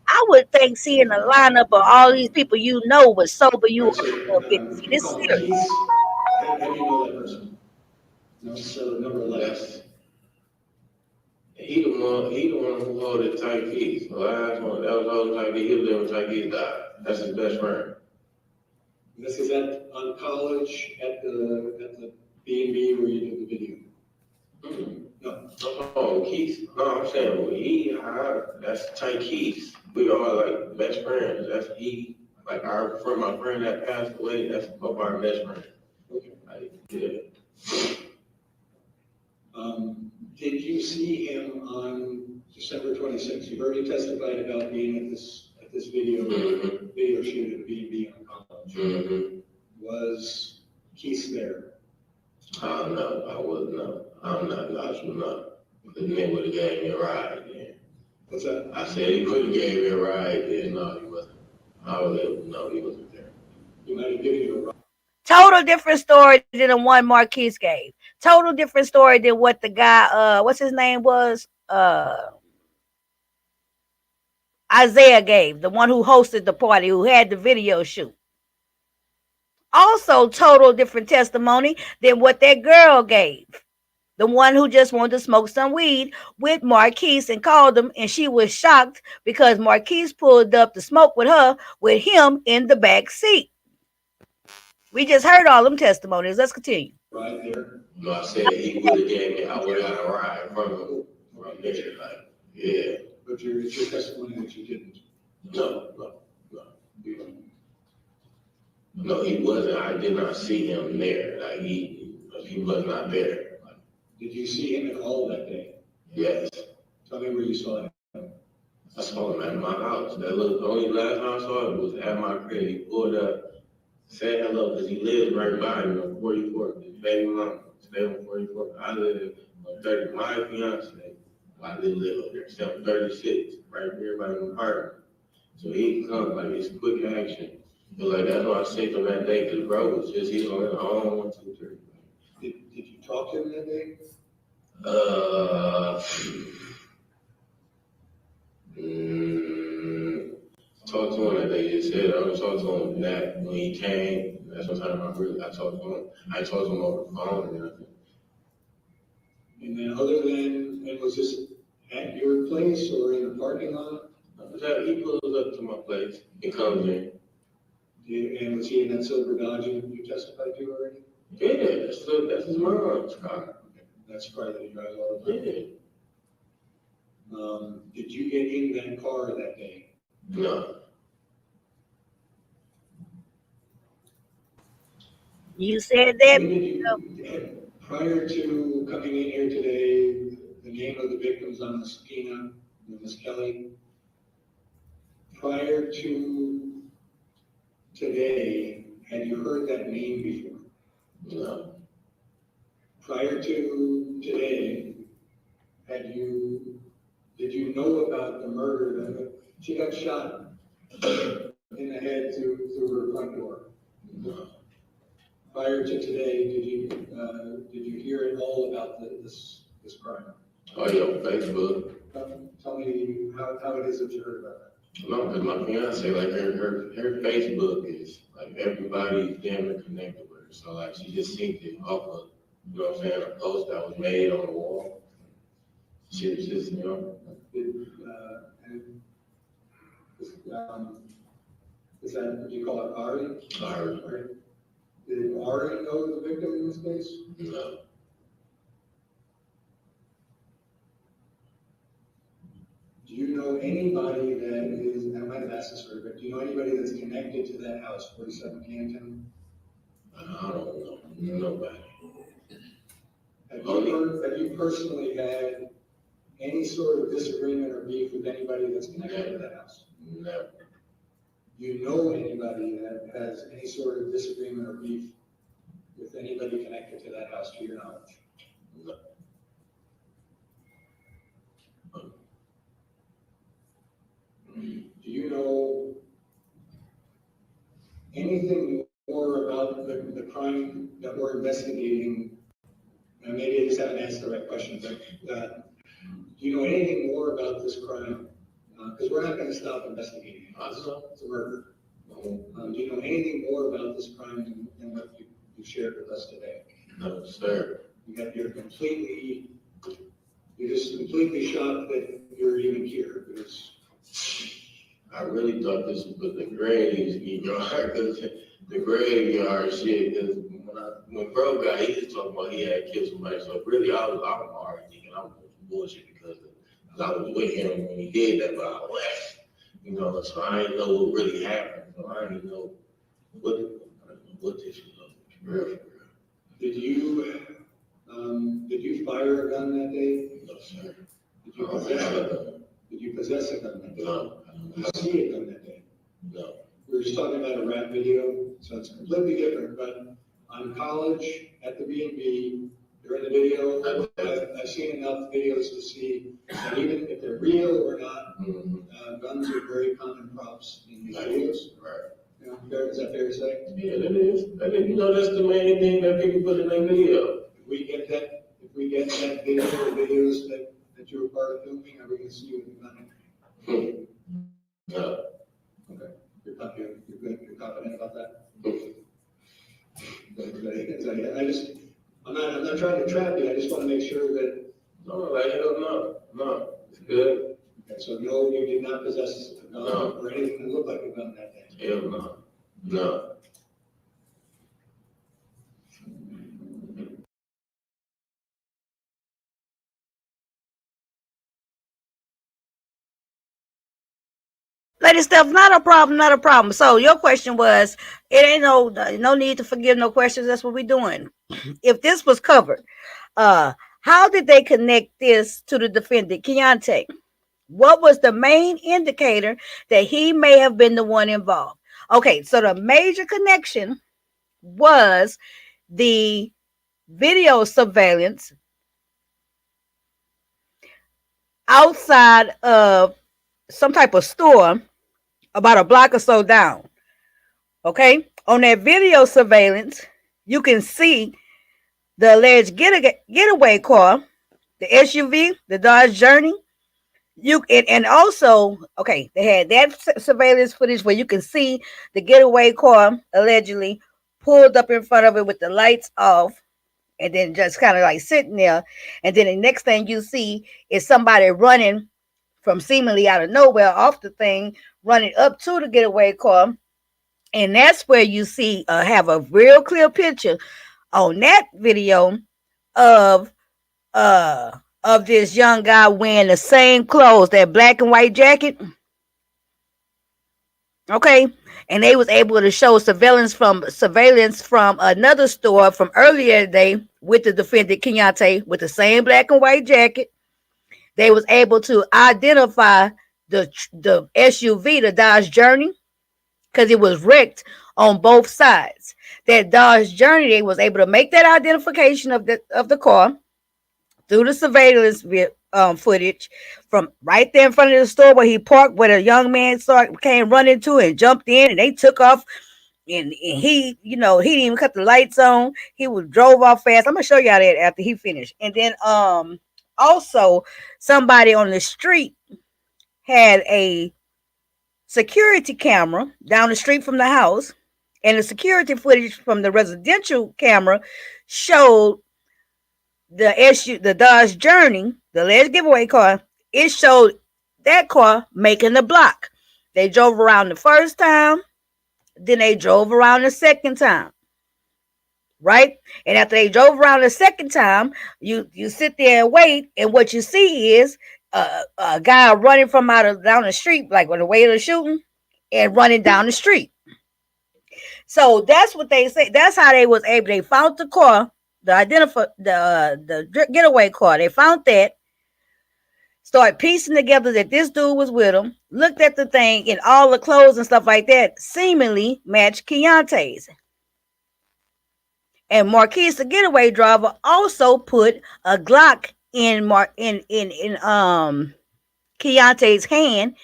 I would think seeing a lineup of all these people you know would sober you up a little bit. See, this is serious. How do you know that person? No, so nevertheless. He the one who hold the tight keys. The last one, that was holding tight keys. He was there when tight keys died. That's his best friend. This is on college at the B&B where you did the video. Mm-hmm. No. Oh, Keith. No, I'm saying that's tight keys. We are like best friends. That's he. Like my friend that passed away. That's both our best friends. Okay. Like, yeah. Did you see him on December 26th? You've already testified about being at this video shoot at B&B on college. Mm-hmm. Was Keith there? No, I wouldn't know. I'm not knowledgeable enough. The nigga would have gave me a ride then. What's that? I said he could have gave me a ride then. No, he wasn't. I was able to know he wasn't there. He might have given you a ride. Total different story than the one Marquise gave. Total different story than what the guy, what's his name was? Isaiah gave, the one who hosted the party, who had the video shoot. Also, total different testimony than what that girl gave. the one who just wanted to smoke some weed with Marquise and called him, and she was shocked because Marquise pulled up to smoke with him in the back seat. We just heard all them testimonies. Let's continue. Right there. No, I said he would have gave me, I would have got a ride from there, like, yeah. But it's your testimony that you didn't. No. No, he wasn't. I did not see him there. Like he was not there. Like, Did you see him at all that day? yes, Tell me where you saw him. I saw him at my house. That was the only last time I saw him was at my crib. He pulled up, said hello, because he lives right by me on 44th. His baby mama stayed on 44th. I live on 30. My fiance, I live over there. Stay on 36, right here by the apartment. So he comes like it's quick action. But like that's what I said from that day, because bro was just he's on his own 1, 2, 3. Did you talk to him that day? Talked to him that day. He said I only talked to him that when he came. That's what time I talked to him. I talked to him over the phone and everything. And then other than, and was this at your place or in the parking lot? He pulls up to my place and comes in. And was he in that silver Dodge you testified to already? Yeah, that's his mom's car. That's the car that he drives all the time? Yeah. Did you get in that car that day? No. You said that. When did you, prior to coming in here today, the name of the victims on the subpoena, Ms. Kelly, prior to today, had you heard that name before? No. Prior to today, did you know about the murder that she got shot in the head through her front door? No. Prior to today, did you hear at all about this crime? Oh yeah, on Facebook. Tell me how it is that you heard about that. No, because my fiance, like her Facebook is like everybody's damn near connected with her. So like she just seen it off of, you know what I'm saying, a post that was made on the wall. She was just, you know. Is that what you call it, Ari? Ari. Did Ari know the victim in this case? No. Do you know anybody that is, I might have asked this earlier, but do you know anybody that's connected to that house, 47 Keyante? I don't know. Nobody. Have you personally had any sort of disagreement or beef with anybody that's connected to that house? Never. Do you know anybody that has any sort of disagreement or beef with anybody connected to that house, to your knowledge? No. Do you know anything more about the crime that we're investigating? And maybe I just haven't asked the right question, but do you know anything more about this crime? Because we're not going to stop investigating it. It's a murder. Do you know anything more about this crime than what you shared with us today? No, sir. You're just completely shocked that you're even here because I really thought this was the graveyard, because the graveyard shit, because when bro got, he was talking about he had killed somebody, so really I'm already thinking I'm bullshit because I was with him when he did that, but I left, you know, so I didn't know what really happened, so I didn't know what this was, for real. Did you fire a gun that day? No, sir. Did you possess a gun? Did you possess a gun that day? No. Did you see a gun that day? No. We were just talking about a rap video, so it's completely different, but on college, at the B&B, during the video, I've seen enough videos to see that even if they're real or not, guns are very common props in these videos. Right. You know, is that fair to say? Yeah, that is. You know, that's the main thing that people put in their video. If we get that video or videos that you were part of filming, are we going to see you with the gun? No. Okay. You're confident about that? I'm not trying to trap you, I just want to make sure that. No, like, hell no, it's good. Okay, so no, you did not possess a gun No. or anything that looked like a gun that day? Hell no. Lady Steph, not a problem, not a problem. So your question was, it ain't no need to forgive no questions. That's what we're doing. If this was covered, how did they connect this to the defendant, Keyante? What was the main indicator that he may have been the one involved? Okay, so the major connection was the video surveillance outside of some type of store about a block or so down. Okay, on that video surveillance, you can see the alleged getaway car, the SUV, the Dodge Journey. And also, okay, they had that surveillance footage where you can see the getaway car allegedly pulled up in front of it with the lights off, and then just kind of like sitting there. And then the next thing you see is somebody running from seemingly out of nowhere off the thing, running up to the getaway car. And that's where you see have a real clear picture on that video of this young guy wearing the same clothes, that black and white jacket. Okay, and they was able to show surveillance from another store from earlier today with the defendant Keyante with the same black and white jacket. They was able to identify the SUV, the Dodge Journey, because it was wrecked on both sides. That Dodge Journey, they was able to make that identification of the car through the surveillance footage from right there in front of the store where he parked, where the young man came running to and jumped in, and they took off. And he, he didn't even cut the lights on. He drove off fast. I'm gonna show y'all that after he finished. And then also somebody on the street had a security camera down the street from the house, and the security footage from the residential camera showed the Dodge Journey, the alleged giveaway car. It showed that car making the block. They drove around the first time, then they drove around the second time, right? And after they drove around the second time, you sit there and wait, and what you see is a guy running from down the street, like on the way of the shooting, and running down the street. So that's what they say. That's how they was able. They found the car, the getaway car. They found that. Started piecing together that this dude was with him. Looked at the thing, and all the clothes and stuff like that seemingly matched Keyante's. And Marquise, the getaway driver, also put a Glock in Keyante's hand.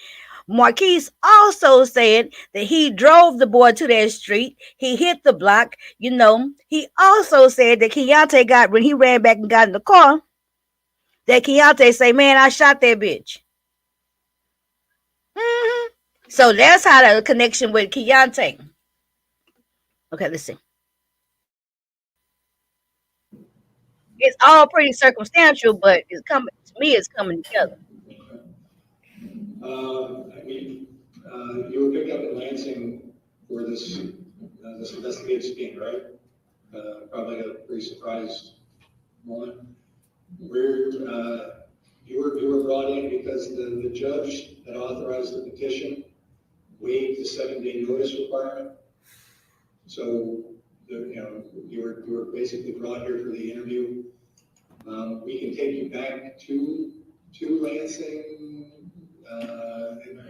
Marquise also said that he drove the boy to that street. He hit the block. He also said that Keyante when he ran back and got in the car, that Keyante say, "Man, I shot that bitch." Mm-hmm. So that's how the connection with Keyante. Okay, let's see. It's all pretty circumstantial, but it's coming to me. It's coming together. You were picked up in Lansing for this investigative scheme, right? Probably a pretty surprised moment. Where you were brought in because the judge that authorized the petition waived the 7-day notice requirement. So you were basically brought here for the interview. We can take you back to Lansing. I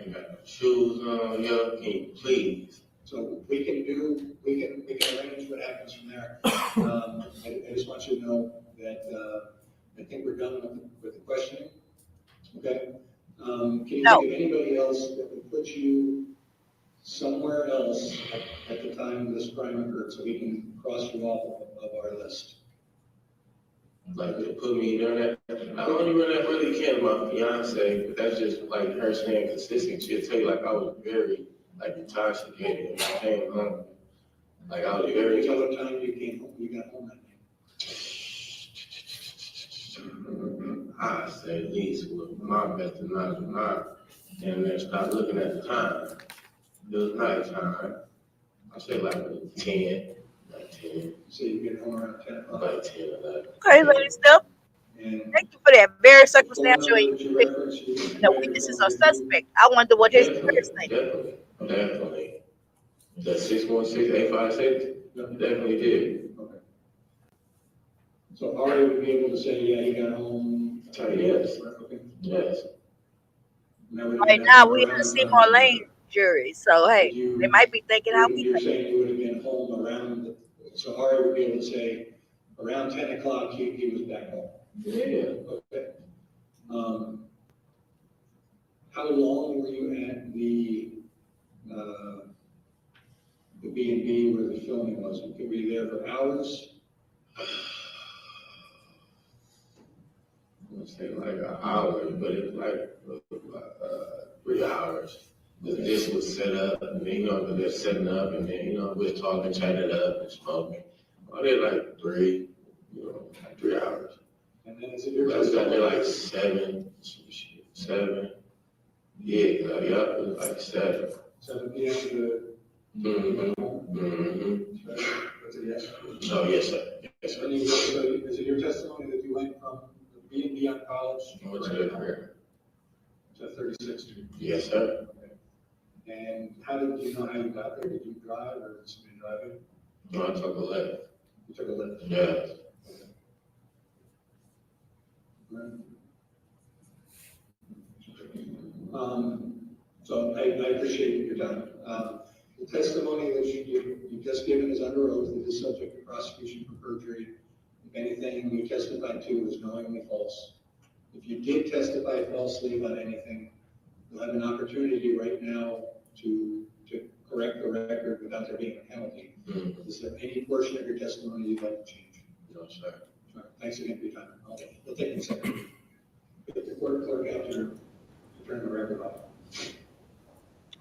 ain't got no shoes on, yo, can you please? So we can arrange what happens from there. I just want you to know that I think we're done with the questioning. Okay. Can you think of anybody else that would put you somewhere else at the time this crime occurred, so we can cross you off of our list? Like, to put me there, that I don't even really care about Beyonce, but that's just like her staying consistent. She'll tell you, like, I was very, like, intoxicated and I came home. Like, I was very. Tell what time you came home, you got home that night. say at least with my best of knowledge of mine. And then start looking at the time. It was night time. I say like 10, like 10. So you get home around 10 o'clock. Like 10 or 11. Okay, ladies, still. And Thank you for that. Very the phone circumstantial. number that you referenced, The witnesses are suspect. I wonder what his lawyers think. Definitely. The 616-856, definitely did. okay. So Ari would be able to say, yeah, he got home. Yes. Okay. Yes. Right now, we in the Seymour Lane jury, so hey, You- they might be thinking how we You're think. saying you would have been home around, so Ari would be able to say, around 10 o'clock, he was back home. Yeah. Okay. How long were you at the B&B where the filming was? Were you there for hours? I would say like an hour, but it was like 3 hours. This was set up, and then, they're setting up, and then, we're talking, chatting up, and smoking. I did like 3, like 3 hours. And then is it your I was got there testimony? like 7. Yeah, it was like 7. 7 p.m. to That's a yes. Oh, yes, sir. Yes, sir. So is it your testimony that you went from the B&B on College What's good here? to 36th Street? Yes, sir. Okay. And how did you know how you got there? Did you drive or did somebody drive you? No, I took a left. You took a lift? Yes. So I appreciate your time. The testimony that you've just given is under oath. It is subject to prosecution for perjury. If anything you testified to is knowingly false. If you did testify falsely about anything, you'll have an opportunity right now to correct the record without there being a penalty. Is there any portion of your testimony you'd like to change? No, sir. All right, thanks again for your time. We'll take a second. Get the clerk out to turn the record off.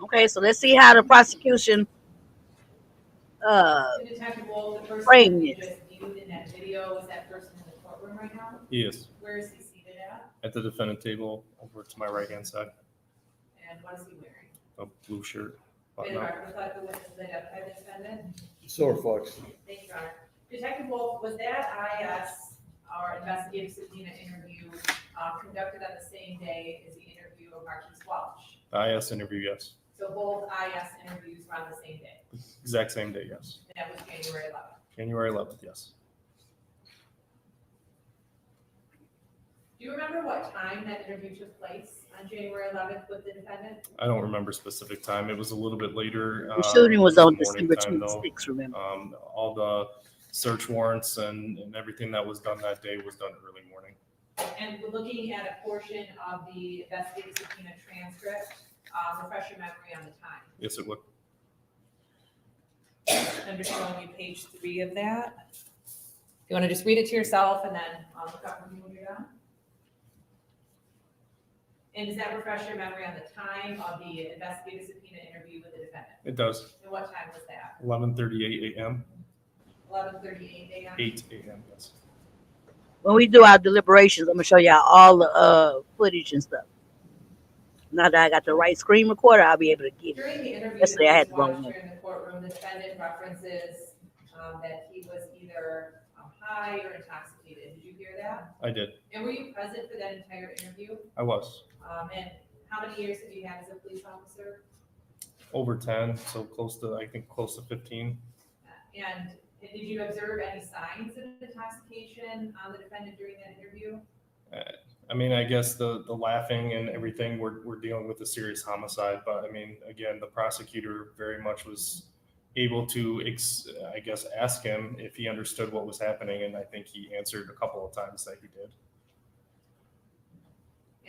Okay, so let's see how the prosecution Detective Wolf, the person frame that you it. just viewed in that video, is that person in the courtroom right now? Yes, Where is he seated at? at the defendant table over to my right-hand side, And what is he wearing? a blue shirt. May button the up. record reflect the witness that identified the defendant? Silver Fox. Thank you, Your Honor. Detective Wolf, was that IS, our investigative subpoena interview, conducted on the same day as the interview of Marquise Welch? IS interview, yes. So both IS interviews were on the same day, Exact same day, yes. and that was January 11th. January 11th, yes. Do you remember what time that interview took place on January 11th with the defendant? I don't remember specific time. It was a little bit later. The shooting was on morning December time, though. 26th, remember? All the search warrants and everything that was done that day was done early morning. And we're looking at a portion of the investigative subpoena transcript, refresh your memory on the time. Yes, it would. I'm just showing you page 3 of that. You want to just read it to yourself and then look up with me when you're done? And does that refresh your memory on the time of the investigative subpoena interview with the defendant? It does. And what time was that? 11:38 a.m., 11:38 a.m.? 8 a.m., yes. When we do our deliberations, I'm gonna show y'all all the footage and stuff. Now that I got the right screen recorder, I'll be able to get it. During the interview Yesterday I that had was the wrong watched one. here in the courtroom, the defendant references that he was either high or intoxicated. Did you hear that? I did. And were you present for that entire interview? I was. And how many years have you had as a police officer? Over 10, so close to 15. And did you observe any signs of intoxication on the defendant during that interview? I mean, I guess the laughing and everything, we're dealing with a serious homicide, but I mean, again, the prosecutor very much was able to, I guess, ask him if he understood what was happening, and I think he answered a couple of times that he did.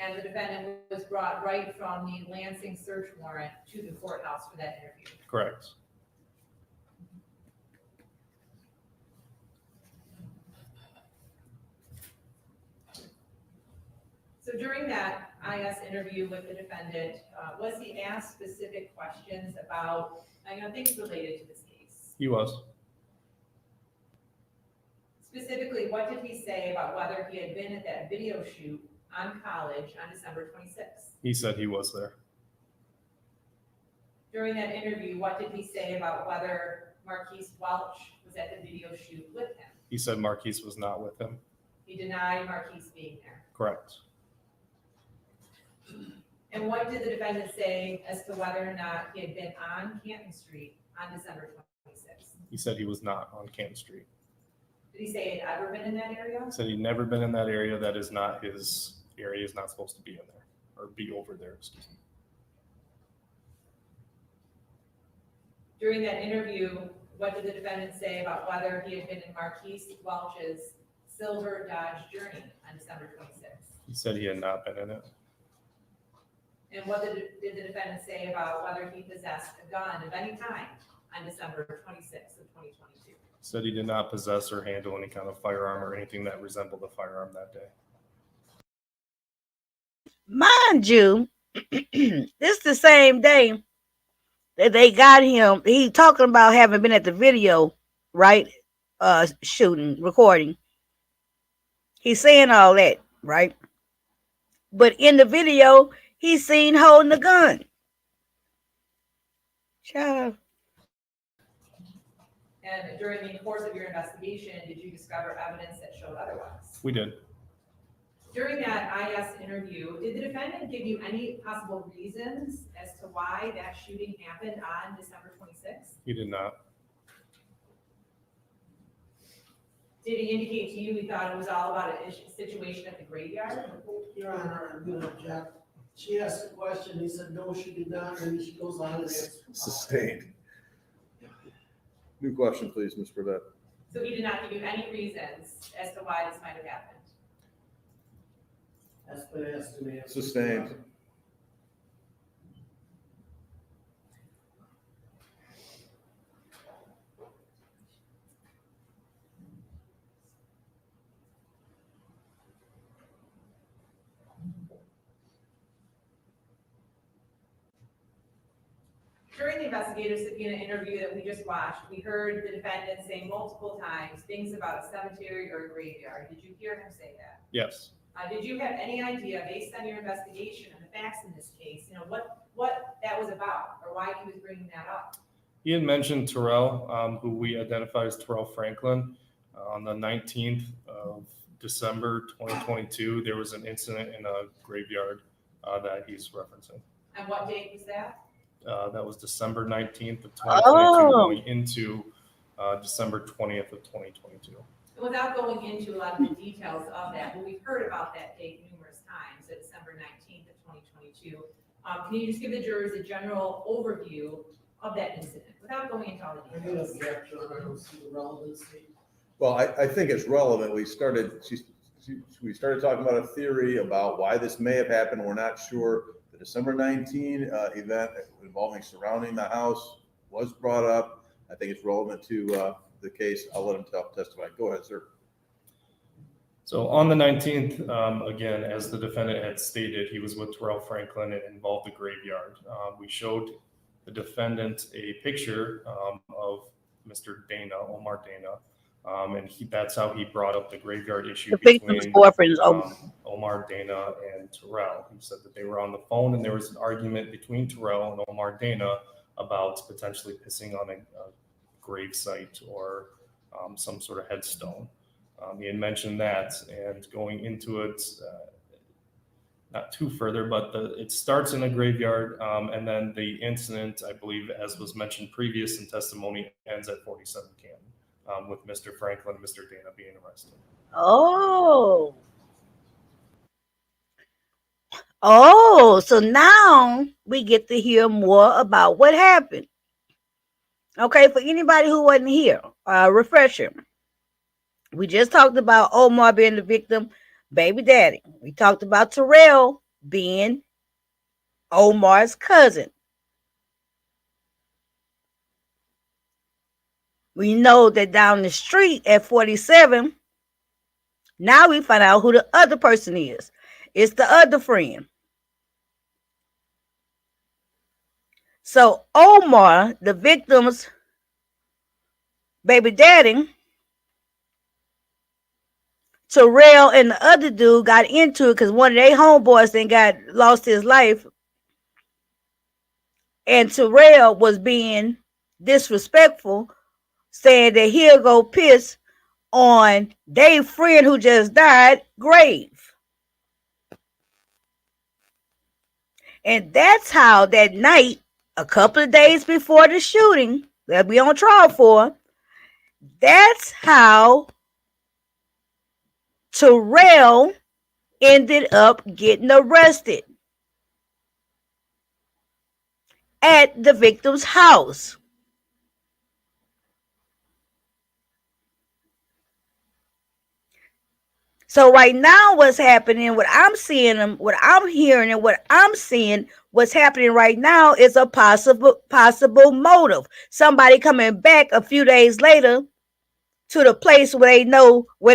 And the defendant was brought right from the Lansing search warrant to the courthouse for that interview. Correct. So during that IS interview with the defendant, was he asked specific questions about, things related to this case? He was. Specifically, what did he say about whether he had been at that video shoot on College on December 26th. He said he was there. During that interview, what did he say about whether Marquise Welch was at the video shoot with him? He said Marquise was not with him. He denied Marquise being there. Correct. And what did the defendant say as to whether or not he had been on Canton Street on December 26th? He said he was not on Canton Street. Did he say he had ever been in that area? He said he'd never been in that area. That is not his area. He's not supposed to be in there or be over there, excuse me. During that interview, what did the defendant say about whether he had been in Marquise Welch's silver Dodge Journey on December 26th? He said he had not been in it. And what did the defendant say about whether he possessed a gun of any kind on December 26th of 2022? He said he did not possess or handle any kind of firearm or anything that resembled a firearm that day. Mind you, this the same day that they got him. He talking about having been at the video, right? Shooting, recording. He's saying all that, right? But in the video, he's seen holding a gun. Child. And during the course of your investigation, did you discover evidence that showed otherwise? We did. During that IS interview, did the defendant give you any possible reasons as to why that shooting happened on December 26th? He did not. Did he indicate to you he thought it was all about a situation at the graveyard? Your Honor, I'm gonna object. She asked a question, he said, no, she did not, and then she goes on and answers. Sustained. New question, please, Ms. Burdette. So he did not give you any reasons as to why this might have happened? That's been asked to me. Sustained. During the investigative subpoena interview that we just watched, we heard the defendant say multiple times things about a cemetery or a graveyard. Did you hear him say that? Yes. Did you have any idea, based on your investigation and the facts in this case, what that was about or why he was bringing that up? He had mentioned Terrell, who we identified as Terrell Franklin. On the 19th of December 2022, there was an incident in a graveyard that he's referencing. And what date was that? That was December 19th of 2022, going into December 20th of 2022. Without going into a lot of the details of that, but we've heard about that date numerous times, at December 19th of 2022. Can you just give the jurors a general overview of that incident without going into all the I'm gonna details? object, Your Honor, I don't see the relevancy. Well, I think it's relevant. We started talking about a theory about why this may have happened. We're not sure. The December 19 event involving surrounding the house was brought up. I think it's relevant to the case. I'll let him testify. Go ahead, sir. So on the 19th, again, as the defendant had stated, he was with Terrell Franklin. It involved the graveyard. We showed the defendant a picture of Mr. Dana, Omar Dana, and that's how he brought up the graveyard issue The victim's between boyfriend is Omar Dana and Terrell. He said that they were on the phone and there was an argument between Terrell and Omar Dana about potentially pissing on a grave site or some sort of headstone. He had mentioned that, and going into it, not too further, but it starts in a graveyard, and then the incident, I believe, as was mentioned previous in testimony, ends at 47 Canton, with Mr. Franklin and Mr. Dana being arrested. Oh, so now we get to hear more about what happened. Okay, for anybody who wasn't here, refresher. We just talked about Omar being the victim, baby daddy. We talked about Terrell being Omar's cousin. We know that down the street at 47, now we find out who the other person is. It's the other friend. So Omar, the victim's baby daddy, Terrell and the other dude got into it because one of their homeboys then lost his life, and Terrell was being disrespectful, saying that he'll go piss on their friend who just died grave. And that's how that night, a couple of days before the shooting that we on trial for, that's how Terrell ended up getting arrested at the victim's house. So right now what's happening, what I'm seeing, what I'm hearing, and what I'm seeing, what's happening right now is a possible motive. Somebody coming back a few days later to the place where they know where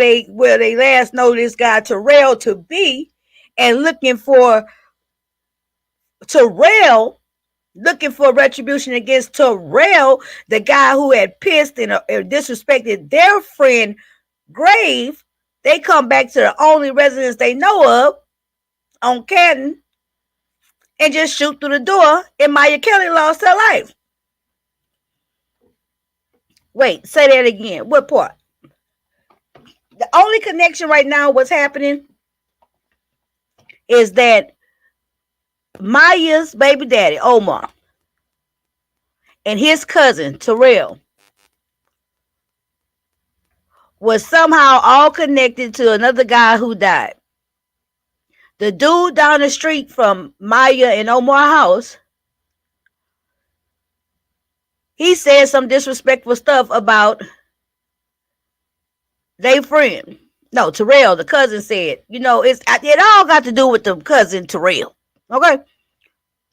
they last know this guy Terrell to be, and looking for Terrell, looking for retribution against Terrell, the guy who had pissed and disrespected their friend grave. They come back to the only residence they know of on Canton and just shoot through the door, and Maya Kelly lost her life. Wait, say that again. What part? The only connection right now, what's happening, is that Maya's baby daddy, Omar, and his cousin, Terrell, was somehow all connected to another guy who died. The dude down the street from Maya and Omar's house, he said some disrespectful stuff about their friend. No, Terrell, the cousin, said, it all got to do with the cousin Terrell. Okay?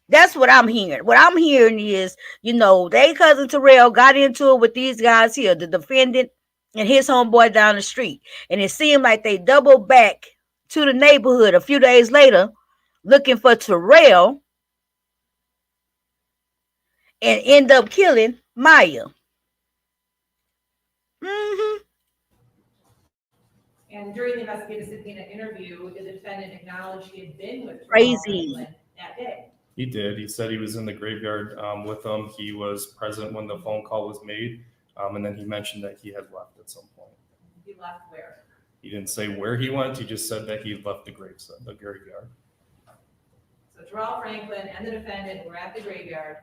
That's what I'm hearing. What I'm hearing is, they cousin Terrell got into it with these guys here, the defendant and his homeboy down the street. And it seemed like they doubled back to the neighborhood a few days later looking for Terrell and end up killing Maya. Mm-hmm. And during the investigative subpoena interview, the defendant acknowledged he had been with Crazy. Franklin that day. He did. He said he was in the graveyard with them. He was present when the phone call was made. And then he mentioned that he had left at some point. He left where? He didn't say where he went. He just said that he left the graveyard. So Terrell Franklin and the defendant were at the graveyard.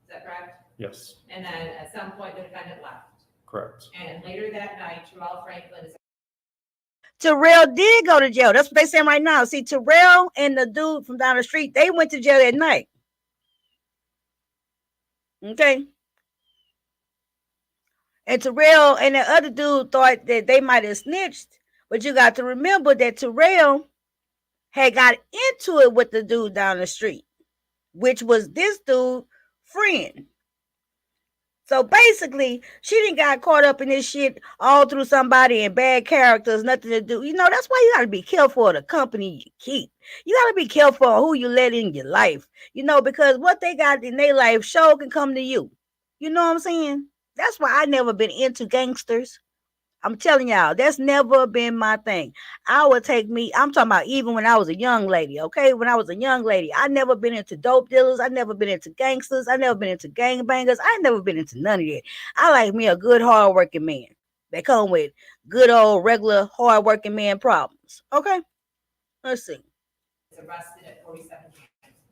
Is that correct? Yes. And then at some point the defendant left. Correct. And later that night, Terrell Franklin is. Terrell did go to jail. That's what they're saying right now. See, Terrell and the dude from down the street, they went to jail that night. Okay. And Terrell and the other dude thought that they might have snitched. But you got to remember that Terrell had got into it with the dude down the street, which was this dude's friend. So basically, she didn't got caught up in this shit all through somebody and bad characters, nothing to do. That's why you got to be careful of the company you keep. You got to be careful of who you let in your life, because what they got in their life sure can come to you. You know what I'm saying? That's why I never been into gangsters. I'm telling y'all, that's never been my thing. I'm talking about even when I was a young lady, okay? When I was a young lady, I never been into dope dealers. I never been into gangsters. I never been into gangbangers. I never been into none of that. I like me a good, hardworking man. They come with good old, regular, hardworking man problems, okay? Let's see. Arrested at 47.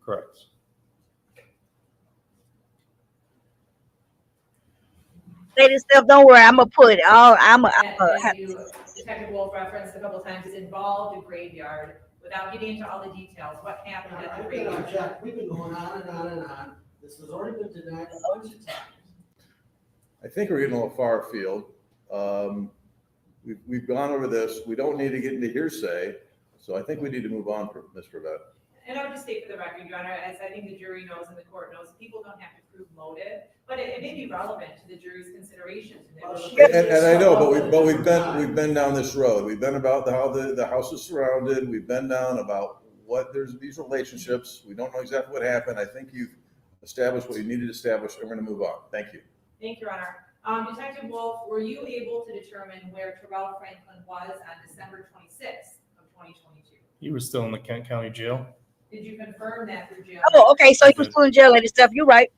Correct. Lady stuff, don't worry. I'm going to put it all. Detective Wolf referenced a couple times, is involved in graveyard. Without getting into all the details, what happened at the graveyard? We've been going on and on and on. This has already been denied a bunch of times. I think we're getting a little far afield. We've gone over this. We don't need to get into hearsay. So I think we need to move on, Ms. Prevett. And I'll just state for the record, Your Honor, as I think the jury knows and the court knows, people don't have to prove motive, but it may be relevant to the jury's considerations. And I know, but we've been down this road. We've been about how the house is surrounded. We've been down about what there's these relationships. We don't know exactly what happened. I think you've established what you needed to establish, and we're going to move on. Thank you. Thank you, Your Honor. Detective Wolf, were you able to determine where Terrell Franklin was on December 26th of 2022? He was still in the Kent County Jail. Did you confirm that through jail? Oh, okay. So he was still in jail and stuff. You're right.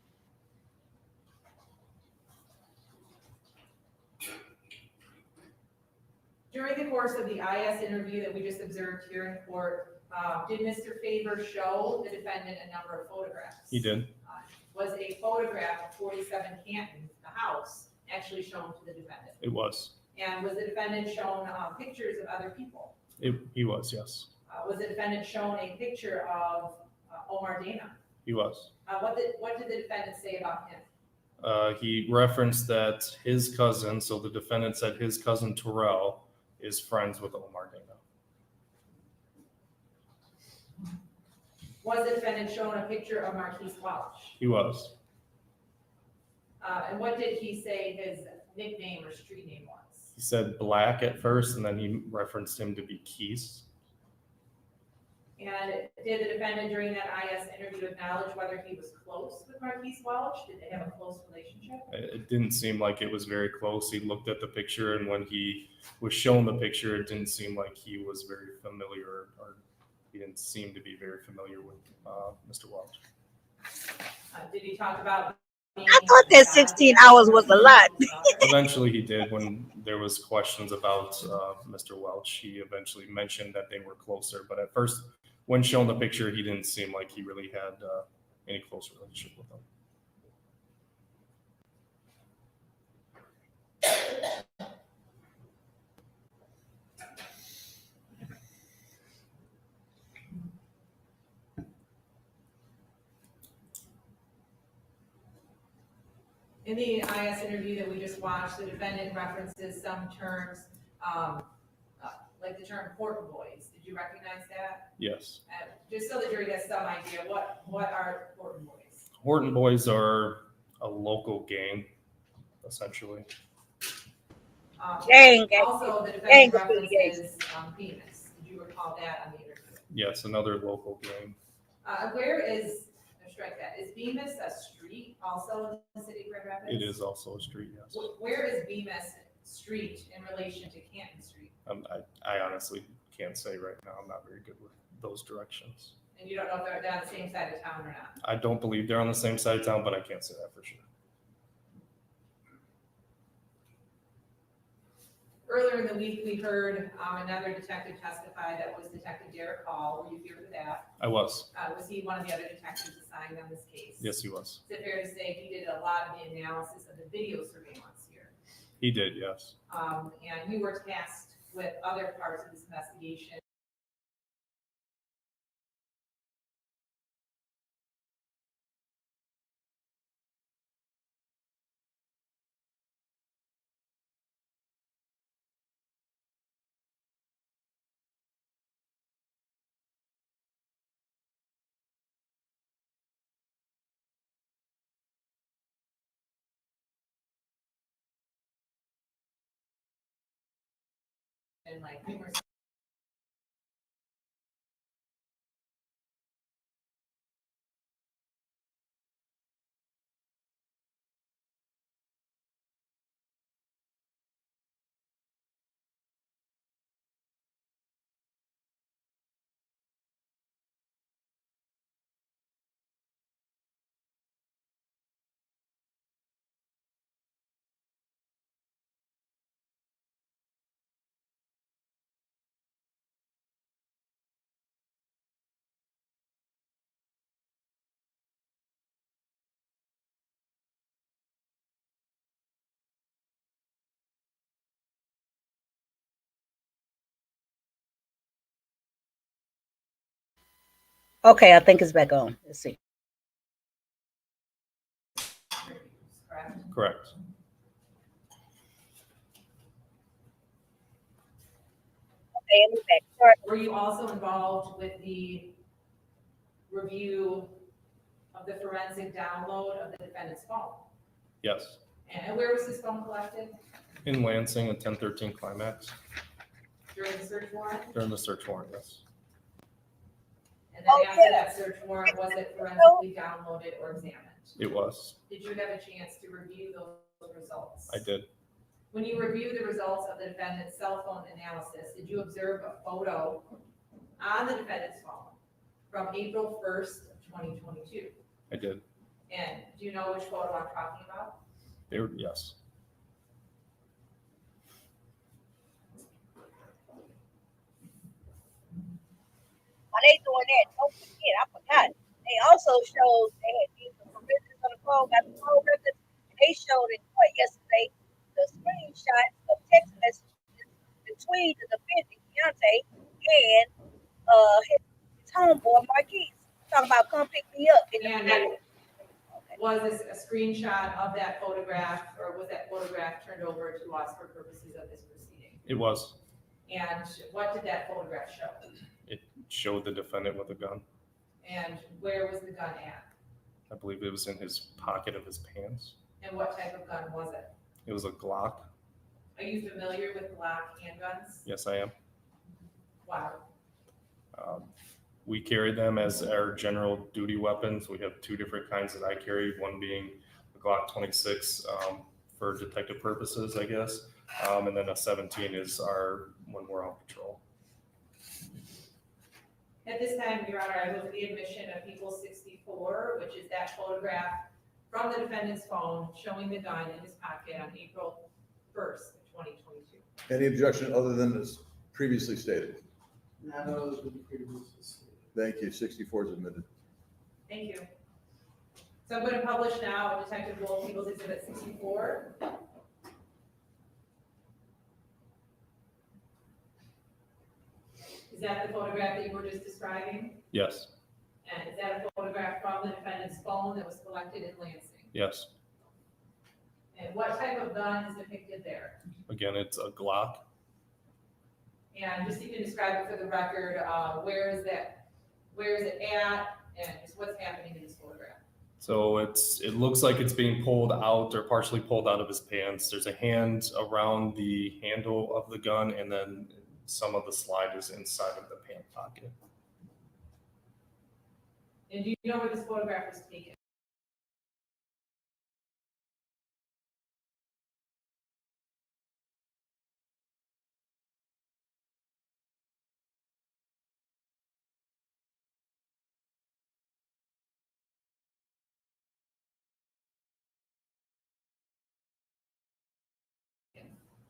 During the course of the IS interview that we just observed here in court, did Mr. Faber show the defendant a number of photographs? He did. Was a photograph of 47 Canton, the house, actually shown to the defendant? It was. And was the defendant shown pictures of other people? He was, yes. Was the defendant shown a picture of Omar Dana? He was. What did the defendant say about him? He referenced that his cousin, so the defendant said his cousin Terrell is friends with Omar Dana. Was the defendant shown a picture of Marquise Welch? He was. And what did he say his nickname or street name was? He said Black at first, and then he referenced him to be Keys. And did the defendant during that IS interview acknowledge whether he was close with Marquise Welch? Did they have a close relationship? It didn't seem like it was very close. He looked at the picture, and when he was shown the picture, it didn't seem like he was very familiar, or he didn't seem to be very familiar with Mr. Welch. Did he talk about? I thought that 16 hours was a lot. Eventually he did. When there was questions about Mr. Welch, he eventually mentioned that they were closer. But at first, when shown the picture, he didn't seem like he really had any close relationship with him. In the IS interview that we just watched, the defendant references some terms, like the term Horton Boys. Did you recognize that? Yes. Just so the jury has some idea, what are Horton Boys? Horton Boys are a local gang, essentially. Gang. Also, the Gang. defendant references Venus. Did you recall that on the interview? Yes, another local gang. Where is, strike that, is Bemis a street also in the city of Grand Rapids? It is also a street, yes. Where is Bemis Street in relation to Canton Street? I honestly can't say right now. I'm not very good with those directions. And you don't know if they're on the same side of town or not? I don't believe they're on the same side of town, but I can't say that for sure. Earlier in the week, we heard another detective testify. That was Detective Derek Hall. Were you here for that? I was. Was he one of the other detectives assigned on this case? Yes, he was. Is it fair to say he did a lot of the analysis of the video surveillance here? He did, yes. And you were tasked with other parts of this investigation. And like numerous. Okay, I think it's back on. Let's see. Correct. Correct. Okay, I'm back. Sorry. Were you also involved with the review of the forensic download of the defendant's phone? Yes. And where was this phone collected? In Lansing, a 1013 Climax. During the search warrant? During the search warrant, yes. And then after that search warrant, was it forensically downloaded or examined? It was. Did you have a chance to review those results? I did. When you review the results of the defendant's cell phone analysis, did you observe a photo on the defendant's phone from April 1st of 2022? I did. And do you know which photo I'm talking about? Yes. While they doing that, don't forget, I forgot. They also showed they had used the forensics on the phone, got the phone records, and they showed in court yesterday the screenshots of text messages between the defendant Keyante and his homeboy Marquise, talking about come pick me up. And was this a screenshot of that photograph, or was that photograph turned over to us for purposes of this proceeding? It was. And what did that photograph show? It showed the defendant with a gun. And where was the gun at? I believe it was in his pocket of his pants. And what type of gun was it? It was a Glock. Are you familiar with Glock handguns? Yes, I am. Wow. We carry them as our general duty weapons. We have two different kinds that I carry, one being a Glock 26 for detective purposes, I guess. And then a 17 is our when we're on patrol. At this time, Your Honor, I look at the admission of People 64, which is that photograph from the defendant's phone showing the gun in his pocket on April 1st, 2022. Any objection other than as previously stated? Not other than previously stated. Thank you. 64 is admitted. Thank you. So I'm going to publish now Detective Wolf People's Exhibit 64. Is that the photograph that you were just describing? Yes. And is that a photograph from the defendant's phone that was collected in Lansing? Yes. And what type of gun is depicted there? Again, it's a Glock. And just so you can describe it for the record, where is it at, and just what's happening in this photograph? So it looks like it's being pulled out or partially pulled out of his pants. There's a hand around the handle of the gun, and then some of the slide is inside of the pant pocket. And do you know where this photograph was taken?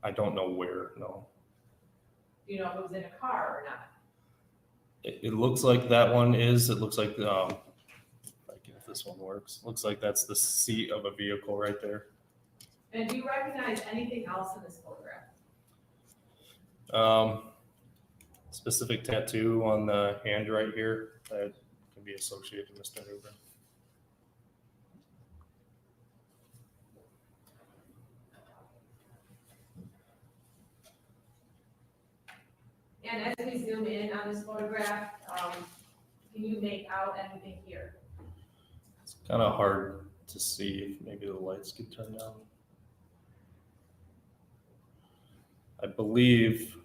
I don't know where, no. Do you know if it was in a car or not? It looks like that one is, it looks like, if this one works, looks like that's the seat of a vehicle right there. And do you recognize anything else in this photograph? Specific tattoo on the hand right here that can be associated with Mr. Newbern. And as we zoom in on this photograph, can you make out anything here? It's kind of hard to see if maybe the lights could turn down. I believe